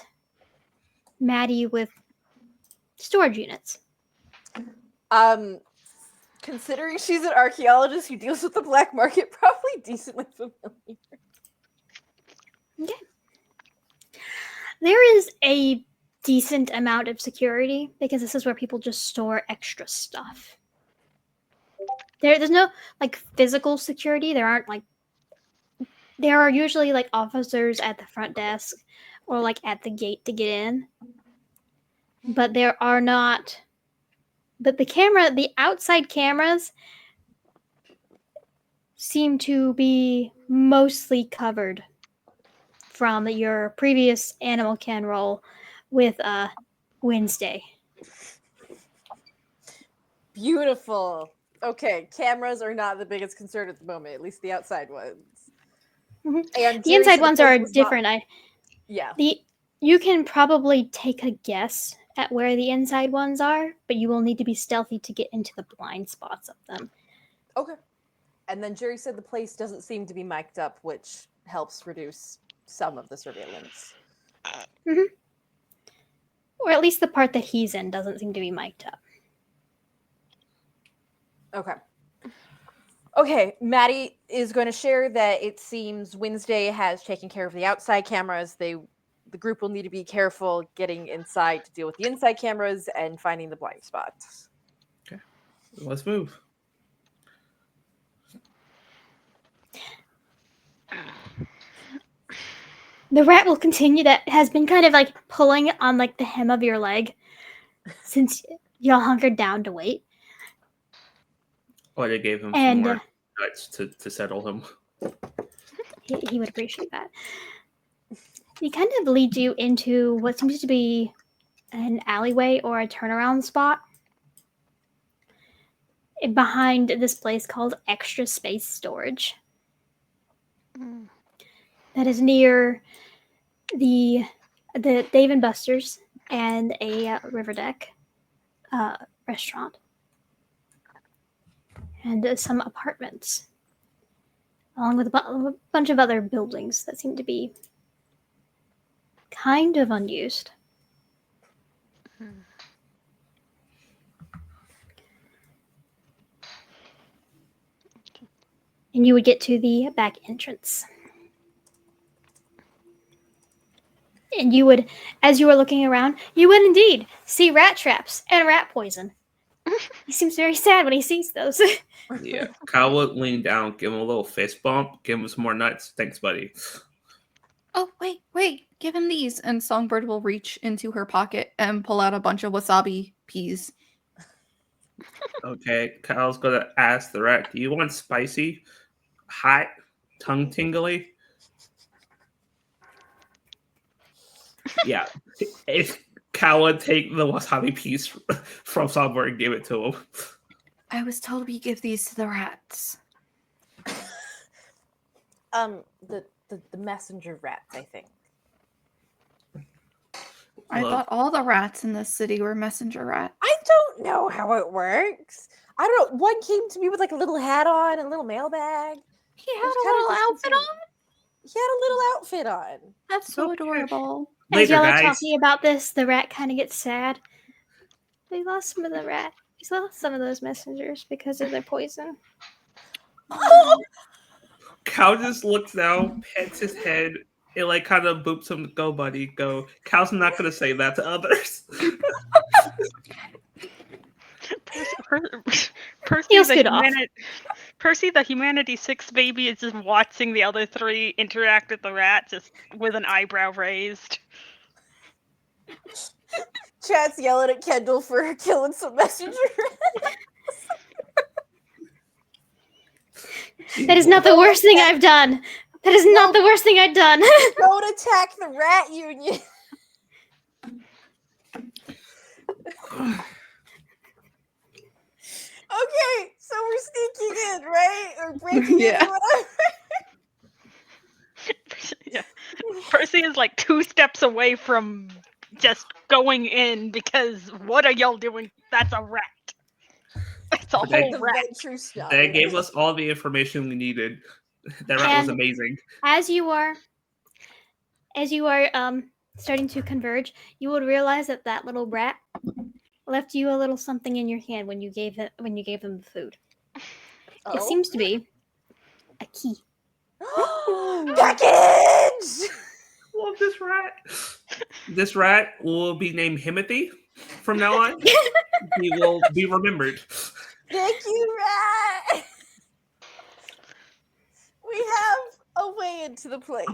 Speaker 1: Maddie with storage units?
Speaker 2: Considering she's an archaeologist who deals with the black market, probably decently familiar.
Speaker 1: Okay. There is a decent amount of security because this is where people just store extra stuff. There's no like physical security. There are usually like officers at the front desk or like at the gate to get in. But there are not. But the outside cameras seem to be mostly covered from your previous animal can roll with Wednesday.
Speaker 2: Beautiful. Okay, cameras are not the biggest concern at the moment, at least the outside ones.
Speaker 1: Mm-hmm.
Speaker 2: And
Speaker 1: the inside ones are different.
Speaker 2: Yeah.
Speaker 1: You can probably take a guess at where the inside ones are, but you will need to be stealthy to get into the blind spots of them.
Speaker 2: Okay. And then Jerry said the place doesn't seem to be mic'd up, which helps reduce some of the surveillance.
Speaker 1: Mm-hmm. Or at least the part that he's in doesn't seem to be mic'd up.
Speaker 2: Okay, Maddie is going to share that it seems Wednesday has taken care of the outside cameras. The the group will need to be careful getting inside to deal with the inside cameras and finding the blind spots.
Speaker 3: Okay, let's move.
Speaker 1: The rat will continue that has been kind of like pulling on like the hem of your leg since y'all hunkered down to wait.
Speaker 3: Or they gave him some
Speaker 1: And
Speaker 3: more nuts to settle him.
Speaker 1: he would appreciate that. He kind of leads you into what seems to be an alleyway or a turnaround spot behind this place called Extra Space Storage. That is near the Dave and Buster's and a River Deck restaurant and some apartments, along with a bunch of other buildings that seem to be kind of unused. And you would get to the back entrance. And you would, as you were looking around, you would indeed see rat traps and rat poison. He seems very sad when he sees those.
Speaker 3: Yeah, Kyle would lean down, give him a little fist bump, give him some more nuts. Thanks, buddy.
Speaker 4: Oh, wait, give him these. And Songbird will reach into her pocket and pull out a bunch of wasabi peas.
Speaker 3: Okay, Kyle's gonna ask the rat, do you want spicy, hot, tongue tingly? Yeah. If Kyle would take the wasabi piece from somewhere and give it to him.
Speaker 4: I was told we give these to the rats.
Speaker 2: The messenger rats, I think.
Speaker 4: I
Speaker 3: Look,
Speaker 4: thought all the rats in this city were messenger rats.
Speaker 2: I don't know how it works. I don't know. One came to me with like a little hat on and a little mailbag.
Speaker 4: He had
Speaker 2: was
Speaker 4: a
Speaker 2: kinda
Speaker 4: little outfit
Speaker 2: disconcerting.
Speaker 4: on?
Speaker 2: He had a little outfit on.
Speaker 4: That's so
Speaker 3: Okay.
Speaker 4: adorable.
Speaker 1: As
Speaker 3: later,
Speaker 1: y'all are
Speaker 3: guys.
Speaker 1: talking about this, the rat kind of gets sad. We lost some of the rat. We lost some of those messengers because of their poison.
Speaker 3: Kyle just looks down, pets his head, and like kind of boops him, go, buddy, go. Kyle's not gonna say that to others.
Speaker 5: Percy,
Speaker 1: He'll
Speaker 5: the
Speaker 1: scoot off.
Speaker 5: Percy, the Humanity 6 baby, is just watching the other three interact with the rat, just with an eyebrow raised.
Speaker 2: Chat's yelling at Kendall for killing some messenger rats.
Speaker 1: That is not the worst thing I've done. That is not the worst thing I've done.
Speaker 2: Don't attack the rat union. Okay, so we're sneaking in, right? Or breaking
Speaker 4: Yeah.
Speaker 2: in, whatever.
Speaker 5: Yeah. Percy is like 2 steps away from just going in because what are y'all doing? That's a rat. It's a
Speaker 3: They-
Speaker 5: whole
Speaker 2: The
Speaker 5: rat.
Speaker 2: venture snot.
Speaker 3: They gave us all the information we needed. That rat was
Speaker 1: And-
Speaker 3: amazing.
Speaker 1: as you are starting to converge, you would realize that that little rat left you a little something in your hand when you gave them the food. It seems to be a key.
Speaker 2: Package!
Speaker 3: Love this rat. This rat will be named Himothy from now on. He will be remembered.
Speaker 2: Thank you, rat. We have a way into the place.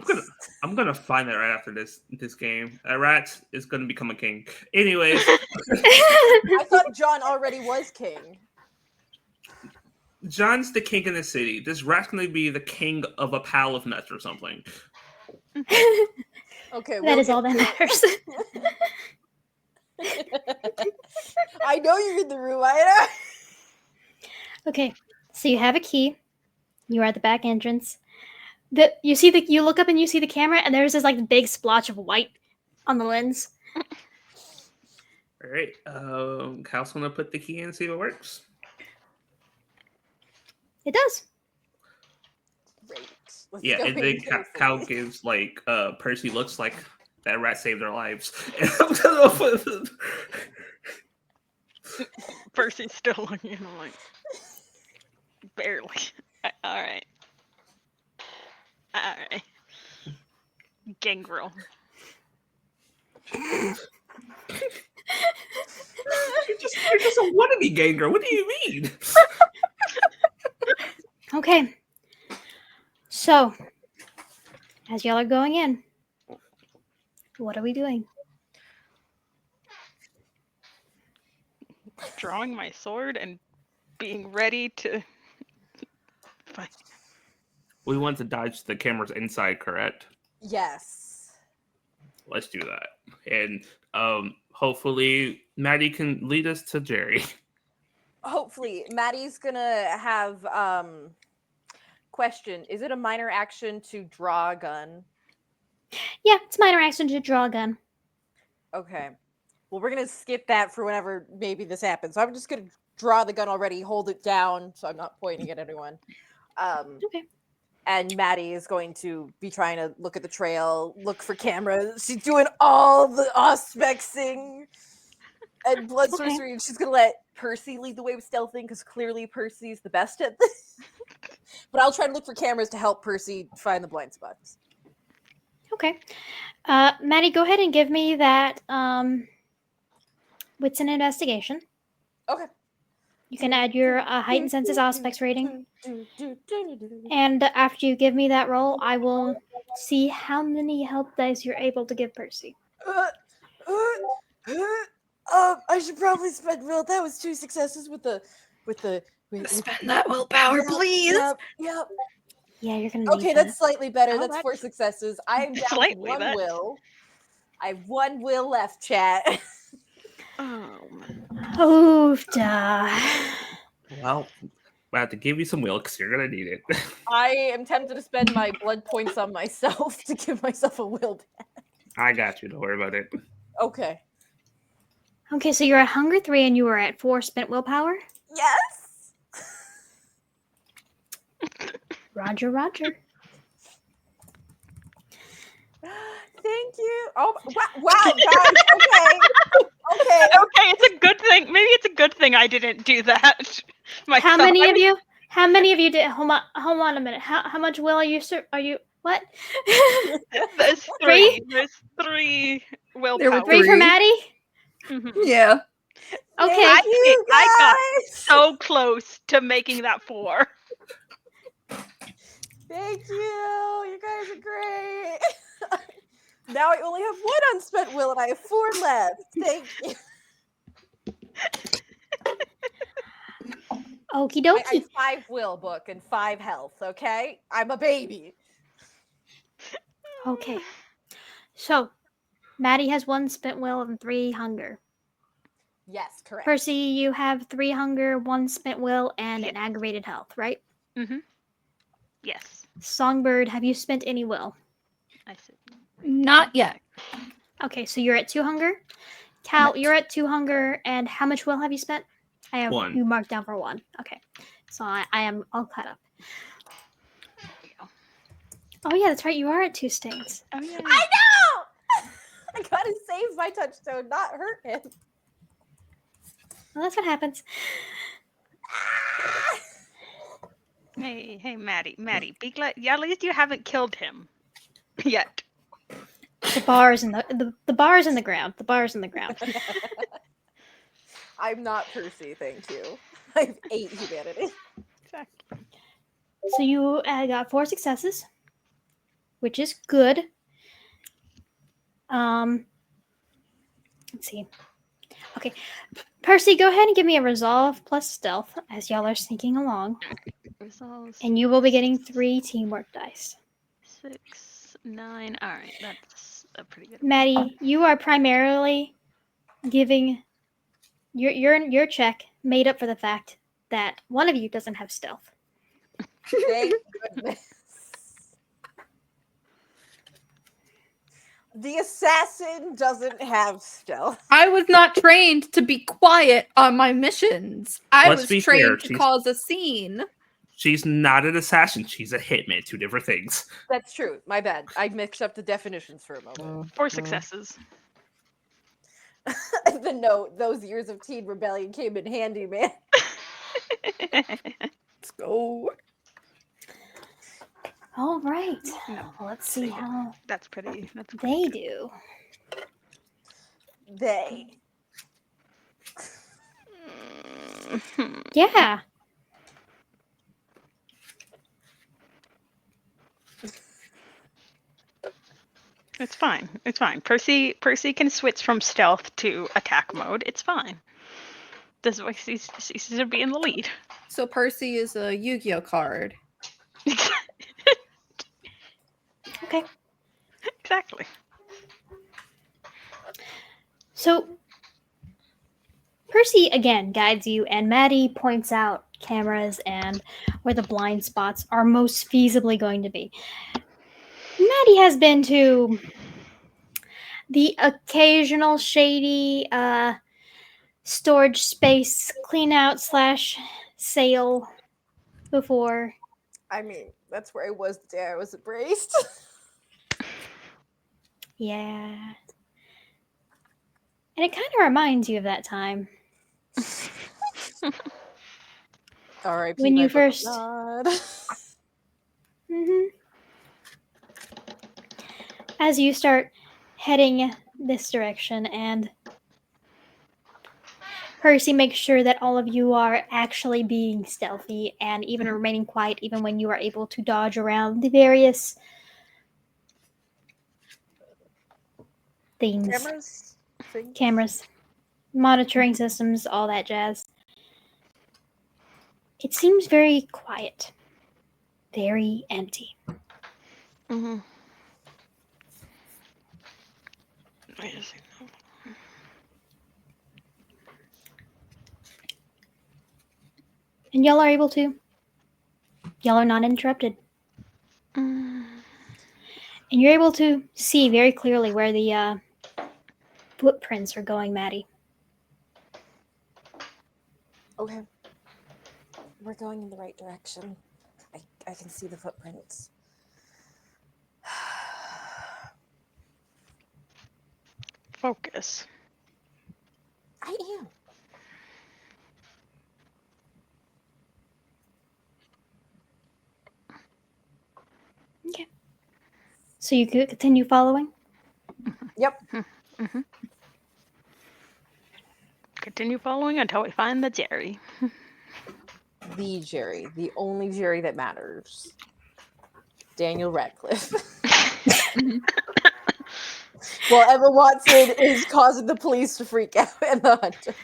Speaker 3: I'm gonna find that right after this game. That rat is gonna become a king. Anyways,
Speaker 2: I thought John already was king.
Speaker 3: John's the king in the city. This rat's gonna be the king of a pile of nuts or something.
Speaker 2: Okay,
Speaker 1: That is all that matters.
Speaker 2: I know you're in the room, Ida.
Speaker 1: Okay, so you have a key. You are at the back entrance. You look up and you see the camera, and there's this like big splotch of white on the lens.
Speaker 3: All right, Kyle's gonna put the key in and see if it works.
Speaker 1: It does.
Speaker 2: Great. Let's
Speaker 3: Yeah,
Speaker 2: go
Speaker 3: and
Speaker 2: in
Speaker 3: then
Speaker 2: carefully.
Speaker 3: Kyle gives like Percy looks like that rat saved their lives. And I'm gonna put
Speaker 5: Percy's still looking at him like, barely. Alright. Alright. Gangrel.
Speaker 3: You're just a wannabe ganger. What do you mean?
Speaker 1: Okay. So, as y'all are going in, what are we doing?
Speaker 5: Drawing my sword and being ready to fight.
Speaker 3: We want to dodge the cameras inside, correct?
Speaker 2: Yes.
Speaker 3: Let's do that. And hopefully Maddie can lead us to Jerry.
Speaker 2: Hopefully, Maddie's gonna have question. Is it a minor action to draw a gun?
Speaker 1: Yeah, it's minor action to draw a gun.
Speaker 2: Okay. Well, we're gonna skip that for whenever maybe this happens. So I'm just gonna draw the gun already, hold it down, so I'm not pointing at anyone.
Speaker 1: Okay.
Speaker 2: And Maddie is going to be trying to look at the trail, look for cameras. She's doing all the auspexing and blood
Speaker 1: Okay.
Speaker 2: sorcery, and she's gonna let Percy lead the way with stealthing because clearly Percy's the best at this. But I'll try to look for cameras to help Percy find the blind spots.
Speaker 1: Okay. Maddie, go ahead and give me that wits and investigation.
Speaker 2: Okay.
Speaker 1: You can add your heightened senses aspects rating. And after you give me that roll, I will see how many help dice you're able to give Percy.
Speaker 2: I should probably spend will. That was 2 successes with the
Speaker 4: Spend that willpower, please.
Speaker 2: Yep.
Speaker 1: Yeah, you're gonna need
Speaker 2: Okay,
Speaker 1: that.
Speaker 2: that's slightly better.
Speaker 5: Oh,
Speaker 2: That's 4
Speaker 5: that's-
Speaker 2: successes. I am down to
Speaker 5: Slightly,
Speaker 2: 1
Speaker 5: that's-
Speaker 2: will. I have 1 will left, chat.
Speaker 5: Oh man.
Speaker 1: Oh, duh.
Speaker 3: Well, I have to give you some will because you're gonna need it.
Speaker 2: I am tempted to spend my blood points on myself to give myself a will back.
Speaker 3: I got you. Don't worry about it.
Speaker 2: Okay.
Speaker 1: Okay, so you're at hunger 3 and you are at 4 spent willpower.
Speaker 2: Yes.
Speaker 1: Roger, Roger.
Speaker 2: Thank you. Oh wow, guys. Okay. Okay.
Speaker 5: Okay, it's a good thing. Maybe it's a good thing I didn't do that. Myself.
Speaker 1: How many
Speaker 5: I
Speaker 1: of
Speaker 5: mean,
Speaker 1: you? How many of you did? Hold on a minute. How much will are you? Are you what?
Speaker 5: There's
Speaker 1: Three?
Speaker 5: 3. There's 3 willpower.
Speaker 4: There were
Speaker 1: 3 for
Speaker 4: Three.
Speaker 1: Maddie.
Speaker 5: Mhm.
Speaker 4: Yeah.
Speaker 1: Okay.
Speaker 2: Thank you,
Speaker 5: I got
Speaker 2: guys.
Speaker 5: so close to making that 4.
Speaker 2: Thank you. You guys are great. Now I only have 1 unspent will and I have 4 left. Thank you.
Speaker 1: Okie
Speaker 2: I
Speaker 1: dokie.
Speaker 2: have 5 will book and 5 health, okay? I'm a baby.
Speaker 1: Okay. So, Maddie has 1 spent will and 3 hunger.
Speaker 2: Yes, correct.
Speaker 1: Percy, you have 3 hunger, 1 spent will, and an aggravated health, right?
Speaker 5: Yes.
Speaker 1: Songbird, have you spent any will?
Speaker 5: I see.
Speaker 4: Not yet.
Speaker 1: Okay, so you're at 2 hunger. Cal, you're at 2 hunger, and how much will have you spent? I have
Speaker 3: 1.
Speaker 1: you marked down for 1. Okay, so I am all caught up. Oh yeah, that's right. You are at 2 stains.
Speaker 5: Oh yeah.
Speaker 2: I know! I gotta save my touchstone, not hurt him.
Speaker 1: Well, that's what happens.
Speaker 5: Hey, Maddie, be glad. Yeah, at least you haven't killed him yet.
Speaker 1: The bar is in the bar is in the ground. The bar is in the ground.
Speaker 2: I'm not Percy, thank you. I have 8 humanity.
Speaker 5: Exactly.
Speaker 1: So you got 4 successes, which is good. Let's see. Okay, Percy, go ahead and give me a resolve plus stealth as y'all are sneaking along,
Speaker 5: Resolve
Speaker 1: and you will be getting 3 teamwork dice.
Speaker 5: 6, 9. All right, that's a pretty good.
Speaker 1: Maddie, you are primarily giving your check made up for the fact that one of you doesn't have stealth.
Speaker 2: Thank goodness. The assassin doesn't have stealth.
Speaker 4: I was not trained to be quiet on my missions. I
Speaker 3: Let's
Speaker 4: was
Speaker 3: be
Speaker 4: trained
Speaker 3: fair,
Speaker 4: to cause a scene.
Speaker 3: She's not an assassin. She's a hitman. 2 different things.
Speaker 2: That's true. My bad. I mixed up the definitions for a moment.
Speaker 5: 4 successes.
Speaker 2: The note, those years of teen rebellion came in handy, man.
Speaker 4: Let's go.
Speaker 1: All right.
Speaker 5: No,
Speaker 1: Let's see how
Speaker 5: that's pretty. That's
Speaker 1: they do.
Speaker 2: They.
Speaker 1: Yeah.
Speaker 5: It's fine. It's fine. Percy can switch from stealth to attack mode. It's fine. This is why ceases to be in the lead.
Speaker 4: So Percy is a Yu-Gi-Oh card.
Speaker 1: Okay.
Speaker 5: Exactly.
Speaker 1: So Percy again guides you, and Maddie points out cameras and where the blind spots are most feasibly going to be. Maddie has been to the occasional shady storage space clean out / sale before.
Speaker 2: I mean, that's where I was the day I was embraced.
Speaker 1: Yeah. And it kind of reminds you of that time.
Speaker 2: R.I.P.
Speaker 1: When
Speaker 2: my
Speaker 1: you
Speaker 2: book of
Speaker 1: first-
Speaker 2: God.
Speaker 1: Mm-hmm. As you start heading this direction, and Percy makes sure that all of you are actually being stealthy and even remaining quiet, even when you are able to dodge around the various things. Cameras, monitoring systems, all that jazz. It seems very quiet, very empty.
Speaker 5: Mm-hmm.
Speaker 1: And y'all are able to. Y'all are not interrupted.
Speaker 5: Mm.
Speaker 1: And you're able to see very clearly where the footprints are going, Maddie.
Speaker 2: Okay. We're going in the right direction. I can see the footprints.
Speaker 5: Focus.
Speaker 2: I am.
Speaker 1: Okay. So you could continue following?
Speaker 2: Yep.
Speaker 5: Mm-hmm. Continue following until we find the Jerry.
Speaker 2: The Jerry. The only Jerry that matters. Daniel Radcliffe. Well, Emma Watson is causing the police to freak out and the hunter.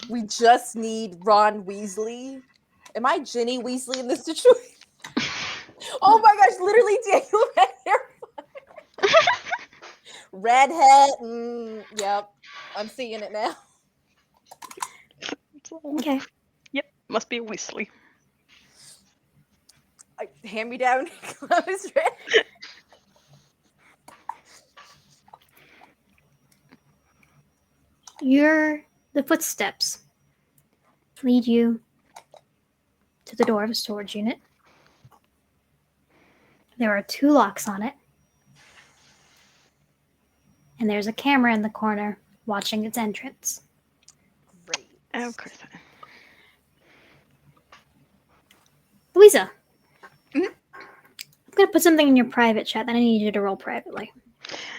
Speaker 2: We just need Ron Weasley. Am I Ginny Weasley in this situation? Oh my gosh, literally Daniel Redhead. Yep. I'm seeing it now.
Speaker 1: Okay.
Speaker 5: Yep, must be Weasley.
Speaker 2: Hand me down clothes, Red.
Speaker 1: The footsteps lead you to the door of a storage unit. There are 2 locks on it. And there's a camera in the corner watching its entrance.
Speaker 2: Great.
Speaker 5: Of course.
Speaker 1: Louisa.
Speaker 4: Mhm.
Speaker 1: I'm going to put something in your private chat that I need you to roll privately.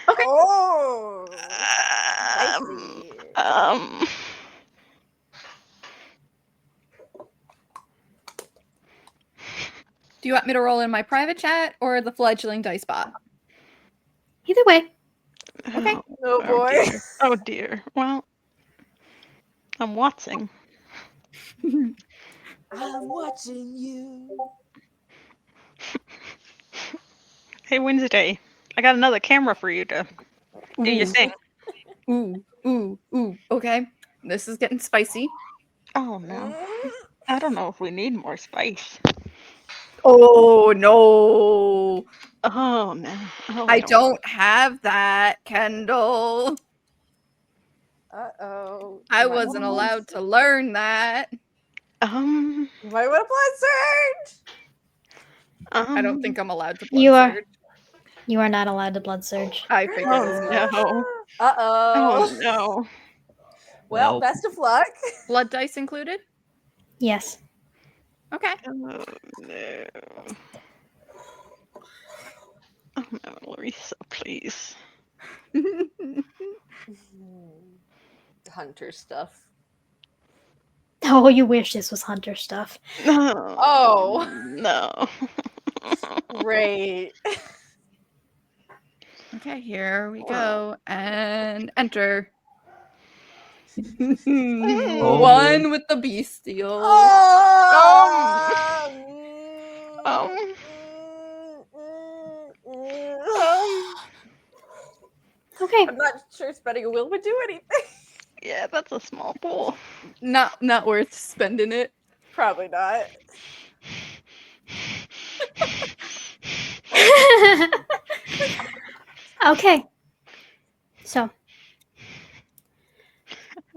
Speaker 4: Okay.
Speaker 2: Oh. Spicy.
Speaker 4: Do you want me to roll in my private chat or the fledgling dice bot?
Speaker 1: Either way.
Speaker 4: Okay.
Speaker 2: Oh boy.
Speaker 5: Dear. Oh dear. Well, I'm watching.
Speaker 2: I'm watching you.
Speaker 5: Hey Wednesday, I got another camera for you to do your
Speaker 4: Ooh.
Speaker 5: thing.
Speaker 4: Ooh. Okay. This is getting spicy.
Speaker 5: Oh no. I don't know if we need more spice.
Speaker 4: Oh no.
Speaker 5: Oh no. Oh,
Speaker 4: I don't have that, Kendall.
Speaker 2: Uh-oh.
Speaker 4: I wasn't allowed to learn that.
Speaker 5: Um.
Speaker 2: You might want a blood surge.
Speaker 4: I don't think I'm allowed to blood
Speaker 1: You are.
Speaker 4: surge.
Speaker 1: You are not allowed to blood surge.
Speaker 4: I figured as
Speaker 5: Oh
Speaker 4: much.
Speaker 5: no.
Speaker 2: Uh-oh.
Speaker 5: Oh no.
Speaker 2: Well, best of luck.
Speaker 4: Blood dice included?
Speaker 1: Yes.
Speaker 4: Okay.
Speaker 5: Oh no. Oh no, Larissa, please.
Speaker 2: Hunter stuff.
Speaker 1: Oh, you wish this was Hunter stuff.
Speaker 2: Oh.
Speaker 5: No.
Speaker 2: Great.
Speaker 4: Okay, here we go. And enter.
Speaker 3: Oh.
Speaker 4: One with the bestial.
Speaker 5: Um.
Speaker 1: Okay.
Speaker 2: I'm not sure spending a will would do anything.
Speaker 5: Yeah, that's a small pool.
Speaker 4: Not worth spending it.
Speaker 2: Probably not.
Speaker 1: Okay. So,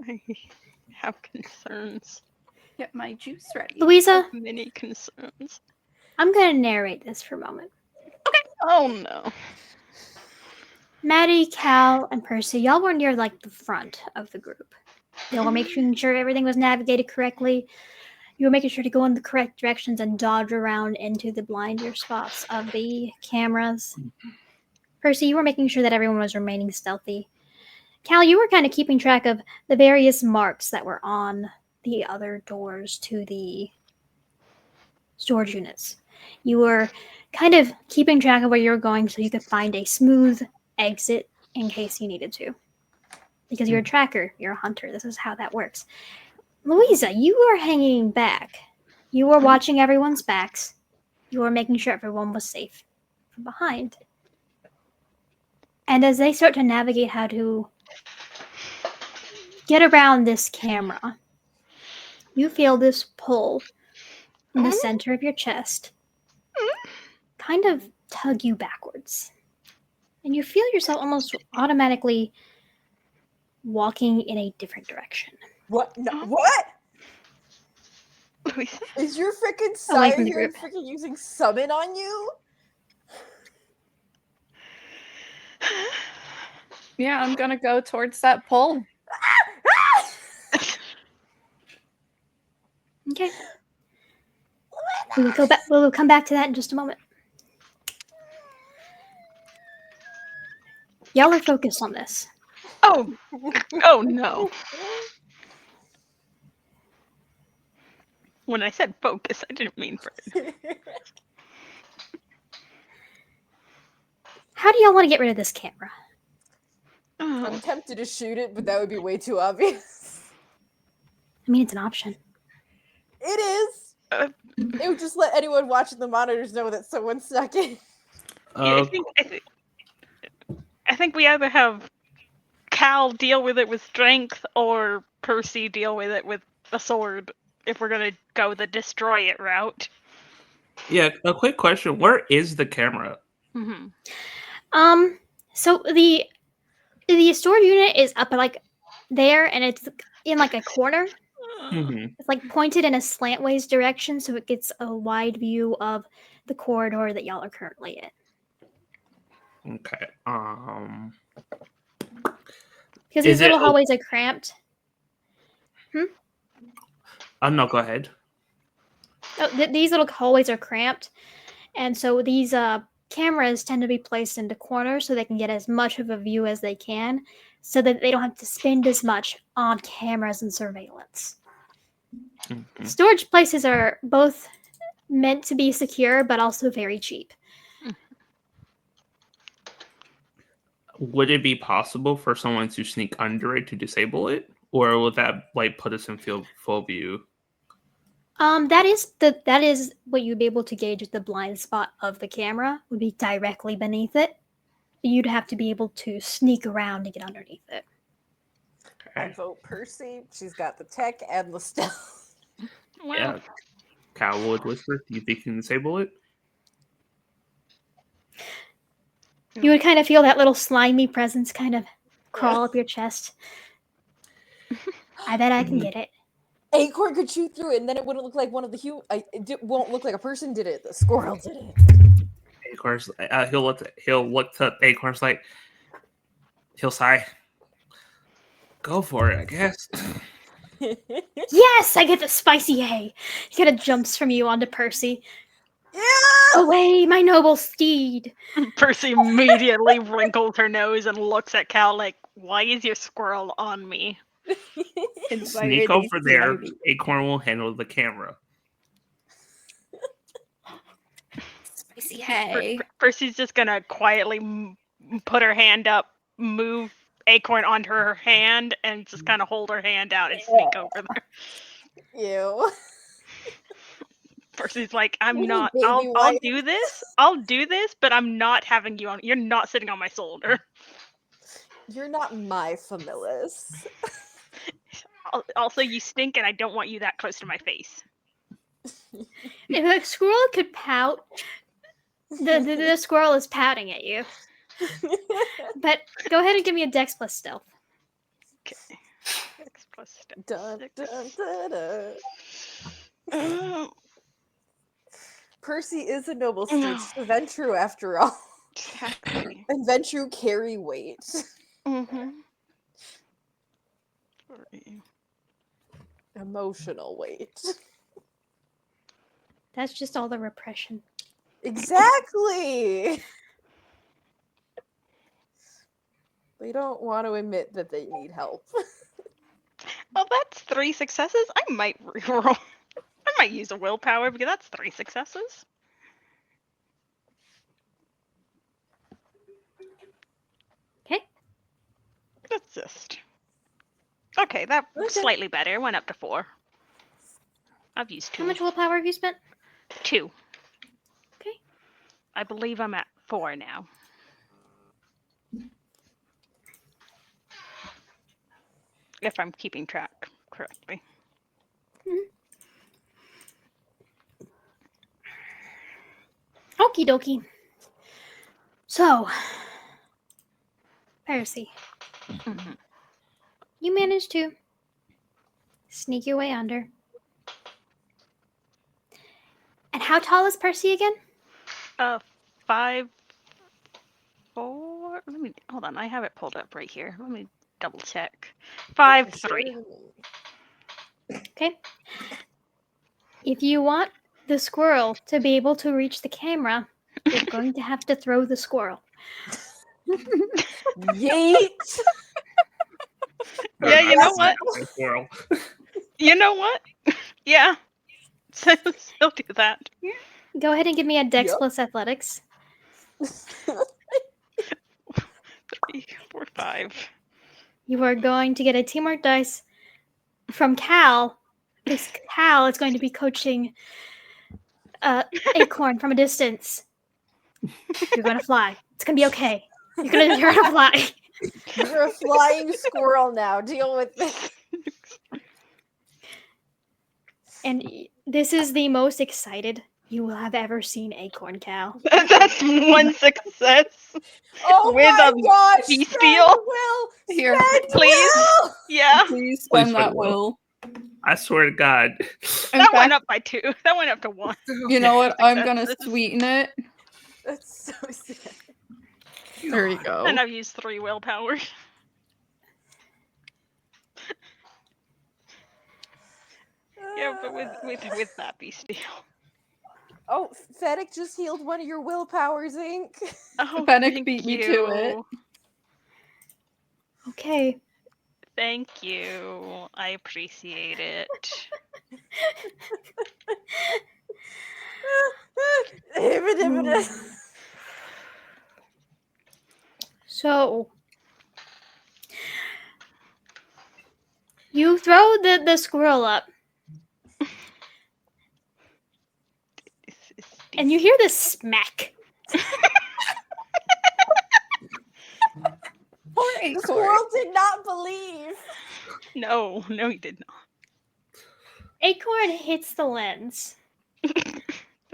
Speaker 5: I have concerns.
Speaker 4: Get my juice ready.
Speaker 1: Louisa,
Speaker 5: Many concerns.
Speaker 1: I'm going to narrate this for a moment.
Speaker 5: Oh no.
Speaker 1: Maddie, Cal, and Percy, y'all were near like the front of the group. Y'all were making sure everything was navigated correctly. You were making sure to go in the correct directions and dodge around into the blinder spots of the cameras. Percy, you were making sure that everyone was remaining stealthy. Cal, you were kind of keeping track of the various marks that were on the other doors to the storage units. You were kind of keeping track of where you were going so you could find a smooth exit in case you needed to. Because you're a tracker, you're a hunter. This is how that works. Louisa, you were hanging back. You were watching everyone's backs. You were making sure everyone was safe from behind. And as they start to navigate how to get around this camera, you feel this pull in the center of your chest kind of tug you backwards. And you feel yourself almost automatically walking in a different direction.
Speaker 2: What? No, what?
Speaker 5: Louisa?
Speaker 2: Is your freaking
Speaker 1: Away
Speaker 2: sire
Speaker 1: from the
Speaker 2: here
Speaker 1: group.
Speaker 2: freaking using summon on you?
Speaker 4: Yeah, I'm gonna go towards that pole.
Speaker 1: Okay. We will go back. We will come back to that in just a moment. Y'all are focused on this.
Speaker 5: Oh. Oh no. When I said focus, I didn't mean for it.
Speaker 1: How do y'all want to get rid of this camera?
Speaker 2: I'm
Speaker 5: Oh.
Speaker 2: tempted to shoot it, but that would be way too obvious.
Speaker 1: I mean, it's an option.
Speaker 2: It is.
Speaker 5: Uh,
Speaker 2: It would just let anyone watching the monitors know that someone snuck in.
Speaker 5: Yeah, I think we either have Cal deal with it with strength or Percy deal with it with a sword if we're gonna go the destroy it route.
Speaker 3: Yeah, a quick question. Where is the camera?
Speaker 5: Mm-hmm.
Speaker 1: So the storage unit is up like there, and it's in like a corner.
Speaker 3: Mm-hmm.
Speaker 1: It's like pointed in a slantways direction, so it gets a wide view of the corridor that y'all are currently in.
Speaker 3: Okay.
Speaker 1: Because
Speaker 3: Is
Speaker 1: these
Speaker 3: it
Speaker 1: little hallways are cramped.
Speaker 3: no, go ahead.
Speaker 1: Oh, these little hallways are cramped, and so these cameras tend to be placed into corners so they can get as much of a view as they can, so that they don't have to spend as much on cameras and surveillance.
Speaker 3: Mhm.
Speaker 1: Storage places are both meant to be secure, but also very cheap.
Speaker 3: Would it be possible for someone to sneak under it to disable it, or would that like put us in full view?
Speaker 1: That is what you'd be able to gauge with the blind spot of the camera would be directly beneath it. You'd have to be able to sneak around to get underneath it.
Speaker 2: I
Speaker 3: Okay.
Speaker 2: vote Percy. She's got the tech and the stealth.
Speaker 5: Well,
Speaker 3: Yeah. Cowwood Whisper, do you think you can disable it?
Speaker 1: You would kind of feel that little slimy presence kind of crawl up your chest. I bet I can get it.
Speaker 2: Acorn could shoot through it, and then it wouldn't look like one of the won't look like a person did it. The squirrel did it.
Speaker 3: Acorn's he'll look to Acorn's like he'll sigh. Go for it, I guess.
Speaker 1: Yes, I get the spicy hay. He kind of jumps from you onto Percy.
Speaker 2: Yeah.
Speaker 1: Away, my noble steed!
Speaker 5: Percy immediately wrinkles her nose and looks at Cal like, "Why is your squirrel on me?"
Speaker 3: Sneak over there. Acorn will handle the camera.
Speaker 4: Spicy hay.
Speaker 5: Percy's just gonna quietly put her hand up, move Acorn onto her hand, and just kind of hold her hand out and sneak over there.
Speaker 2: Ew.
Speaker 5: Percy's like, "I'm
Speaker 2: We need
Speaker 5: not.
Speaker 2: baby
Speaker 5: I'll
Speaker 2: wipes.
Speaker 5: do this. I'll do this, but I'm not having you on. You're not sitting on my shoulder.
Speaker 2: You're not my familis.
Speaker 5: Also, you stink, and I don't want you that close to my face."
Speaker 1: If a squirrel could pout, the squirrel is pouting at you. But go ahead and give me a Dex plus stealth.
Speaker 5: Okay. 6 plus step
Speaker 2: Dun,
Speaker 5: 6.
Speaker 2: dun, dun, dun. Percy is a noble steed.
Speaker 5: No.
Speaker 2: She's a Ventru after all.
Speaker 5: Exactly.
Speaker 2: And Ventru carry weight.
Speaker 5: Mm-hmm.
Speaker 2: Emotional weight.
Speaker 1: That's just all the repression.
Speaker 2: Exactly. They don't want to admit that they need help.
Speaker 5: Well, that's 3 successes. I might reroll. I might use a willpower because that's 3 successes.
Speaker 1: Okay.
Speaker 5: That's just. Okay, that
Speaker 2: Okay.
Speaker 5: slightly better. Went up to 4. I've used 2.
Speaker 1: How much willpower have you spent?
Speaker 5: 2.
Speaker 1: Okay.
Speaker 5: I believe I'm at 4 now. If I'm keeping track correctly.
Speaker 1: Okie dokie. So, Percy,
Speaker 5: Mm-hmm.
Speaker 1: you managed to sneak your way under. And how tall is Percy again?
Speaker 5: 5, 4. Let me hold on. I have it pulled up right here. Let me double check. 5, 3.
Speaker 1: Okay. If you want the squirrel to be able to reach the camera, you're going to have to throw the squirrel.
Speaker 2: Yeet!
Speaker 5: Yeah, you know what?
Speaker 3: Squirrel.
Speaker 5: You know what? Yeah. So he'll do that.
Speaker 1: Go ahead and give me a Dex
Speaker 2: Yup.
Speaker 1: plus athletics.
Speaker 5: 3, 4, 5.
Speaker 1: You are going to get a teamwork dice from Cal, because Cal is going to be coaching Acorn from a distance. You're going to fly. It's going to be okay. You're going to fly.
Speaker 2: You're a flying squirrel now. Deal with it.
Speaker 1: And this is the most excited you will have ever seen Acorn, Cal.
Speaker 5: That's 1 success.
Speaker 2: Oh
Speaker 5: With
Speaker 2: my
Speaker 5: a
Speaker 2: gosh!
Speaker 5: bee
Speaker 2: Spend
Speaker 5: steal?
Speaker 2: will!
Speaker 4: Here,
Speaker 2: Spend
Speaker 5: please.
Speaker 2: will!
Speaker 5: Yeah.
Speaker 4: please spend
Speaker 3: Please
Speaker 4: that
Speaker 3: spend will.
Speaker 4: will.
Speaker 3: I swear to God.
Speaker 4: In
Speaker 5: That went
Speaker 4: fact,
Speaker 5: up by 2. That went up to 1.
Speaker 4: you know what? I'm gonna
Speaker 5: Successes.
Speaker 4: sweeten it.
Speaker 2: That's so sad.
Speaker 4: There you
Speaker 3: God.
Speaker 4: go.
Speaker 5: And I've used 3 willpower. Yeah, but with that beast deal.
Speaker 2: Oh, Fennec just healed one of your willpowers, Inc.
Speaker 5: Oh,
Speaker 4: Fennec
Speaker 5: thank
Speaker 4: beat me
Speaker 5: you.
Speaker 4: to it.
Speaker 1: Okay.
Speaker 5: Thank you. I appreciate it.
Speaker 1: So, you throw the squirrel up, and you hear this smack.
Speaker 4: Poor
Speaker 2: The
Speaker 4: Acorn.
Speaker 2: squirrel did not believe.
Speaker 5: No, he did not.
Speaker 1: Acorn hits the lens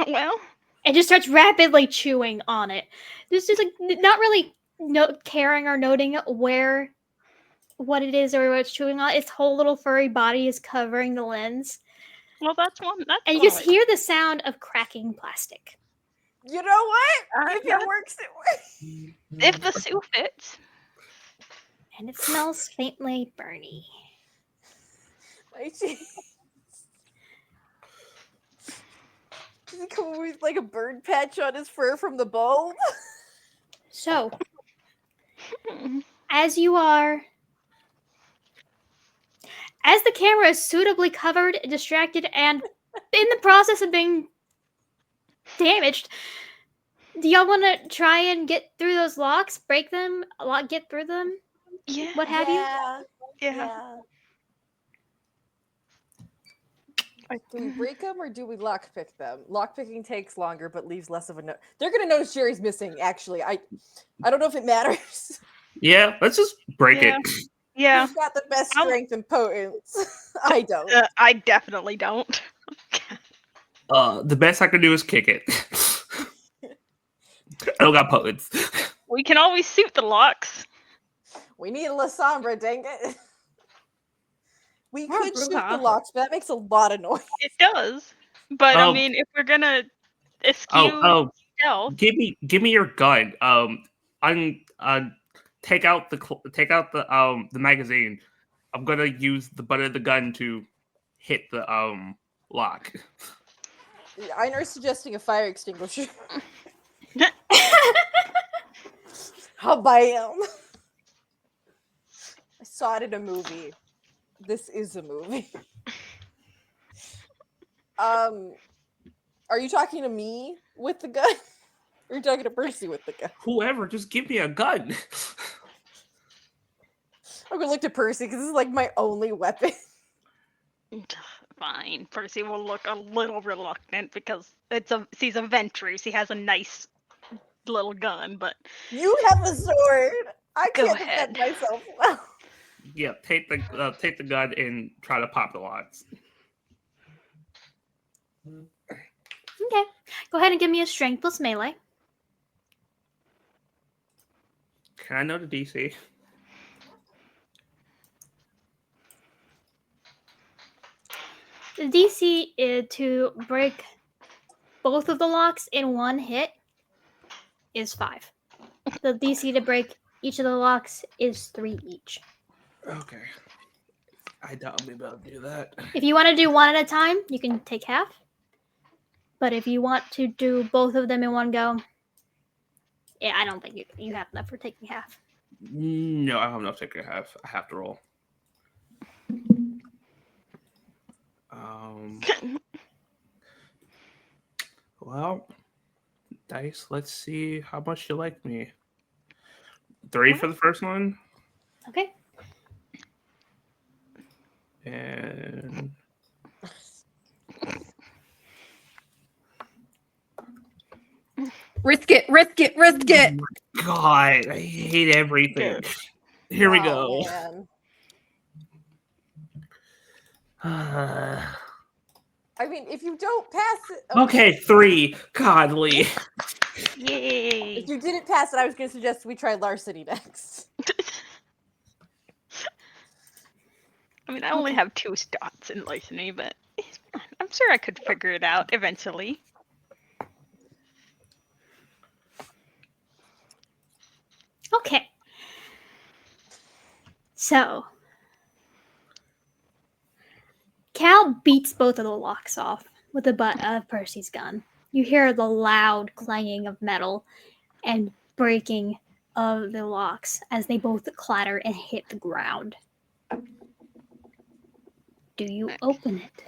Speaker 5: Well,
Speaker 1: and just starts rapidly chewing on it. This is like not really caring or noting what it is or what it's chewing on. Its whole little furry body is covering the lens,
Speaker 5: that's one. That's
Speaker 1: and you
Speaker 5: one
Speaker 1: just
Speaker 5: way.
Speaker 1: hear the sound of cracking plastic.
Speaker 2: You know what? If
Speaker 5: that's-
Speaker 2: it works, it works.
Speaker 5: If the suit fits.
Speaker 1: And it smells faintly burny.
Speaker 2: My cheese. Does he come with like a bird patch on his fur from the bulb?
Speaker 1: So, as you are, as the camera is suitably covered, distracted, and in the process of being damaged, do y'all want to try and get through those locks, break them, get through them,
Speaker 5: Yeah.
Speaker 1: what have you?
Speaker 5: Yeah.
Speaker 2: Do we break them or do we lockpick them? Lockpicking takes longer, but leaves less of a note. They're gonna notice Jerry's missing. Actually, I don't know if it matters.
Speaker 3: Yeah, let's just break
Speaker 5: Yeah.
Speaker 3: it.
Speaker 5: Yeah.
Speaker 2: Who's got the best
Speaker 5: I'll-
Speaker 2: strength and potence? I don't.
Speaker 5: I definitely don't.
Speaker 3: The best I can do is kick it. I don't got poets.
Speaker 5: We can always suit the locks.
Speaker 2: We need a La Sombra, dang it. We
Speaker 1: Or a
Speaker 2: could shoot the
Speaker 1: brouhaha.
Speaker 2: locks, but that makes a lot of noise.
Speaker 5: It does. But I
Speaker 3: Oh.
Speaker 5: mean, if we're gonna eschew stealth,
Speaker 3: give me your gun. Take out the magazine. I'm gonna use the butt of the gun to hit the lock.
Speaker 2: Einar's suggesting a fire extinguisher. I'll buy him. I saw it in a movie. This is a movie. Are you talking to me with the gun? Or are you talking to Percy with the gun?
Speaker 3: Whoever, just give me a gun.
Speaker 2: I'm gonna look to Percy because this is like my only weapon.
Speaker 5: fine. Percy will look a little reluctant because he's a Ventress. He has a nice little gun, but
Speaker 2: You have a sword. I
Speaker 5: Go
Speaker 2: can't
Speaker 5: ahead.
Speaker 2: defend myself well.
Speaker 3: Yeah, take the gun and try to pop the locks.
Speaker 1: Okay. Go ahead and give me a strength plus melee.
Speaker 3: Can I know the DC?
Speaker 1: The DC to break both of the locks in one hit is 5. The DC to break each of the locks is 3 each.
Speaker 3: Okay. I doubt I'm able to do that.
Speaker 1: If you want to do one at a time, you can take half. But if you want to do both of them in one go, yeah, I don't think you have enough for taking half.
Speaker 3: No, I don't have enough to take half. I have to roll. Well, dice. Let's see how much you like me. 3 for the first one,
Speaker 1: Okay.
Speaker 3: and
Speaker 4: Risk it.
Speaker 3: God, I hate everything.
Speaker 5: Good.
Speaker 3: Here we
Speaker 2: Oh,
Speaker 3: go.
Speaker 2: man.
Speaker 3: Okay,
Speaker 2: I mean, if you don't pass it.
Speaker 3: 3. Godly.
Speaker 5: Yay!
Speaker 2: If you didn't pass it, I was going to suggest we try larceny next.
Speaker 5: I mean, I only have 2 dots in larceny, but I'm sure I could figure it out eventually.
Speaker 1: Okay. So, Cal beats both of the locks off with the butt of Percy's gun. You hear the loud clanging of metal and breaking of the locks as they both clatter and hit the ground. Do you open it?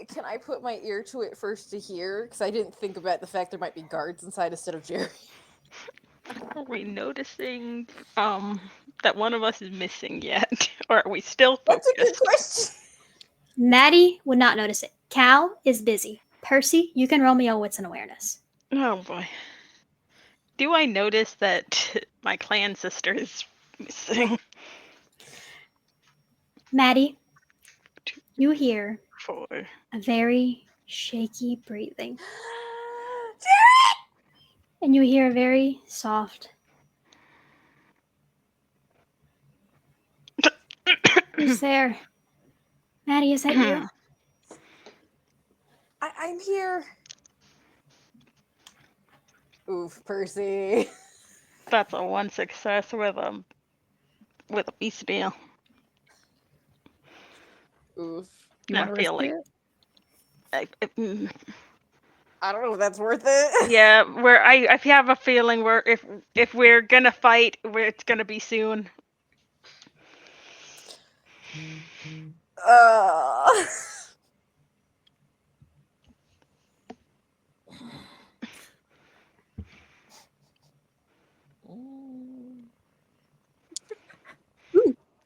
Speaker 2: Can I put my ear to it first to hear? Because I didn't think about the fact there might be guards inside instead of Jerry.
Speaker 5: Are we noticing that one of us is missing yet? Or are we still
Speaker 2: That's a good
Speaker 5: focused?
Speaker 2: question.
Speaker 1: Maddie would not notice it. Cal is busy. Percy, you can roll me a wits and awareness.
Speaker 5: Oh boy. Do I notice that my clan sister is missing?
Speaker 1: Maddie, you hear
Speaker 5: 4.
Speaker 1: a very shaky breathing,
Speaker 2: Jerry!
Speaker 1: and you hear a very soft. Who's there? Maddie, is that you?
Speaker 2: I'm here. Oof, Percy.
Speaker 5: That's a 1 success with a beast deal.
Speaker 2: Oof.
Speaker 4: You
Speaker 5: I
Speaker 4: want to
Speaker 5: feel
Speaker 4: risk
Speaker 5: like
Speaker 4: it?
Speaker 2: I don't know if that's worth it.
Speaker 5: Yeah, I have a feeling if we're gonna fight, it's gonna be soon.
Speaker 2: Uh,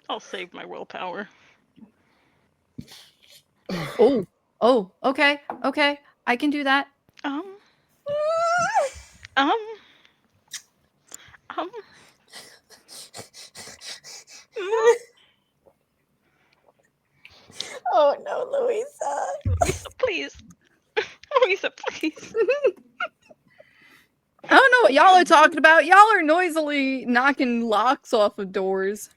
Speaker 5: I'll save my willpower.
Speaker 4: Oh, okay, okay. I can do that.
Speaker 5: Um, um, um.
Speaker 2: Oh no, Louisa.
Speaker 5: Louisa, please. Louisa, please.
Speaker 4: I don't know what y'all are talking about. Y'all are noisily knocking locks off of doors.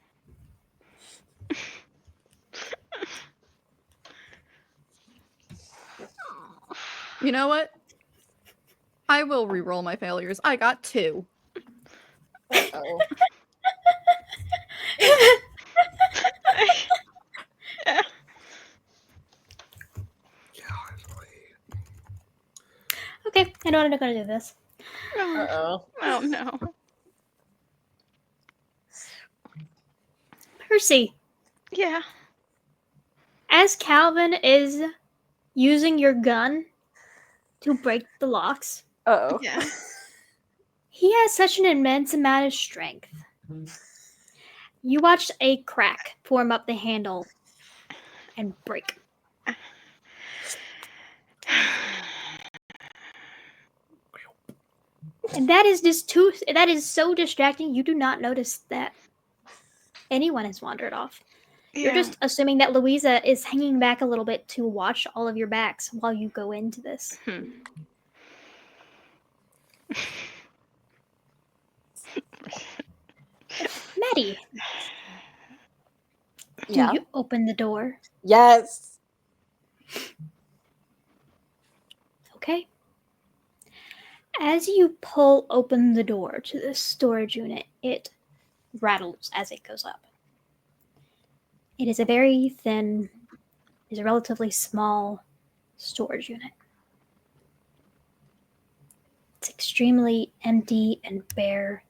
Speaker 4: You know what? I will re-roll my failures. I got 2.
Speaker 2: Oh.
Speaker 1: Okay, I know I'm gonna do this.
Speaker 2: Uh-oh.
Speaker 5: Oh no.
Speaker 1: Percy,
Speaker 5: Yeah.
Speaker 1: as Calvin is using your gun to break the locks,
Speaker 2: Uh-oh.
Speaker 5: Yeah.
Speaker 1: he has such an immense amount of strength. You watched a crack form up the handle and break. And that is that is so distracting you do not notice that anyone has wandered off. You're
Speaker 5: Yeah.
Speaker 1: just assuming that Louisa is hanging back a little bit to watch all of your backs while you go into this. Maddie,
Speaker 2: Yeah.
Speaker 1: do you open the door?
Speaker 2: Yes.
Speaker 1: Okay. As you pull open the door to the storage unit, it rattles as it goes up. It is a very thin, it is a relatively small storage unit. It's extremely empty and bare,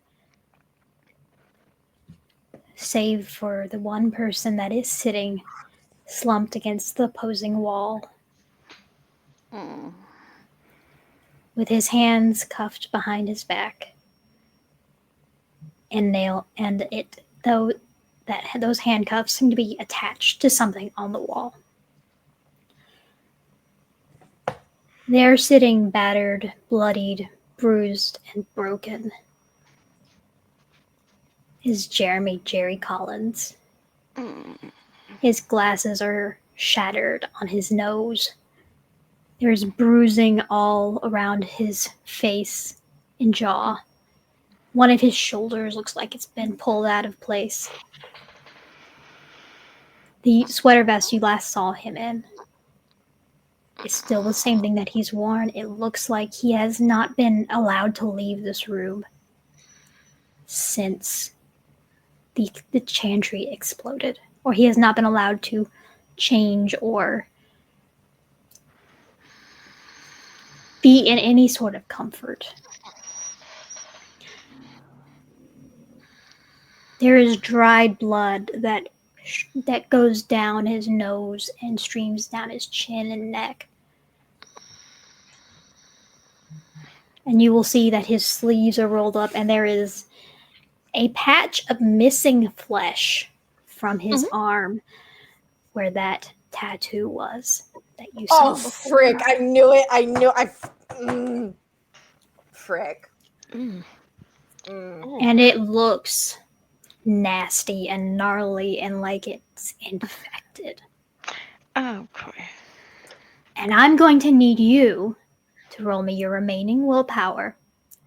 Speaker 1: save for the one person that is sitting slumped against the opposing wall, with his hands cuffed behind his back, and those handcuffs seem to be attached to something on the wall. They're sitting battered, bloodied, bruised, and broken. Is Jerry Collins. His glasses are shattered on his nose. There's bruising all around his face and jaw. One of his shoulders looks like it's been pulled out of place. The sweater vest you last saw him in is still the same thing that he's worn. It looks like he has not been allowed to leave this room since the chantry exploded, or he has not been allowed to change or be in any sort of comfort. There is dried blood that goes down his nose and streams down his chin and neck. And you will see that his sleeves are rolled up, and there is a patch of missing flesh from his arm where that tattoo was that you saw before.
Speaker 2: Frick. I knew it. Frick.
Speaker 1: And it looks nasty and gnarly and like it's infected.
Speaker 5: Oh boy.
Speaker 1: And I'm going to need you to roll me your remaining willpower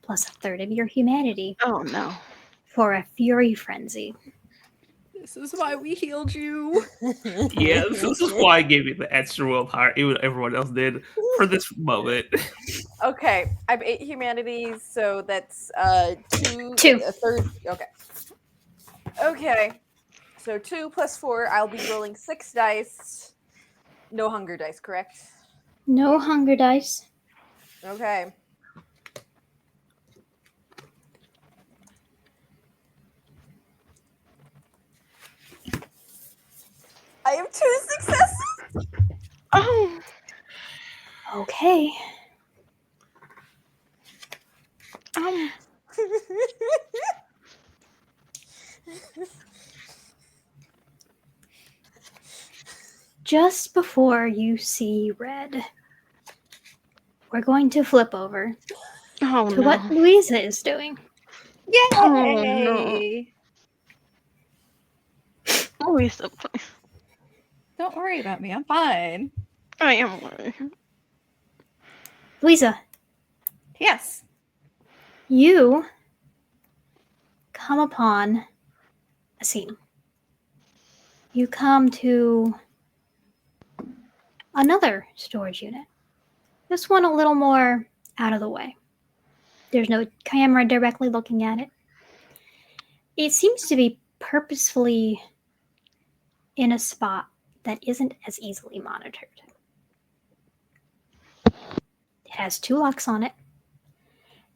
Speaker 1: plus a third of your humanity
Speaker 5: Oh no.
Speaker 1: for a fury frenzy.
Speaker 4: This is why we healed you.
Speaker 3: Yeah, this is why I gave you the extra willpower, even everyone else did, for this moment.
Speaker 2: Okay, I have 8 humanities, so that's 2.
Speaker 1: Two.
Speaker 2: A third. Okay. Okay. So 2 plus 4. I'll be rolling 6 dice. No hunger dice, correct?
Speaker 1: No hunger dice.
Speaker 2: Okay. I have 2 successes.
Speaker 5: Oh.
Speaker 1: Okay.
Speaker 5: Um.
Speaker 1: Just before you see red, we're going to flip over
Speaker 5: Oh
Speaker 1: to
Speaker 5: no.
Speaker 1: what Louisa is doing.
Speaker 4: Yay!
Speaker 5: Oh, no. Louisa, please.
Speaker 4: Don't worry about me. I'm fine.
Speaker 5: I am worried.
Speaker 1: Louisa,
Speaker 4: Yes.
Speaker 1: you come upon a scene. You come to another storage unit. This one a little more out of the way. There's no camera directly looking at it. It seems to be purposefully in a spot that isn't as easily monitored. It has 2 locks on it,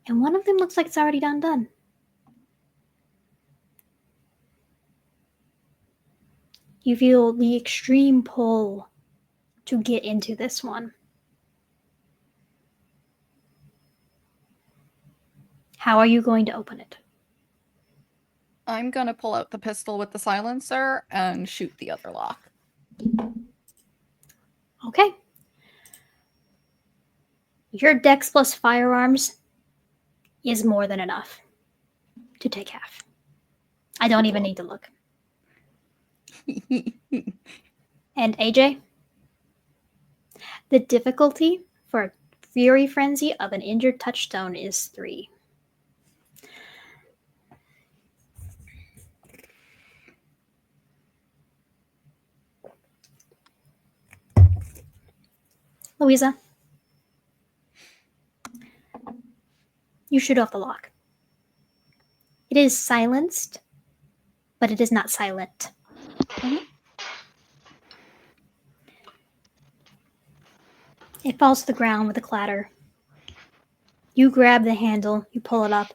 Speaker 1: and one of them looks like it's already done. You feel the extreme pull to get into this one. How are you going to open it?
Speaker 4: I'm gonna pull out the pistol with the silencer and shoot the other lock.
Speaker 1: Okay. Your dex plus firearms is more than enough to take half. I don't even need to look. And AJ, the difficulty for Fury Frenzy of an injured touchstone is 3. Louisa, you shoot off the lock. It is silenced, but it is not silent. It falls to the ground with a clatter. You grab the handle, you pull it up,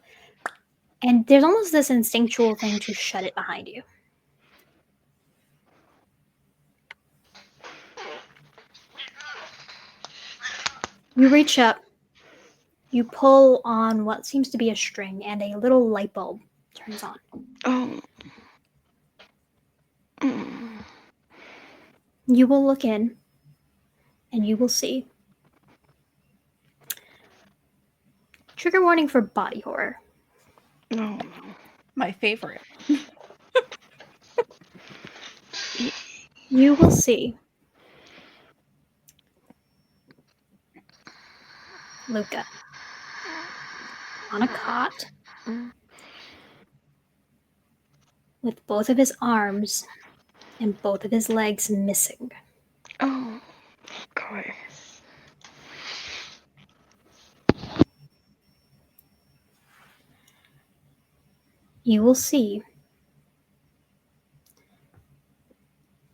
Speaker 1: and there's almost this instinctual thing to shut it behind you. You reach up, you pull on what seems to be a string, and a little light bulb turns on.
Speaker 5: Oh. Mm.
Speaker 1: You will look in, and you will see. Trigger warning for body horror.
Speaker 5: No.
Speaker 4: My favorite.
Speaker 1: You will see Luca on a cot with both of his arms and both of his legs missing.
Speaker 5: Oh. God.
Speaker 1: You will see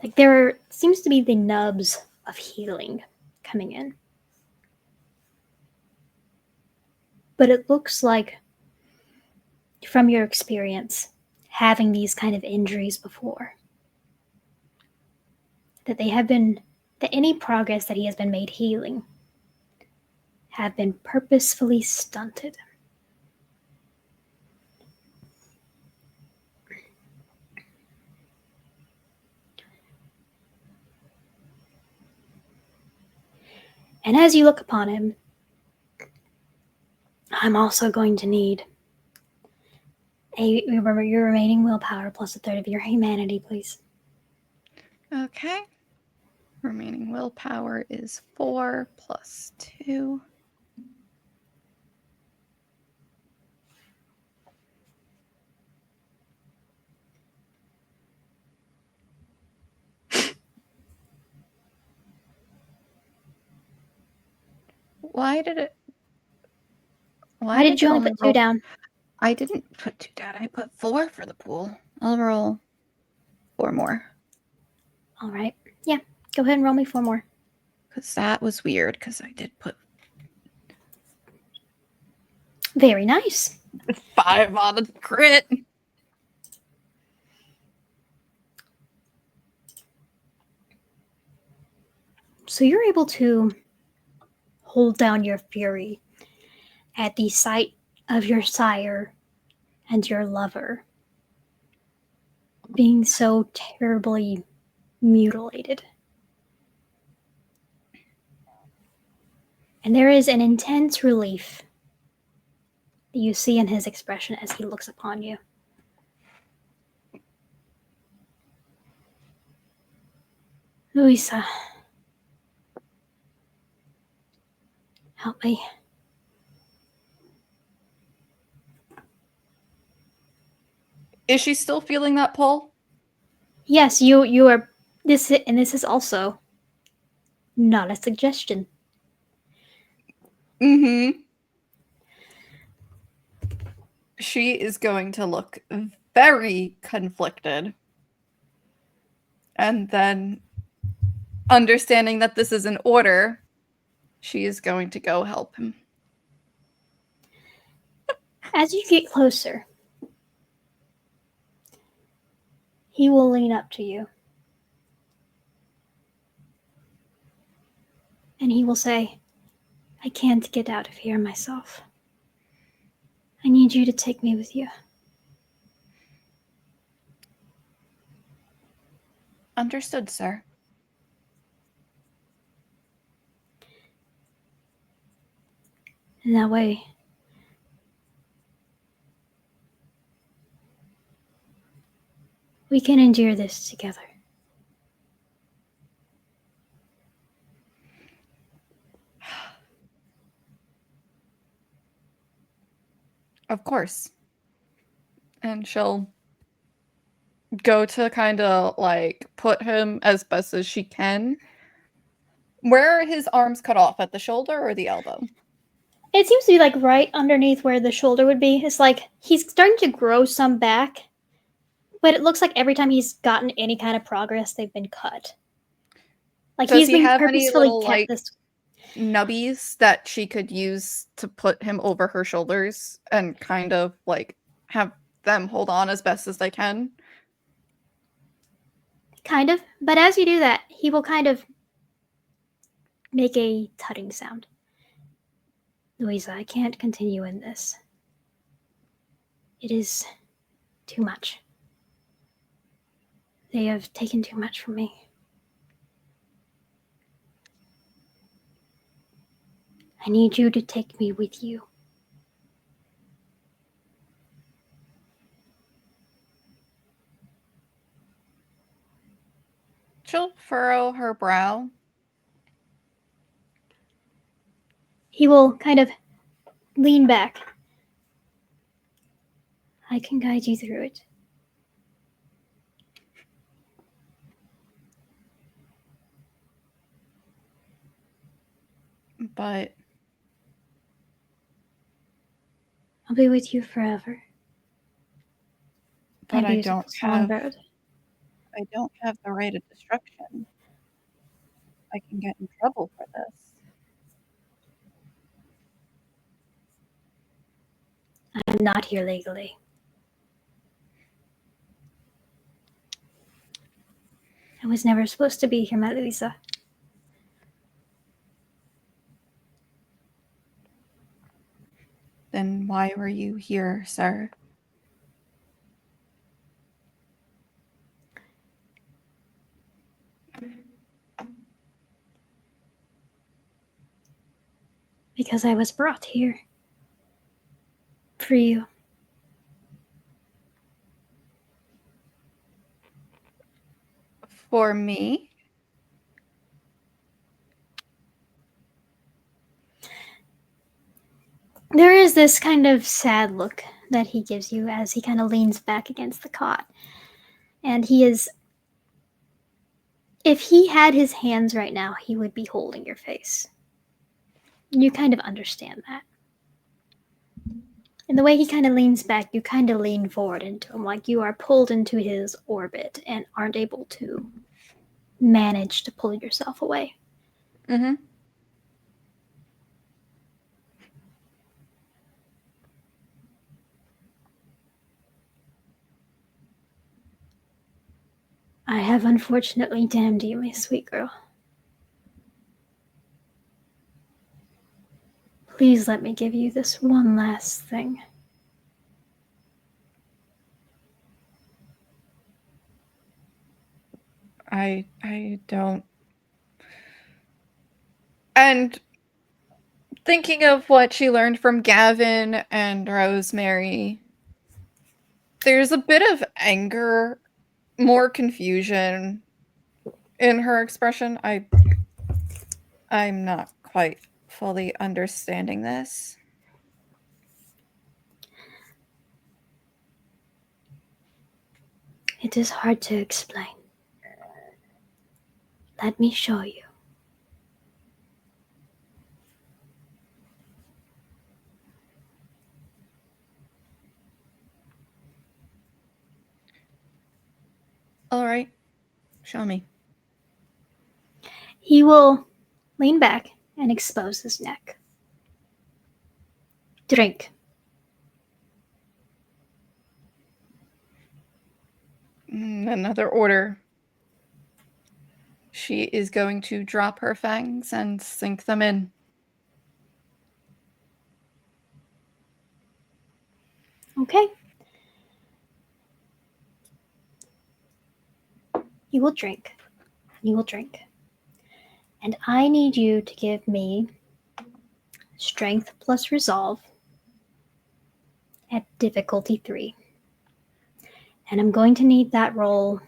Speaker 1: like there seems to be the nubs of healing coming in. But it looks like, from your experience, having these kind of injuries before, that any progress that he has been made healing have been purposefully stunted. And as you look upon him, I'm also going to need your remaining willpower plus a third of your humanity, please.
Speaker 4: Okay. Remaining willpower is 4 plus 2. Why did it?
Speaker 1: Why did you only put 2 down?
Speaker 4: I didn't put 2 down. I put 4 for the pool. I'll roll 4 more.
Speaker 1: All right. Yeah, go ahead and roll me 4 more.
Speaker 4: Because that was weird, because I did put
Speaker 1: Very nice.
Speaker 4: 5 on a crit.
Speaker 1: So you're able to hold down your fury at the sight of your sire and your lover being so terribly mutilated. And there is an intense relief that you see in his expression as he looks upon you. Louisa, help me.
Speaker 4: Is she still feeling that pull?
Speaker 1: Yes, you are this, and this is also not a suggestion.
Speaker 4: Mm-hmm. She is going to look very conflicted. And then, understanding that this is an order, she is going to go help him.
Speaker 1: As you get closer, he will lean up to you. And he will say, I can't get out of here myself. I need you to take me with you.
Speaker 4: Understood, sir.
Speaker 1: And that way, we can endure this together.
Speaker 4: Of course. And she'll go to kind of like put him as best as she can. Where are his arms cut off? At the shoulder or the elbow?
Speaker 1: It seems to be like right underneath where the shoulder would be. It's like he's starting to grow some back, but it looks like every time he's gotten any kind of progress, they've been cut. Like
Speaker 4: Does
Speaker 1: he's
Speaker 4: he
Speaker 1: been
Speaker 4: have any
Speaker 1: purposefully
Speaker 4: little
Speaker 1: kept
Speaker 4: like
Speaker 1: this.
Speaker 4: nubbies that she could use to put him over her shoulders and kind of like have them hold on as best as they can?
Speaker 1: Kind of. But as you do that, he will kind of make a tutting sound. Louisa, I can't continue in this. It is too much. They have taken too much from me. I need you to take me with you.
Speaker 4: She'll furrow her brow.
Speaker 1: He will kind of lean back. I can guide you through it.
Speaker 4: But
Speaker 1: I'll be with you forever.
Speaker 4: but
Speaker 1: My
Speaker 4: I
Speaker 1: beautiful
Speaker 4: don't have
Speaker 1: songbird.
Speaker 4: the right of destruction. I can get in trouble for this.
Speaker 1: I'm not here legally. I was never supposed to be here, my Louisa.
Speaker 4: Then why were you here, sir?
Speaker 1: Because I was brought here. For you.
Speaker 4: For me?
Speaker 1: There is this kind of sad look that he gives you as he kind of leans back against the cot. And he is. If he had his hands right now, he would be holding your face. You kind of understand that. And the way he kind of leans back, you kind of lean forward into him, like you are pulled into his orbit and aren't able to manage to pull yourself away.
Speaker 4: Mm-hmm.
Speaker 1: I have unfortunately damned you, my sweet girl. Please let me give you this one last thing.
Speaker 4: I don't. And thinking of what she learned from Gavin and Rosemary, there's a bit of anger, more confusion in her expression. I'm not quite fully understanding this.
Speaker 1: It is hard to explain. Let me show you.
Speaker 4: All right, show me.
Speaker 1: He will lean back and expose his neck. Drink.
Speaker 4: Another order. She is going to drop her fangs and sink them in.
Speaker 1: Okay. You will drink. You will drink. And I need you to give me strength plus resolve at difficulty 3. And I'm going to need that roll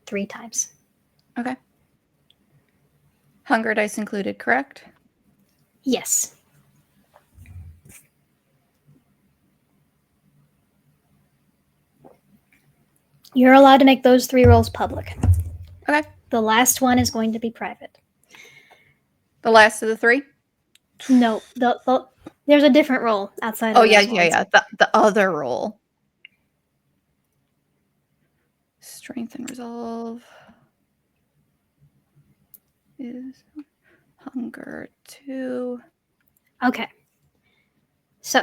Speaker 1: 3 times.
Speaker 4: Okay. Hunger dice included, correct?
Speaker 1: Yes. You're allowed to make those 3 rolls public.
Speaker 4: Okay.
Speaker 1: The last one is going to be private.
Speaker 4: The last of the 3?
Speaker 1: No, there's a different roll outside
Speaker 4: Oh,
Speaker 1: of
Speaker 4: yeah,
Speaker 1: those ones.
Speaker 4: yeah. The other roll. Strength and resolve is hunger 2.
Speaker 1: Okay. So,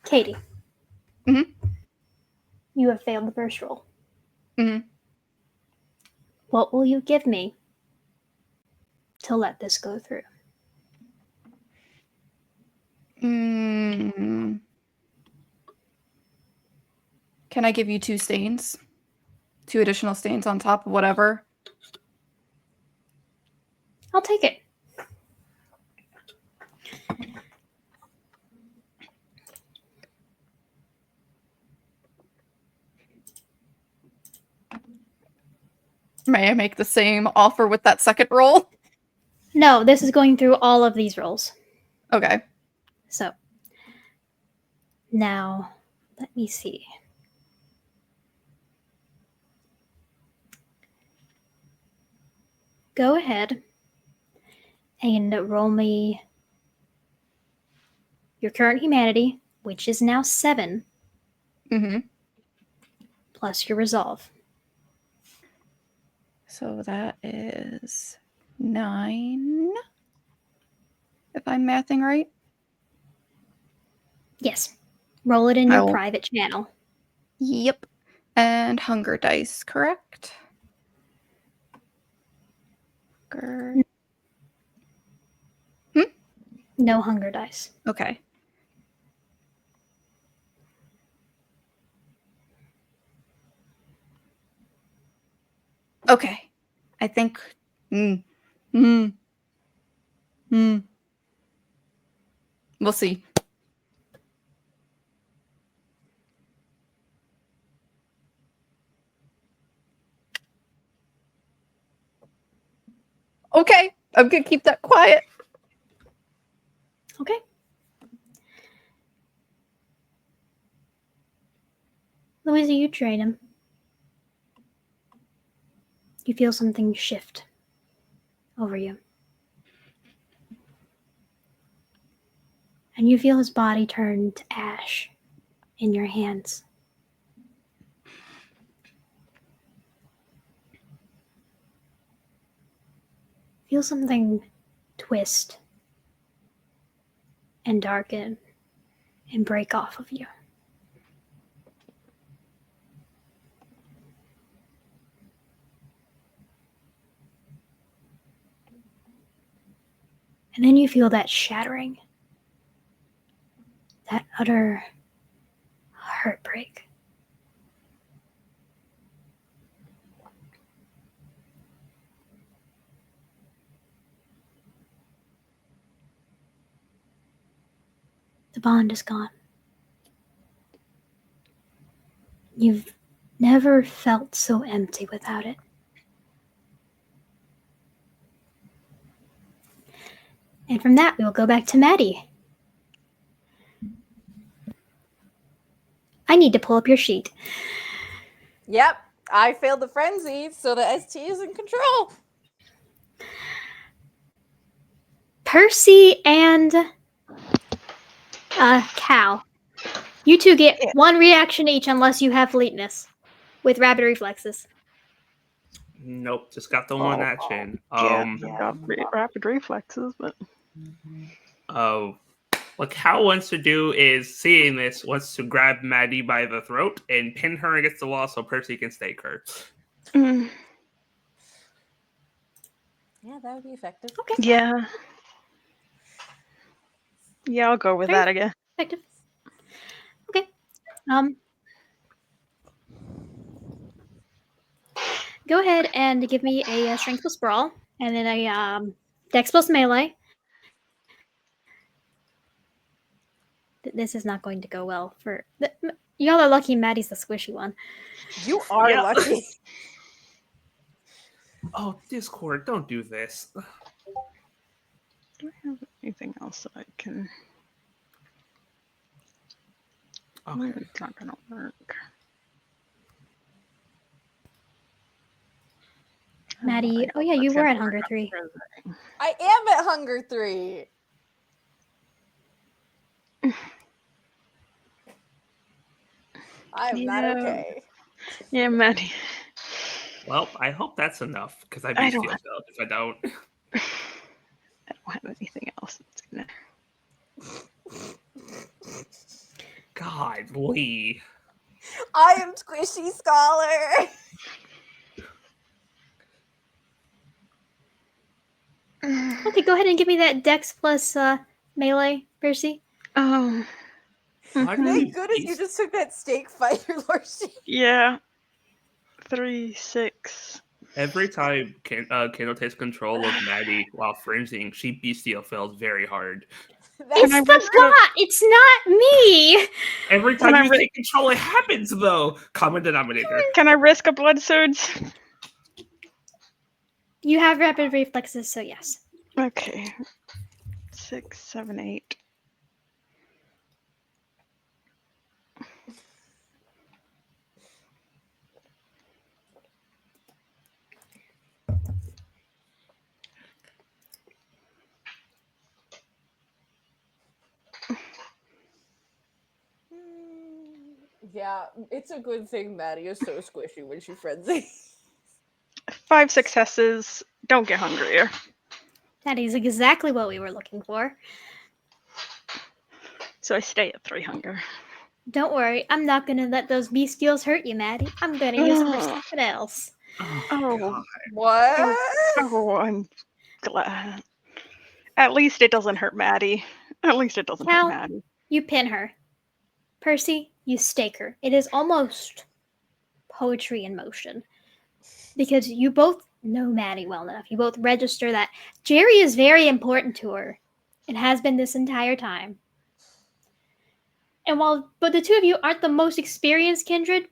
Speaker 1: Katie.
Speaker 4: Mhm.
Speaker 1: You have failed the first roll.
Speaker 4: Mhm.
Speaker 1: What will you give me to let this go through?
Speaker 4: Can I give you 2 stains? 2 additional stains on top of whatever?
Speaker 1: I'll take it.
Speaker 4: May I make the same offer with that second roll?
Speaker 1: No, this is going through all of these rolls.
Speaker 4: Okay.
Speaker 1: So, now, let me see. Go ahead and roll me your current humanity, which is now 7,
Speaker 4: Mm-hmm.
Speaker 1: plus your resolve.
Speaker 4: So that is 9, if I'm mathing right.
Speaker 1: Yes. Roll it in your
Speaker 4: I'll-
Speaker 1: private channel.
Speaker 4: Yep. And hunger dice, correct? Hunger.
Speaker 1: No hunger dice.
Speaker 4: Okay. Okay. I think. We'll see. Okay. I'm going to keep that quiet.
Speaker 1: Okay. Louisa, you train him. You feel something shift over you. And you feel his body turn to ash in your hands. feel something twist and darken and break off of you. And then you feel that shattering, that utter heartbreak. The bond is gone. You've never felt so empty without it. And from that, we will go back to Maddie. I need to pull up your sheet.
Speaker 2: Yep, I failed the frenzy, so the ST is in control.
Speaker 1: Percy and Cal. You two get one reaction each unless you have fleetness with rapid reflexes.
Speaker 3: Nope, just got the one action.
Speaker 5: Rapid reflexes, but
Speaker 3: What Cal wants to do is, seeing this, wants to grab Maddie by the throat and pin her against the wall so Percy can stake her.
Speaker 2: Yeah, that would be effective.
Speaker 1: Okay.
Speaker 5: yeah, I'll go with that again.
Speaker 1: Effective. Okay. Go ahead and give me a strength plus brawl, and then a dex plus melee. This is not going to go well for y'all. Are lucky Maddie's the squishy one.
Speaker 2: You are
Speaker 3: Yeah.
Speaker 2: lucky.
Speaker 3: Oh, Discord, don't do this.
Speaker 5: Do I have anything else that I can?
Speaker 3: Okay.
Speaker 5: It's not gonna work.
Speaker 1: Maddie, oh yeah, you were at Hunger 3.
Speaker 2: I am at Hunger 3. I'm not okay.
Speaker 5: Yeah, Maddie.
Speaker 3: Well, I hope that's enough, because I'd
Speaker 5: I
Speaker 3: be
Speaker 5: don't
Speaker 3: steel failed if I don't.
Speaker 5: I don't have anything else that's gonna.
Speaker 3: God, Lee.
Speaker 2: I am Squishy Scholar.
Speaker 1: Okay, go ahead and give me that dex plus melee, Percy.
Speaker 5: Oh.
Speaker 3: Why do
Speaker 2: Thank
Speaker 3: you
Speaker 2: goodness you just took that steak fight, Your Lordship.
Speaker 5: Yeah. 3, 6.
Speaker 3: Every time Kendall takes control of Maddie while fringing, she bestial fails very hard.
Speaker 1: It's the bot. It's not me.
Speaker 3: Every time you take control, it happens, though. Common denominator.
Speaker 5: Can I risk a blood surge?
Speaker 1: You have rapid reflexes, so yes.
Speaker 5: Okay. 6, 7, 8.
Speaker 2: Yeah, it's a good thing Maddie is so squishy when she frenzies.
Speaker 5: 5 successes. Don't get hungrier.
Speaker 1: That is exactly what we were looking for.
Speaker 5: So I stay at 3 hunger.
Speaker 1: Don't worry, I'm not gonna let those bestials hurt you, Maddie. I'm gonna use them for something else.
Speaker 5: Oh,
Speaker 3: God.
Speaker 2: What?
Speaker 5: Oh, I'm glad. At least it doesn't hurt Maddie. At least it doesn't
Speaker 1: Cal,
Speaker 5: hurt Maddie.
Speaker 1: you pin her. Percy, you stake her. It is almost poetry in motion. Because you both know Maddie well enough. You both register that Jerry is very important to her and has been this entire time. And but the two of you aren't the most experienced kindred,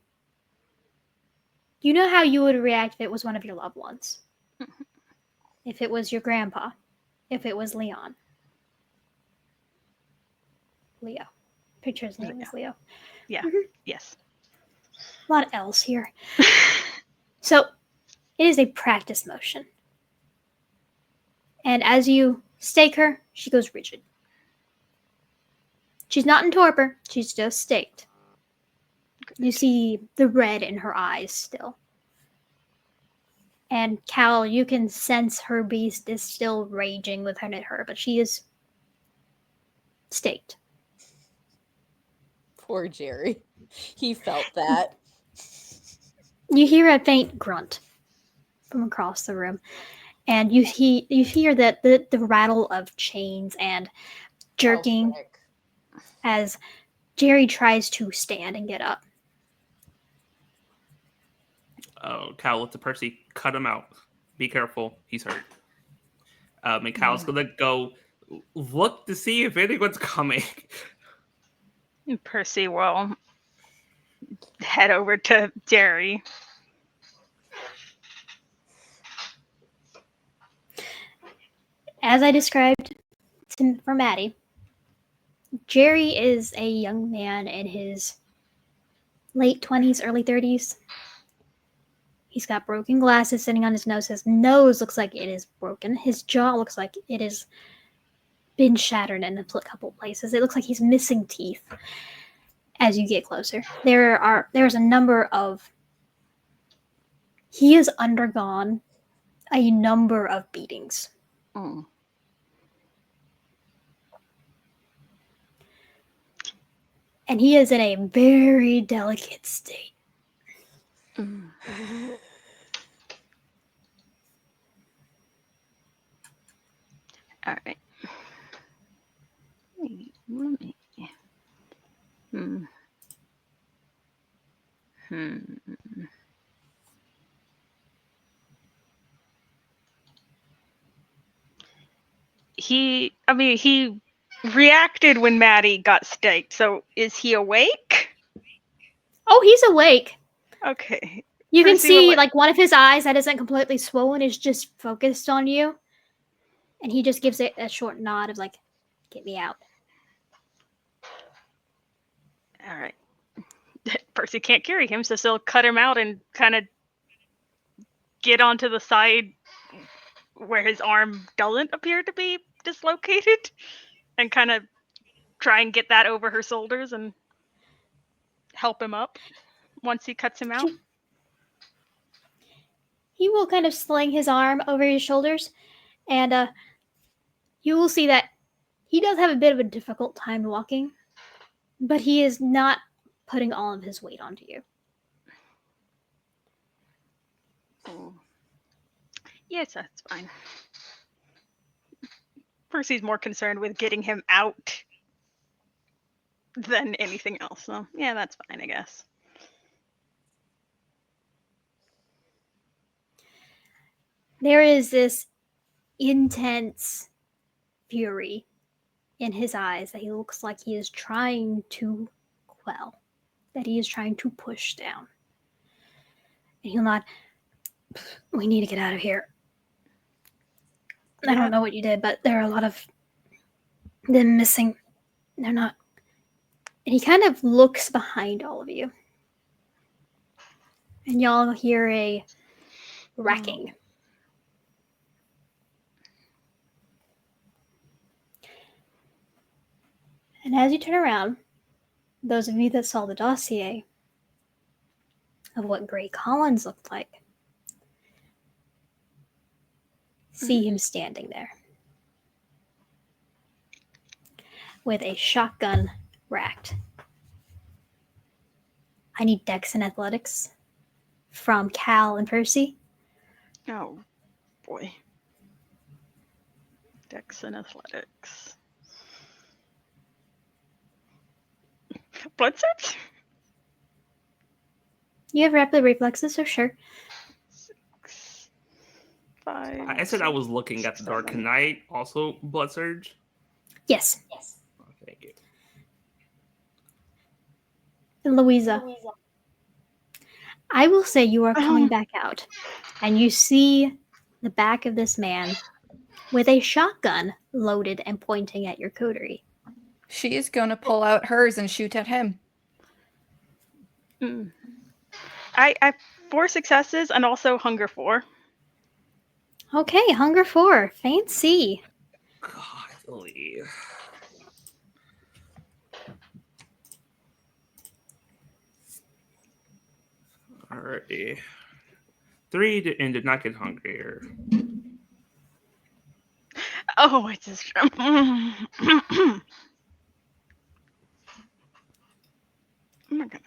Speaker 1: you know how you would react if it was one of your loved ones. If it was your grandpa. If it was Leon. Leo. Picture his name is Leo.
Speaker 5: Yeah. Yes.
Speaker 1: A lot of L's here. So, it is a practice motion. And as you stake her, she goes rigid. She's not in torpor, she's just staked. You see the red in her eyes still. And Cal, you can sense her beast is still raging within her, but she is staked.
Speaker 2: Poor Jerry. He felt that.
Speaker 1: You hear a faint grunt from across the room, and you hear that the rattle of chains and jerking
Speaker 2: frick.
Speaker 1: as Jerry tries to stand and get up.
Speaker 3: Oh, Cal, look to Percy. Cut him out. Be careful. He's hurt. And Cal's gonna go look to see if anyone's coming.
Speaker 5: Percy will head over to Jerry.
Speaker 1: As I described for Maddie, Jerry is a young man in his late 20s, early 30s. He's got broken glasses sitting on his nose. His nose looks like it is broken. His jaw looks like it has been shattered in a couple places. It looks like he's missing teeth as you get closer. There's a number of... He has undergone a number of beatings.
Speaker 4: Mm.
Speaker 1: And he is in a very delicate state.
Speaker 4: Mm.
Speaker 5: All right. Let me. Hmm. He reacted when Maddie got staked. So is he awake?
Speaker 1: Oh, he's awake.
Speaker 5: Okay.
Speaker 1: You can
Speaker 5: Percy will
Speaker 1: see
Speaker 5: let-
Speaker 1: like one of his eyes that isn't completely swollen is just focused on you. And he just gives it a short nod of like, get me out.
Speaker 5: All right. Percy can't carry him, so he'll cut him out and kind of get onto the side where his arm doesn't appear to be dislocated and kind of try and get that over her shoulders and help him up once he cuts him out.
Speaker 1: He will kind of sling his arm over his shoulders, and you will see that he does have a bit of a difficult time walking, but he is not putting all of his weight onto you.
Speaker 5: Oh. Yes, that's fine. Percy's more concerned with getting him out than anything else. So, yeah, that's fine, I guess.
Speaker 1: There is this intense fury in his eyes that he looks like he is trying to quell, that he is trying to push down. And he'll nod, we need to get out of here. I don't know what you did, but there are a lot of them missing. They're not. And he kind of looks behind all of you. And y'all hear a racking. And as you turn around, those of you that saw the dossier of what Gray Collins looked like see him standing there with a shotgun racked. I need Dex and Athletics from Cal and Percy.
Speaker 5: Oh, boy. Dex and Athletics. Blood search?
Speaker 1: You have rapid reflexes, so sure.
Speaker 5: 6, 5.
Speaker 3: I said I was looking at the door.
Speaker 5: 7.
Speaker 3: Can I also blood surge?
Speaker 1: Yes.
Speaker 3: Oh, thank you.
Speaker 1: And Louisa, I will say you are coming back out, and you see the back of this man with a shotgun loaded and pointing at your coterie.
Speaker 4: She is going to pull out hers and shoot at him.
Speaker 5: I have 4 successes and also hunger 4.
Speaker 1: Okay, hunger 4. Fancy.
Speaker 3: Godly. Alrighty. 3 and did not get hungrier.
Speaker 5: Oh, it just. I'm not gonna.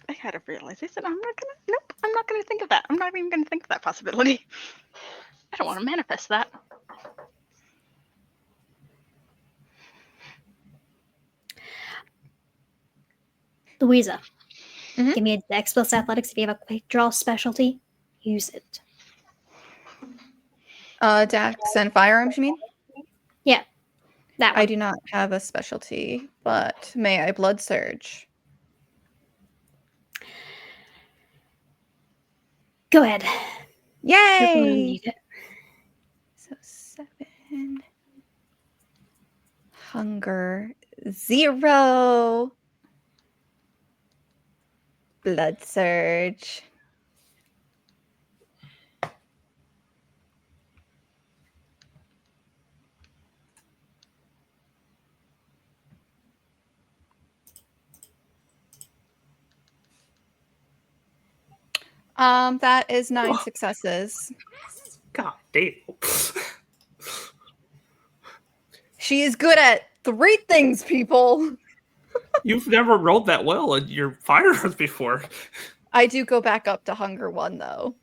Speaker 5: I had a realization. I'm not gonna. Nope. I'm not gonna think of that. I'm not even gonna think of that possibility. I don't want to manifest that.
Speaker 1: Louisa,
Speaker 4: Mhm.
Speaker 1: give me a Dex plus Athletics. If you have a quick draw specialty, use it.
Speaker 4: Dax and firearms, you mean?
Speaker 1: Yeah, that one.
Speaker 4: I do not have a specialty, but may I blood surge?
Speaker 1: Go ahead. You're going to
Speaker 4: Yay!
Speaker 1: need it.
Speaker 4: So 7. Hunger 0. Blood surge. That is 9 successes.
Speaker 3: God damn.
Speaker 4: She is good at 3 things, people.
Speaker 3: You've never rolled that well in your firearms before.
Speaker 4: I do go back up to hunger 1 though.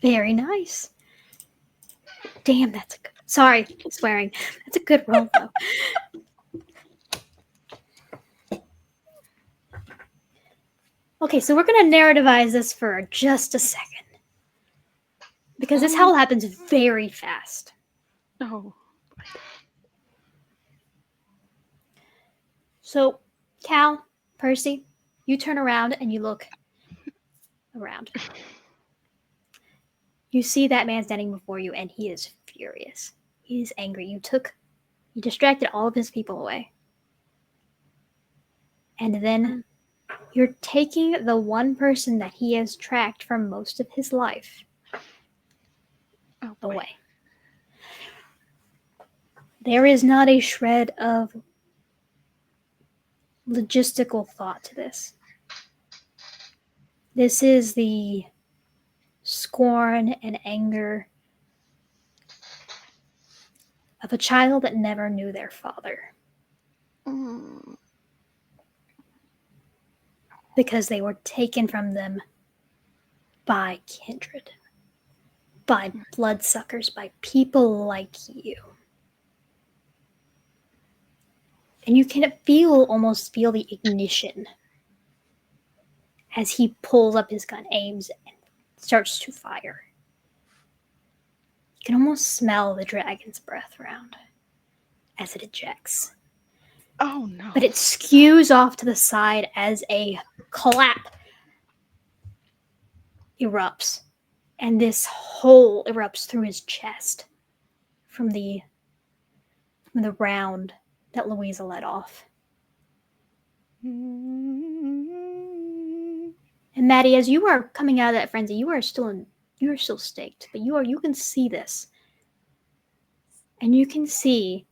Speaker 1: Very nice. Damn, that's a good. Sorry, swearing. That's a good roll, though. Okay, so we're going to narrativize this for just a second. Because this hell happens very fast.
Speaker 5: No.
Speaker 1: So, Cal, Percy, you turn around and you look around. You see that man standing before you, and he is furious. He is angry. You distracted all of his people away. And then you're taking the one person that he has tracked for most of his life away. There is not a shred of logistical thought to this. This is the scorn and anger of a child that never knew their father. Because they were taken from them by kindred, by bloodsuckers, by people like you. And you can almost feel the ignition as he pulls up his gun, aims, and starts to fire. You can almost smell the dragon's breath around as it ejects.
Speaker 5: Oh no.
Speaker 1: But it skews off to the side as a clap erupts. And this hole erupts through his chest from the round that Louisa let off. And Maddie, as you are coming out of that frenzy, you are still staked, but you can see this. And you can see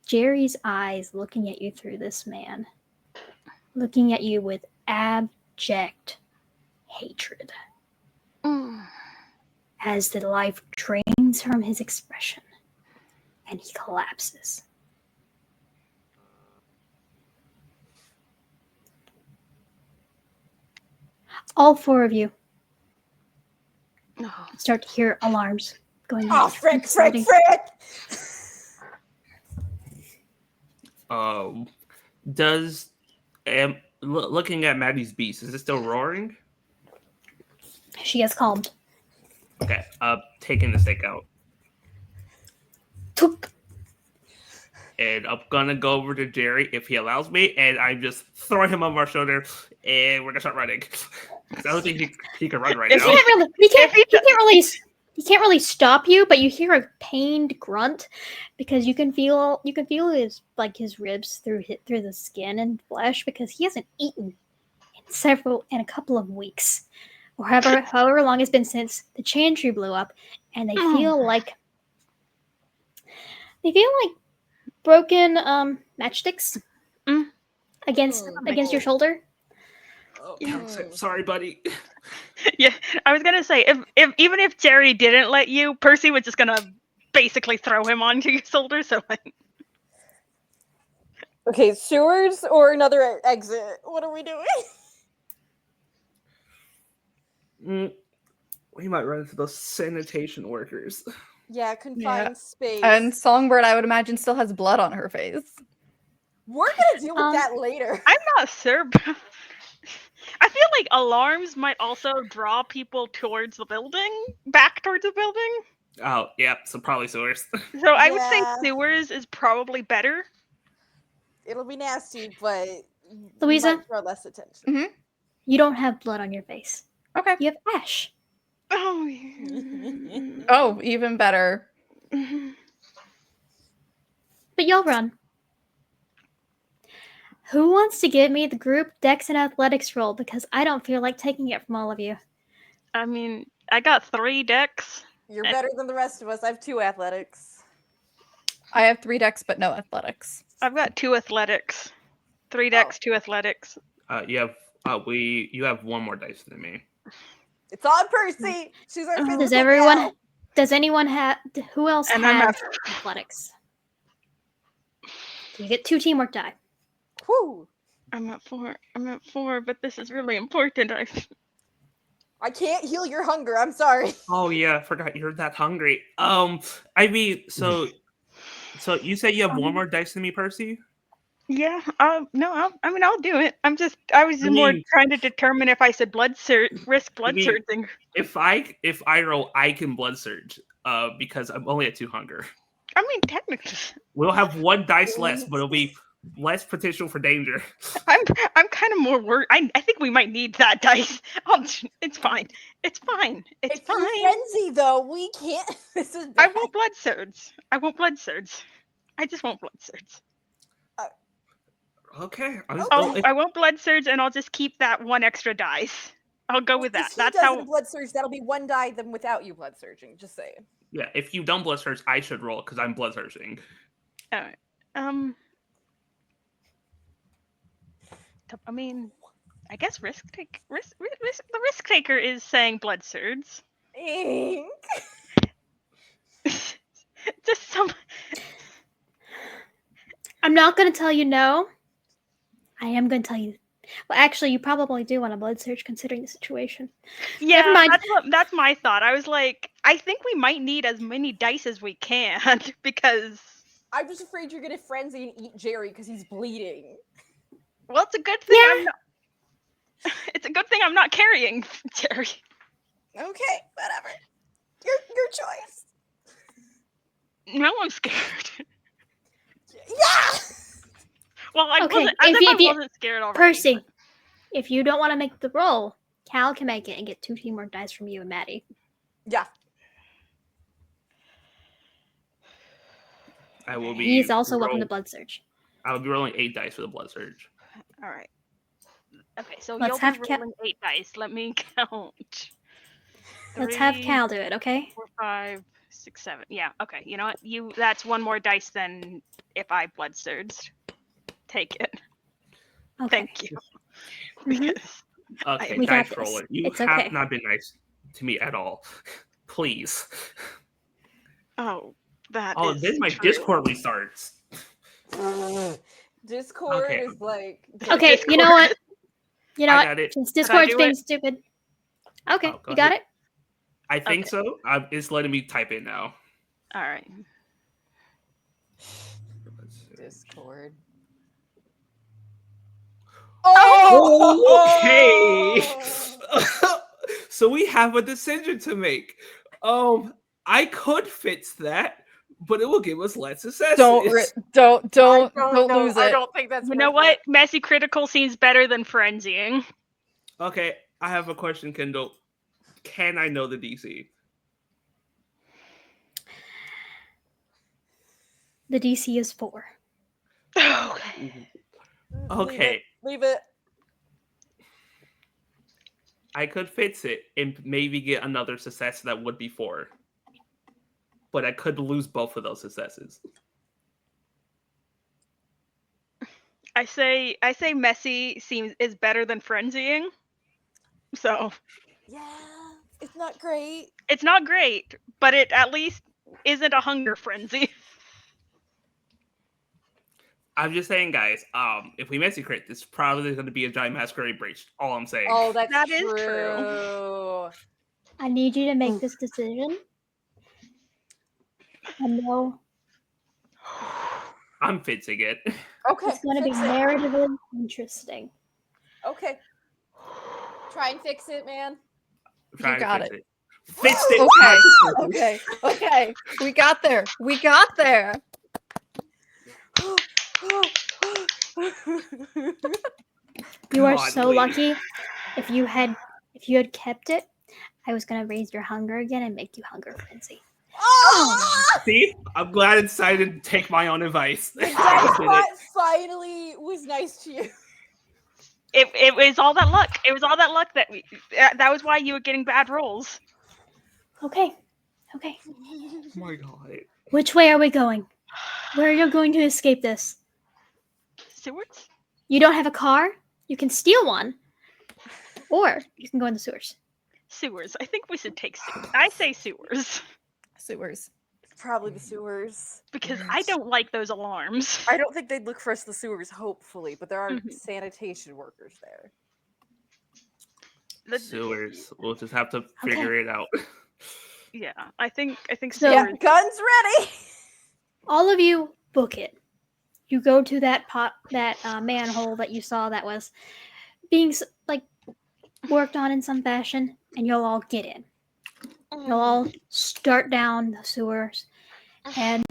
Speaker 1: Jerry's eyes looking at you through this man, looking at you with abject hatred. As the life drains from his expression and he collapses. All 4 of you start to hear alarms going off.
Speaker 2: Frick.
Speaker 3: Looking at Maddie's beast, is it still roaring?
Speaker 1: She has calmed.
Speaker 3: Okay, taking the stake out.
Speaker 1: Took.
Speaker 3: And I'm gonna go over to Jerry if he allows me, and I'm just throwing him on my shoulder, and we're gonna start running. I don't think he can run right now.
Speaker 1: He can't really stop you, but you hear a pained grunt because you can feel his ribs through the skin and flesh because he hasn't eaten in a couple of weeks, or however long it's been since the Chantry blew up, and they feel like broken matchsticks. against your shoulder.
Speaker 3: Oh,
Speaker 5: Yeah.
Speaker 3: sorry, buddy.
Speaker 5: Yeah, I was gonna say if even if Jerry didn't let you, Percy was just gonna basically throw him onto your shoulder. So like,
Speaker 2: Okay, sewers or another exit? What are we doing?
Speaker 3: We might run into those sanitation workers.
Speaker 2: Yeah, confined space.
Speaker 4: And Songbird, I would imagine, still has blood on her face.
Speaker 2: We're gonna deal with that later.
Speaker 5: I'm not sure. I feel like alarms might also draw people towards the building, back towards the building.
Speaker 3: Oh, yeah, so probably sewers.
Speaker 5: So I would say
Speaker 2: Yeah.
Speaker 5: sewers is probably better.
Speaker 2: It'll be nasty, but
Speaker 1: Louisa?
Speaker 2: might draw less attention.
Speaker 4: Mhm.
Speaker 1: You don't have blood on your face.
Speaker 4: Okay.
Speaker 1: You have ash.
Speaker 5: Oh, yeah.
Speaker 4: Oh, even better.
Speaker 5: Mhm.
Speaker 1: But you'll run. Who wants to give me the group Dex and Athletics roll? Because I don't feel like taking it from all of you.
Speaker 5: I mean, I got 3 decks.
Speaker 2: You're better than the rest of us. I have 2 athletics.
Speaker 4: I have 3 decks, but no athletics.
Speaker 5: I've got 2 athletics. 3 decks, 2 athletics.
Speaker 3: You have you have one more dice than me.
Speaker 2: It's on Percy. She's our physical
Speaker 1: Does everyone?
Speaker 2: gal.
Speaker 1: Does anyone have? Who else
Speaker 5: And I'm
Speaker 1: has athletics? You get 2 teamwork die.
Speaker 2: Whew.
Speaker 5: I'm at 4, but this is really important.
Speaker 2: I can't heal your hunger. I'm sorry.
Speaker 3: Oh yeah, I forgot you're that hungry. I mean, so you say you have one more dice than me, Percy?
Speaker 5: Yeah, no, I'll do it. I was
Speaker 3: I
Speaker 5: more
Speaker 3: mean-
Speaker 5: trying to determine if I should risk blood
Speaker 3: mean-
Speaker 5: surging.
Speaker 3: If I roll, I can blood surge. Because I'm only at 2 hunger.
Speaker 5: I mean, technically,
Speaker 3: We'll have 1 dice less, but it'll be less potential for danger.
Speaker 5: I'm kind of more worried. I think we might need that dice. It's fine. It's fine. It's
Speaker 2: If
Speaker 5: fine.
Speaker 2: you frenzy though, we can't. This is
Speaker 5: I
Speaker 2: bad.
Speaker 5: won't blood surge. I won't blood surge. I just won't blood surge.
Speaker 3: Okay.
Speaker 5: I won't blood surge, and I'll just keep that 1 extra dice. I'll go with that.
Speaker 2: If he
Speaker 5: That's
Speaker 2: doesn't
Speaker 5: how.
Speaker 2: blood surge, that'll be 1 die than without you blood surging. Just saying.
Speaker 3: Yeah, if you don't blood surge, I should roll because I'm blood surging.
Speaker 5: All right. I mean, I guess the risk taker is saying blood surge.
Speaker 2: Ink.
Speaker 5: Just some.
Speaker 1: I'm not going to tell you no. I am going to tell you. Well, actually, you probably do want a blood surge considering the situation.
Speaker 5: Yeah,
Speaker 1: Never mind.
Speaker 5: that's my thought. I was like, I think we might need as many dice as we can because.
Speaker 2: I'm just afraid you're gonna frenzy and eat Jerry because he's bleeding.
Speaker 5: Well, it's a good thing
Speaker 1: Yeah.
Speaker 5: I'm not. It's a good thing I'm not carrying Jerry.
Speaker 2: Okay, whatever. Your choice.
Speaker 5: Now I'm scared.
Speaker 2: Yeah.
Speaker 5: Well, I
Speaker 1: Okay,
Speaker 5: wasn't. As
Speaker 1: if
Speaker 5: if
Speaker 1: you-
Speaker 5: I wasn't scared already.
Speaker 1: Percy, if you don't want to make the roll, Cal can make it and get 2 teamwork dice from you and Maddie.
Speaker 2: Yeah.
Speaker 3: I will be.
Speaker 1: He's also welcome to blood surge.
Speaker 3: I will be rolling 8 dice for the blood surge.
Speaker 5: All right. Okay, so
Speaker 1: Let's
Speaker 5: you'll
Speaker 1: have
Speaker 5: be
Speaker 1: Cal-
Speaker 5: rolling 8 dice. Let me count.
Speaker 1: Let's have
Speaker 5: 3,
Speaker 1: Cal do it, okay?
Speaker 5: 4, 5, 6, 7. Yeah. Okay. You know what? That's 1 more dice than if I blood surged. Take it.
Speaker 1: Okay.
Speaker 5: Thank you.
Speaker 1: Mhm.
Speaker 5: Because
Speaker 3: Okay,
Speaker 1: We got
Speaker 3: dice
Speaker 1: this.
Speaker 3: roller. You
Speaker 1: It's
Speaker 3: have
Speaker 1: okay.
Speaker 3: not been nice to me at all. Please.
Speaker 5: oh, that
Speaker 3: Oh,
Speaker 5: is
Speaker 3: then my
Speaker 5: true.
Speaker 3: Discord restarts.
Speaker 2: Discord
Speaker 3: Okay.
Speaker 2: is like.
Speaker 1: Okay, you know what? You know
Speaker 3: I
Speaker 1: what?
Speaker 3: got it.
Speaker 1: Since
Speaker 5: Did I
Speaker 1: Discord's
Speaker 5: do
Speaker 1: being
Speaker 5: it?
Speaker 1: stupid. Okay,
Speaker 3: Oh, go
Speaker 1: you got
Speaker 3: ahead.
Speaker 1: it?
Speaker 3: I think
Speaker 1: Okay.
Speaker 3: so. It's letting me type in now.
Speaker 5: All right.
Speaker 3: Let's see.
Speaker 2: Discord.
Speaker 3: Okay. So we have a decision to make. I could fix that, but it will give us less successes.
Speaker 4: Don't lose
Speaker 2: I
Speaker 4: it.
Speaker 2: don't think that's.
Speaker 5: You know
Speaker 2: worth
Speaker 5: what?
Speaker 2: it.
Speaker 5: Messy critical seems better than frenzying.
Speaker 3: Okay, I have a question, Kendall. Can I know the DC?
Speaker 1: The DC is 4.
Speaker 5: Okay.
Speaker 3: Okay,
Speaker 2: Leave it.
Speaker 3: I could fix it and maybe get another success that would be 4. But I could lose both of those successes.
Speaker 5: I say messy is better than frenzying. So
Speaker 2: Yeah, it's not great.
Speaker 5: it's not great, but it at least isn't a hunger frenzy.
Speaker 3: I'm just saying, guys. If we messy crit, this is probably going to be a giant masquerade breach. All I'm saying.
Speaker 2: Oh, that's
Speaker 5: That is
Speaker 2: true.
Speaker 5: true.
Speaker 1: I need you to make this decision. I know
Speaker 3: I'm fixing it.
Speaker 2: Okay,
Speaker 1: it's going to be
Speaker 2: fix it.
Speaker 1: narratively interesting.
Speaker 2: Okay, try and fix it, man.
Speaker 3: Trying to
Speaker 4: got
Speaker 3: fix
Speaker 4: it.
Speaker 3: it. Fixed it.
Speaker 4: Okay. Okay. We got there. We got there.
Speaker 1: You are
Speaker 3: God,
Speaker 1: so
Speaker 3: wait.
Speaker 1: lucky. If you had kept it, I was gonna raise your hunger again and make you hunger frenzy.
Speaker 2: Oh!
Speaker 3: See, I'm glad I decided to take my own advice.
Speaker 2: The
Speaker 3: I
Speaker 2: dice
Speaker 3: just did
Speaker 2: bot
Speaker 3: it.
Speaker 2: finally was nice to you.
Speaker 5: It was all that luck. It was all that luck that was why you were getting bad rolls.
Speaker 1: Okay. Okay.
Speaker 3: Oh my god.
Speaker 1: Which way are we going? Where are you going to escape this?
Speaker 5: Sewers?
Speaker 1: You don't have a car? You can steal one. Or you can go in the sewers.
Speaker 5: Sewers. I think we should take sewers. I say sewers.
Speaker 4: Sewers.
Speaker 2: Probably the sewers.
Speaker 5: Because I don't like those alarms.
Speaker 2: I don't think they'd look for us in the sewers, hopefully, but there are
Speaker 5: Mhm.
Speaker 2: sanitation workers there.
Speaker 3: Sewers. We'll just have to figure it out.
Speaker 5: Yeah, I think
Speaker 1: So-
Speaker 2: Yeah,
Speaker 5: sewers.
Speaker 2: guns ready.
Speaker 1: All of you book it. You go to that manhole that you saw that was being worked on in some fashion, and you'll all get in. You'll all start down the sewers, and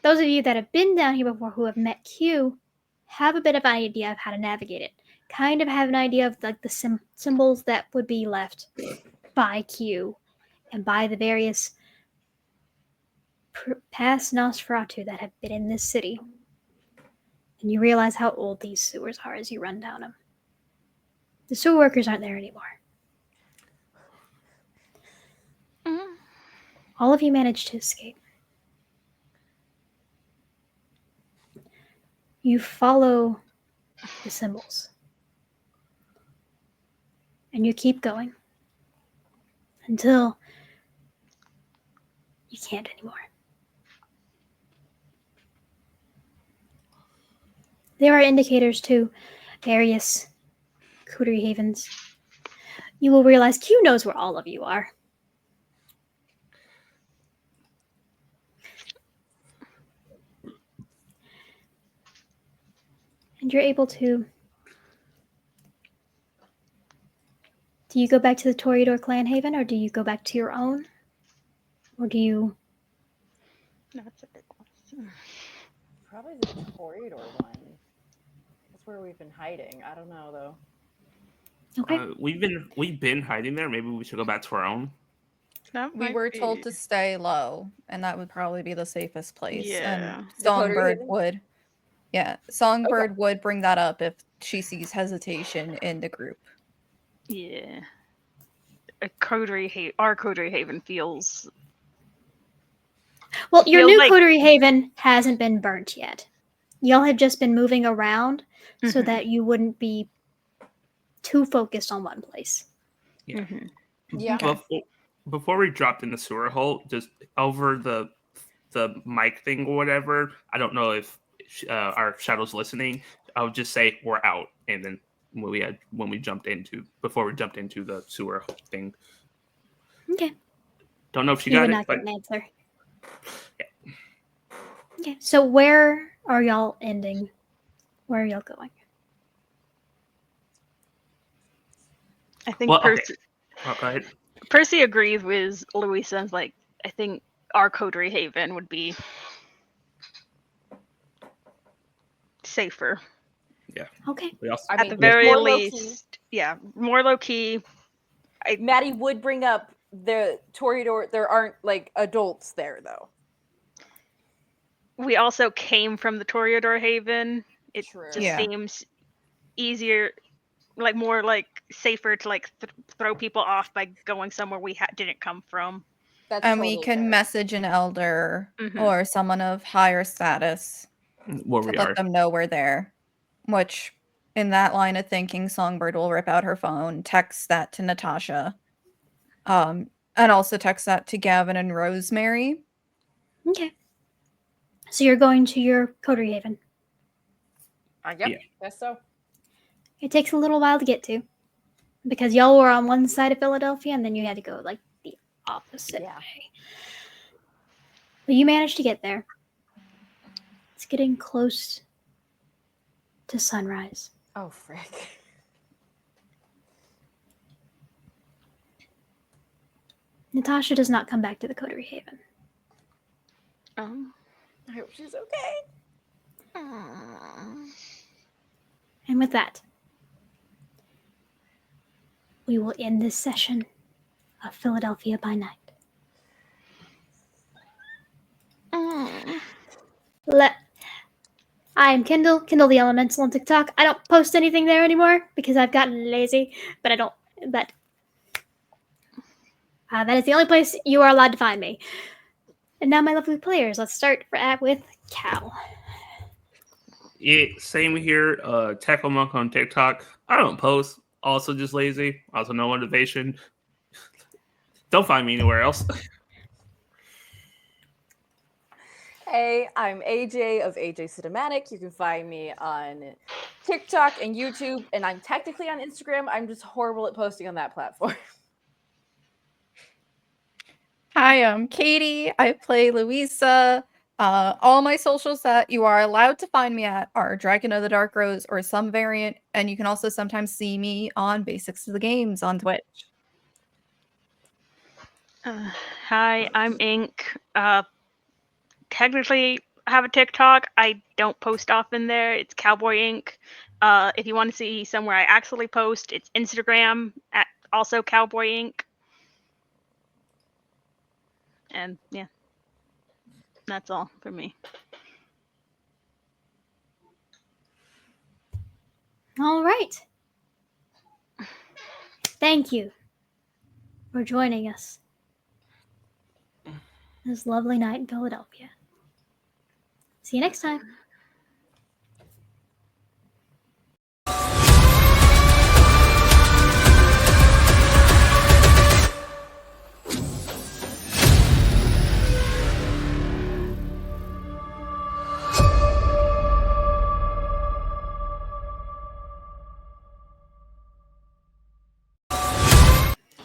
Speaker 1: those of you that have been down here before who have met Q have a bit of an idea of how to navigate it. Kind of have an idea of like the symbols that would be left by Q and by the various past Nosferatu that have been in this city. And you realize how old these sewers are as you run down them. The sewer workers aren't there anymore.
Speaker 5: Mhm.
Speaker 1: All of you managed to escape. You follow the symbols. And you keep going until you can't anymore. There are indicators to various coterie havens. You will realize Q knows where all of you are. And you're able to... Do you go back to the Toreador clan haven, or do you go back to your own? Or do you...
Speaker 5: No, that's a good question.
Speaker 2: Probably the Toreador one. That's where we've been hiding. I don't know though.
Speaker 1: Okay.
Speaker 3: We've been hiding there. Maybe we should go back to our own.
Speaker 5: That
Speaker 4: We
Speaker 5: might
Speaker 4: were
Speaker 5: be-
Speaker 4: told to stay low, and that would probably be the safest place.
Speaker 5: Yeah.
Speaker 4: And
Speaker 2: The Coterie
Speaker 4: Songbird
Speaker 2: Haven?
Speaker 4: would. Yeah, Songbird would bring that up if she sees hesitation in the group.
Speaker 5: Yeah. Our coterie haven feels.
Speaker 1: Well, your
Speaker 5: Feels
Speaker 1: new
Speaker 5: like-
Speaker 1: coterie haven hasn't been burnt yet. Y'all have just been moving around so
Speaker 5: Mhm.
Speaker 1: that you wouldn't be too focused on one place.
Speaker 3: Yeah.
Speaker 5: Mhm.
Speaker 2: Yeah.
Speaker 4: Okay.
Speaker 3: Before we dropped in the sewer hole, just over the mic thing or whatever. I don't know if our shadow's listening. I would just say we're out, and then before we jumped into the sewer thing.
Speaker 1: Okay.
Speaker 3: Don't know if she
Speaker 1: You
Speaker 3: got
Speaker 1: would
Speaker 3: it,
Speaker 1: not
Speaker 3: but
Speaker 1: get an answer. Okay, so where are y'all ending? Where are y'all going?
Speaker 5: I think
Speaker 3: well, okay. Go ahead.
Speaker 5: Percy agrees with Louisa's. Like, I think our coterie haven would be safer.
Speaker 1: Okay.
Speaker 3: We also,
Speaker 2: I
Speaker 5: At
Speaker 2: mean,
Speaker 5: the
Speaker 2: it's
Speaker 5: very
Speaker 2: more low-key.
Speaker 5: least, yeah, more low key.
Speaker 2: Maddie would bring up the Toreador. There aren't like adults there though.
Speaker 5: We also came from the Toreador Haven. It
Speaker 2: True.
Speaker 5: just
Speaker 4: Yeah.
Speaker 5: seems easier, like more like safer to like throw people off by going somewhere we didn't come from.
Speaker 2: That's
Speaker 4: And
Speaker 2: totally
Speaker 4: we can
Speaker 2: fair.
Speaker 4: message an elder
Speaker 5: Mhm.
Speaker 4: or someone of higher status
Speaker 3: where
Speaker 4: to
Speaker 3: we
Speaker 4: let
Speaker 3: are.
Speaker 4: them know we're there. which in that line of thinking, Songbird will rip out her phone, text that to Natasha, and also text that to Gavin and Rosemary.
Speaker 1: Okay. So you're going to your Coterie Haven.
Speaker 2: Yep,
Speaker 3: Yeah.
Speaker 2: guess so.
Speaker 1: It takes a little while to get to because y'all were on one side of Philadelphia and then you had to go like the opposite
Speaker 2: Yeah.
Speaker 1: way. But you managed to get there. It's getting close to sunrise.
Speaker 2: Oh, frick.
Speaker 1: Natasha does not come back to the Coterie Haven.
Speaker 2: I hope she's okay.
Speaker 1: And with that, we will end this session of Philadelphia by Night. I am Kindle the Elemental on TikTok. I don't post anything there anymore because I've gotten lazy, but that is the only place you are allowed to find me. And now, my lovely players, let's start with Cal.
Speaker 3: Same here. Tackle Monk on TikTok. I don't post. Also, just lazy. Also, no motivation. Don't find me anywhere else.
Speaker 2: Hey, I'm AJ of AJ Cinematic. You can find me on TikTok and YouTube, and I'm technically on Instagram. I'm just horrible at posting on that platform.
Speaker 4: Hi, I'm Katie. I play Louisa. All my socials that you are allowed to find me at are Dragon of the Dark Rose or some variant, and you can also sometimes see me on Basics of the Games on Twitch.
Speaker 5: Hi, I'm Ink. Technically, I have a TikTok. I don't post often there. It's Cowboy Ink. If you want to see somewhere I actually post, it's Instagram at also Cowboy Ink. And yeah, that's all for me.
Speaker 1: All right. Thank you for joining us this lovely night in Philadelphia. See you next time.